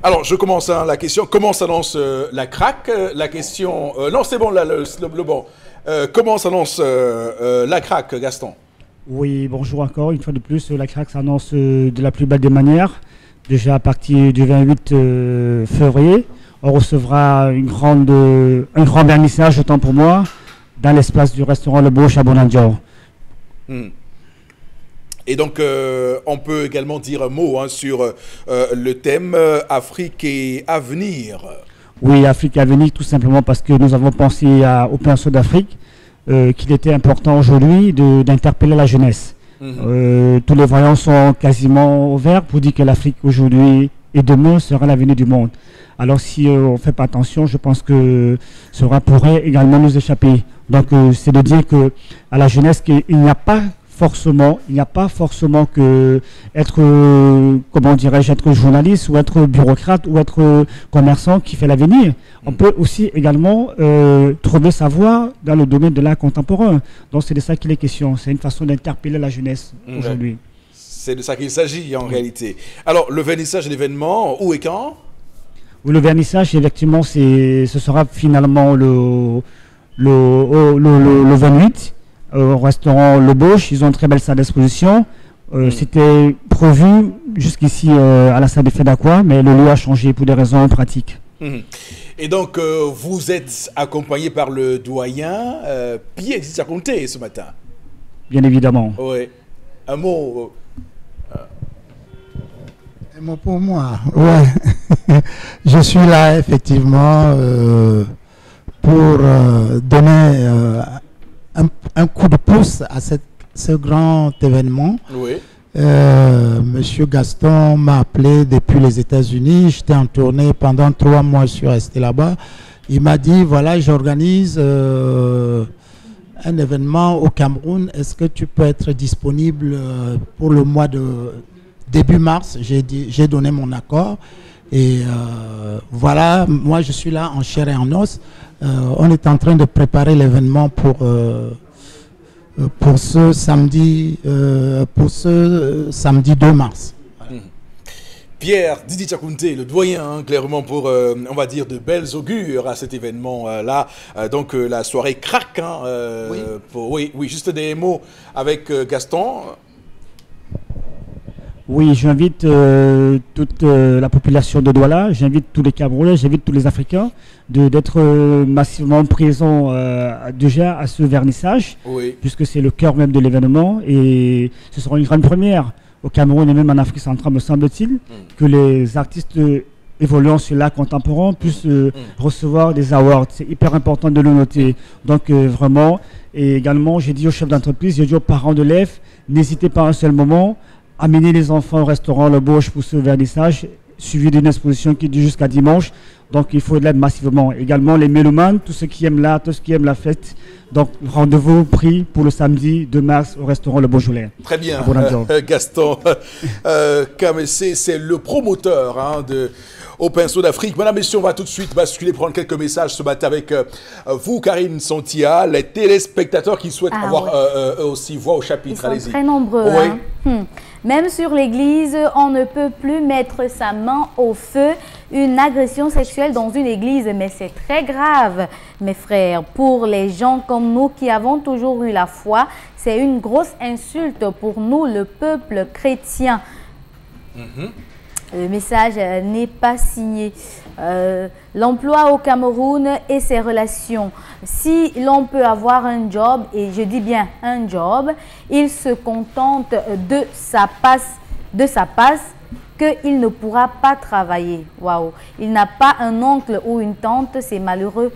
Alors je commence la question, comment s'annonce la Crack? La question, non c'est bon, le bon. Comment s'annonce la Crack, Gaston? Oui, bonjour encore, une fois de plus, la Crack s'annonce de la plus belle des manières. Déjà à partir du 28 février, on recevra un grand vernissage, autant pour moi, dans l'espace du restaurant Le Borge à Bonandior. Et donc, on peut également dire un mot sur le thème Afrique et avenir. Oui, Afrique et avenir, tout simplement parce que nous avons pensé au pinceau d'Afrique, qu'il était important aujourd'hui d'interpeller la jeunesse. Tous les voyants sont quasiment ouverts pour dire que l'Afrique aujourd'hui et demain sera l'avenir du monde. Alors si on ne fait pas attention, je pense que cela pourrait également nous échapper. Donc c'est de dire que à la jeunesse qu'il n'y a pas forcément que être, comment dirais-je, être journaliste ou être bureaucrate ou être commerçant qui fait l'avenir. On peut aussi également trouver sa voie dans le domaine de l'art contemporain. Donc c'est de ça qu'il est question. C'est une façon d'interpeller la jeunesse aujourd'hui. C'est de ça qu'il s'agit en réalité. Alors le vernissage de l'événement, où et quand? Oui, le vernissage, effectivement, ce sera finalement le 28. Au restaurant Le Borge, ils ont une très belle salle d'exposition. C'était prévu jusqu'ici à la salle de Fédaqua, mais le lieu a changé pour des raisons pratiques. Et donc, vous êtes accompagné par le doyen Pierre Didi Tchakounté ce matin. Bien évidemment. Oui. Un mot. Un mot pour moi. Ouais. Je suis là effectivement pour donner un coup de pouce à ce grand événement. Oui. Monsieur Gaston m'a appelé depuis les États-Unis. J'étais en tournée pendant 3 mois, je suis resté là-bas. Il m'a dit, voilà, j'organise un événement au Cameroun. Est-ce que tu peux être disponible pour le mois de début mars? J'ai donné mon accord. Et voilà, moi je suis là en chair et en os. On est en train de préparer l'événement pour ce samedi 2 mars. Voilà. Pierre Didi Tchakounté, le doyen, clairement pour, on va dire, de belles augures à cet événement-là. Donc la soirée craque. Oui. Oui, juste des mots avec Gaston. Oui, j'invite toute la population de Douala, j'invite tous les Camerounais, j'invite tous les Africains d'être massivement présents déjà à ce vernissage, puisque c'est le cœur même de l'événement et ce sera une grande première au Cameroun et même en Afrique centrale, me semble-t-il, que les artistes évoluant sur l'art contemporain puissent recevoir des awards. C'est hyper important de le noter. Donc vraiment, et également j'ai dit aux chefs d'entreprise, j'ai dit aux parents d'élèves, n'hésitez pas un seul moment, amener les enfants au restaurant Le Borge pour ce vernissage, suivi d'une exposition qui dure jusqu'à dimanche. Donc il faut de l'aide massivement. Également les mélomanes, tous ceux qui aiment l'art, tous ceux qui aiment la fête. Donc rendez-vous pris pour le samedi 2 mars au restaurant Le Borgelais. Très bien, Gaston Kamessé, c'est le promoteur au Pinceau d'Afrique. Madame, messieurs, on va tout de suite basculer, prendre quelques messages ce matin avec vous, Karine Santia, les téléspectateurs qui souhaitent avoir eux aussi voix au chapitre. Ils sont très nombreux. Oui. Même sur l'église, on ne peut plus mettre sa main au feu. Une agression sexuelle dans une église, mais c'est très grave, mes frères. Pour les gens comme nous qui avons toujours eu la foi, c'est une grosse insulte pour nous, le peuple chrétien. Le message n'est pas signé. L'emploi au Cameroun et ses relations. Si l'on peut avoir un job, et je dis bien un job, il se contente de sa passe qu'il ne pourra pas travailler. Waouh! Il n'a pas un oncle ou une tante, c'est malheureux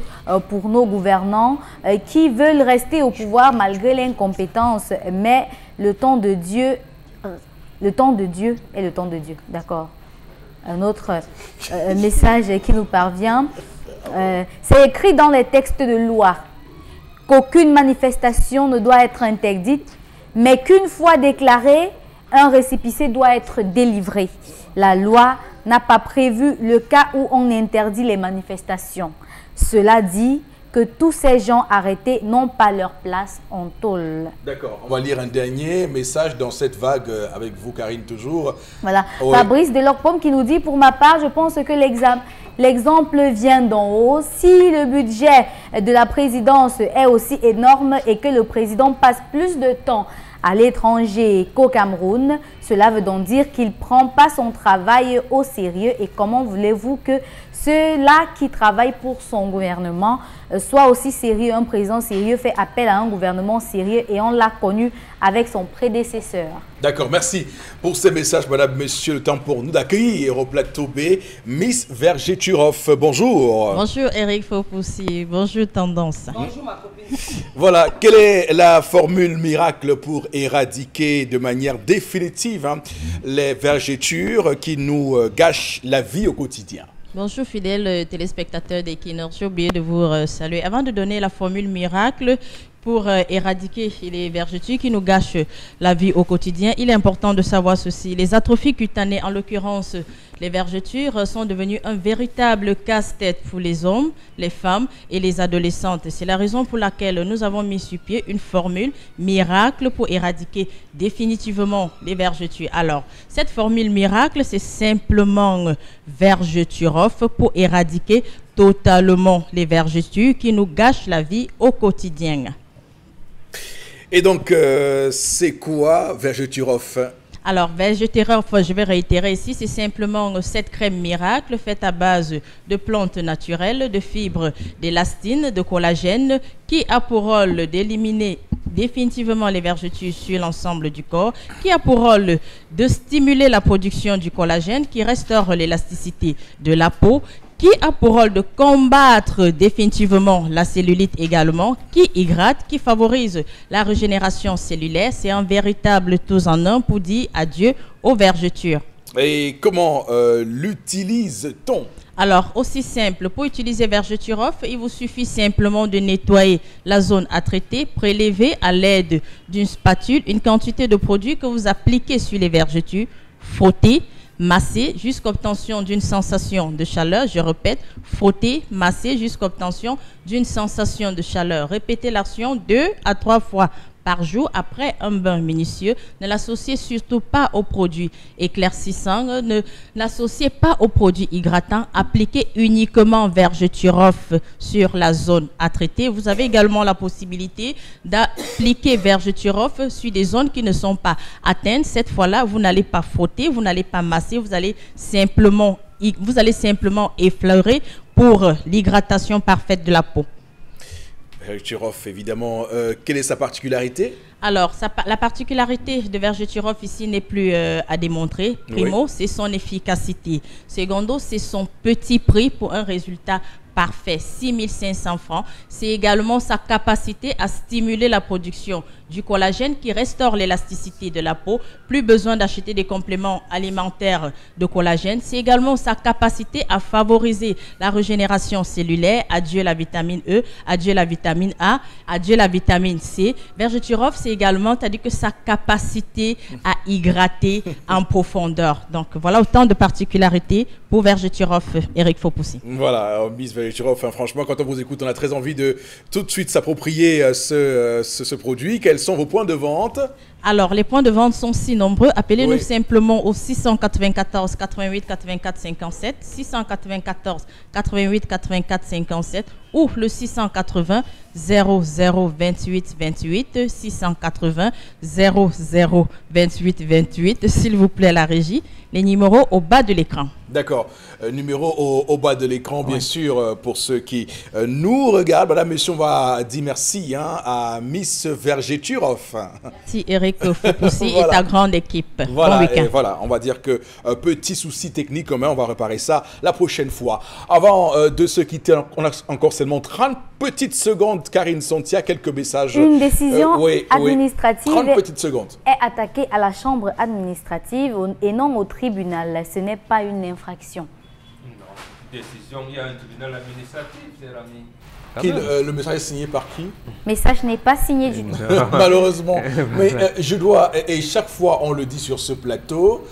pour nos gouvernants qui veulent rester au pouvoir malgré l'incompétence. Mais le temps de Dieu est le temps de Dieu. D'accord. Un autre message qui nous parvient. C'est écrit dans les textes de loi qu'aucune manifestation ne doit être interdite, mais qu'une fois déclarée, un récépissé doit être délivré. La loi n'a pas prévu le cas où on interdit les manifestations. Cela dit que tous ces gens arrêtés n'ont pas leur place en tôle. D'accord, on va lire un dernier message dans cette vague avec vous, Karine, toujours. Voilà, ouais. Fabrice Delorpomme qui nous dit, pour ma part, je pense que l'exemple vient d'en haut. Si le budget de la présidence est aussi énorme et que le président passe plus de temps à l'étranger qu'au Cameroun, cela veut donc dire qu'il ne prend pas son travail au sérieux. Et comment voulez-vous que ceux-là qui travaillent pour son gouvernement soient aussi sérieux? Un président sérieux fait appel à un gouvernement sérieux et on l'a connu avec son prédécesseur. D'accord, merci pour ces messages, madame, monsieur. Le temps pour nous d'accueillir au plateau B Miss Vergeturoff. Bonjour. Bonjour Eric Fopoussi, bonjour Tendance. Bonjour ma copine. Voilà, quelle est la formule miracle pour éradiquer de manière définitive les vergetures qui nous gâchent la vie au quotidien? Bonjour fidèles téléspectateurs d'Equinox, j'ai oublié de vous saluer. Avant de donner la formule miracle pour éradiquer les vergetures qui nous gâchent la vie au quotidien, il est important de savoir ceci. Les atrophies cutanées, en l'occurrence les vergetures, sont devenues un véritable casse-tête pour les hommes, les femmes et les adolescentes. C'est la raison pour laquelle nous avons mis sur pied une formule miracle pour éradiquer définitivement les vergetures. Alors, cette formule miracle, c'est simplement Vergeturoff pour éradiquer totalement les vergetures qui nous gâchent la vie au quotidien. Et donc, c'est quoi Vergeturoff? Alors, Vergeturoff, je vais réitérer ici, c'est simplement cette crème miracle faite à base de plantes naturelles, de fibres d'élastine, de collagène, qui a pour rôle d'éliminer définitivement les vergetures sur l'ensemble du corps, qui a pour rôle de stimuler la production du collagène, qui restaure l'élasticité de la peau, qui a pour rôle de combattre définitivement la cellulite également, qui hydrate, qui favorise la régénération cellulaire. C'est un véritable tous en un pour dire adieu aux vergetures. Et comment l'utilise-t-on? Alors, aussi simple, pour utiliser Vergeturoff, il vous suffit simplement de nettoyer la zone à traiter, prélever à l'aide d'une spatule une quantité de produit que vous appliquez sur les vergetures, frotter, masser jusqu'à obtention d'une sensation de chaleur. Je répète, frotter, masser jusqu'à obtention d'une sensation de chaleur. Répétez l'action 2 à 3 fois par jour après un bain minutieux. Ne l'associez surtout pas aux produits éclaircissants, ne l'associez pas aux produits hydratants. Appliquez uniquement Vergeturoff sur la zone à traiter. Vous avez également la possibilité d'appliquer Vergeturoff sur des zones qui ne sont pas atteintes. Cette fois-là, vous n'allez pas frotter, vous n'allez pas masser, vous allez simplement effleurer pour l'hydratation parfaite de la peau. Vergeturoff, évidemment, quelle est sa particularité? Alors, la particularité de Vergeturoff ici n'est plus à démontrer. Primo, c'est son efficacité. Secondo, c'est son petit prix pour un résultat parfait, 6 500 francs. C'est également sa capacité à stimuler la production du collagène qui restaure l'élasticité de la peau. Plus besoin d'acheter des compléments alimentaires de collagène. C'est également sa capacité à favoriser la régénération cellulaire. Adieu la vitamine E, adieu la vitamine A, adieu la vitamine C. Vergeturoff, c'est également, c'est-à-dire que sa capacité à hydrater en profondeur. Donc voilà autant de particularités pour Vergeturoff, Eric Fopoussi. Voilà, Miss Vergeturoff, franchement, quand on vous écoute, on a très envie de tout de suite s'approprier ce produit. Quels sont vos points de vente? Alors, les points de vente sont si nombreux. Appelez-nous simplement au 694 88 84 57, 694 88 84 57 ou le 680 00 28 28, 680 00 28 28, s'il vous plaît, la régie. Les numéros au bas de l'écran. D'accord. Numéro au bas de l'écran, bien sûr, pour ceux qui nous regardent. Madame, monsieur, on va dire merci à Miss Vergeturov. Merci Eric Fopoussi et ta grande équipe. Voilà, bon week-end. Voilà, on va dire que petit souci technique commun, on va réparer ça la prochaine fois. Avant de se quitter, on a encore seulement 30 petites secondes. Karine Sontia, quelques messages. Une décision administrative 30 petites secondes. Est attaquée à la chambre administrative et non au tribunal. Ce n'est pas une infraction. Non, décision, il y a un tribunal administratif, cher ami. Le message est signé par qui? Le message n'est pas signé du tout. Malheureusement. Mais je dois, et chaque fois on le dit sur ce plateau,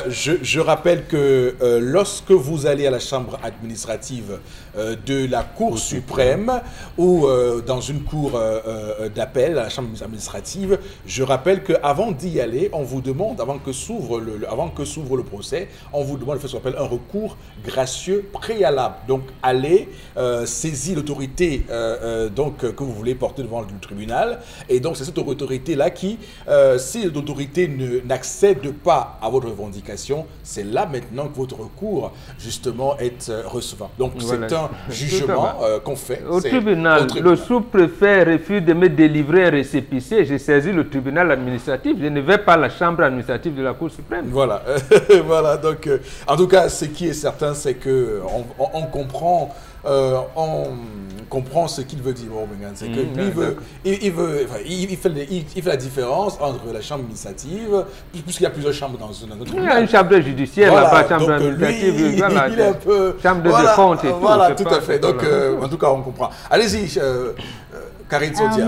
je rappelle que lorsque vous allez à la chambre administrative de la Cour suprême ou dans une cour d'appel à la chambre administrative, je rappelle qu'avant d'y aller, on vous demande, avant que s'ouvre le procès, on vous demande de faire ce qu'on appelle un recours gracieux préalable. Donc allez saisir l'autorité que vous voulez porter devant le tribunal, et donc c'est cette autorité-là qui, si l'autorité n'accède pas à votre revendication, c'est là maintenant que votre recours justement est recevable. Donc voilà. C'est un jugement qu'on fait. Au tribunal, le sous-préfet refuse de me délivrer un récépissé, j'ai saisi le tribunal administratif, je ne vais pas à la chambre administrative de la Cour suprême. Voilà, voilà. Donc en tout cas, ce qui est certain, c'est que on comprend ce qu'il veut dire, c'est que lui il fait la différence entre la chambre administrative, puisqu'il y a plusieurs chambres dans notre tribunal. Il y a une chambre judiciaire, voilà, là-bas, chambre administrative, lui, il est un peu... chambre de compte et tout. Voilà, tout à fait. Donc, en tout cas, on comprend. Allez-y, Karine Sontia.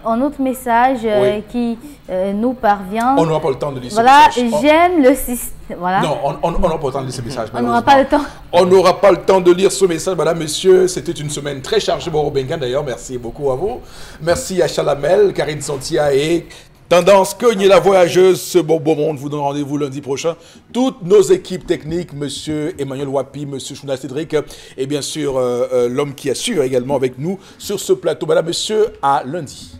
Un autre message qui nous parvient. On n'aura pas le temps de lire ce message. Voilà, j'aime le système. Voilà. Non, on n'aura pas le temps de lire ce message. On n'aura pas le temps. On n'aura pas le temps de lire ce message, madame, monsieur. C'était une semaine très chargée pour Bengan, d'ailleurs. Merci beaucoup à vous. Merci à Chalamel, Karine Sontia et Tendance Cogné la voyageuse. Ce bon monde vous donne rendez-vous lundi prochain. Toutes nos équipes techniques, monsieur Emmanuel Wapi, monsieur Chouna Cédric, et bien sûr l'homme qui assure également avec nous sur ce plateau. Madame, monsieur, à lundi.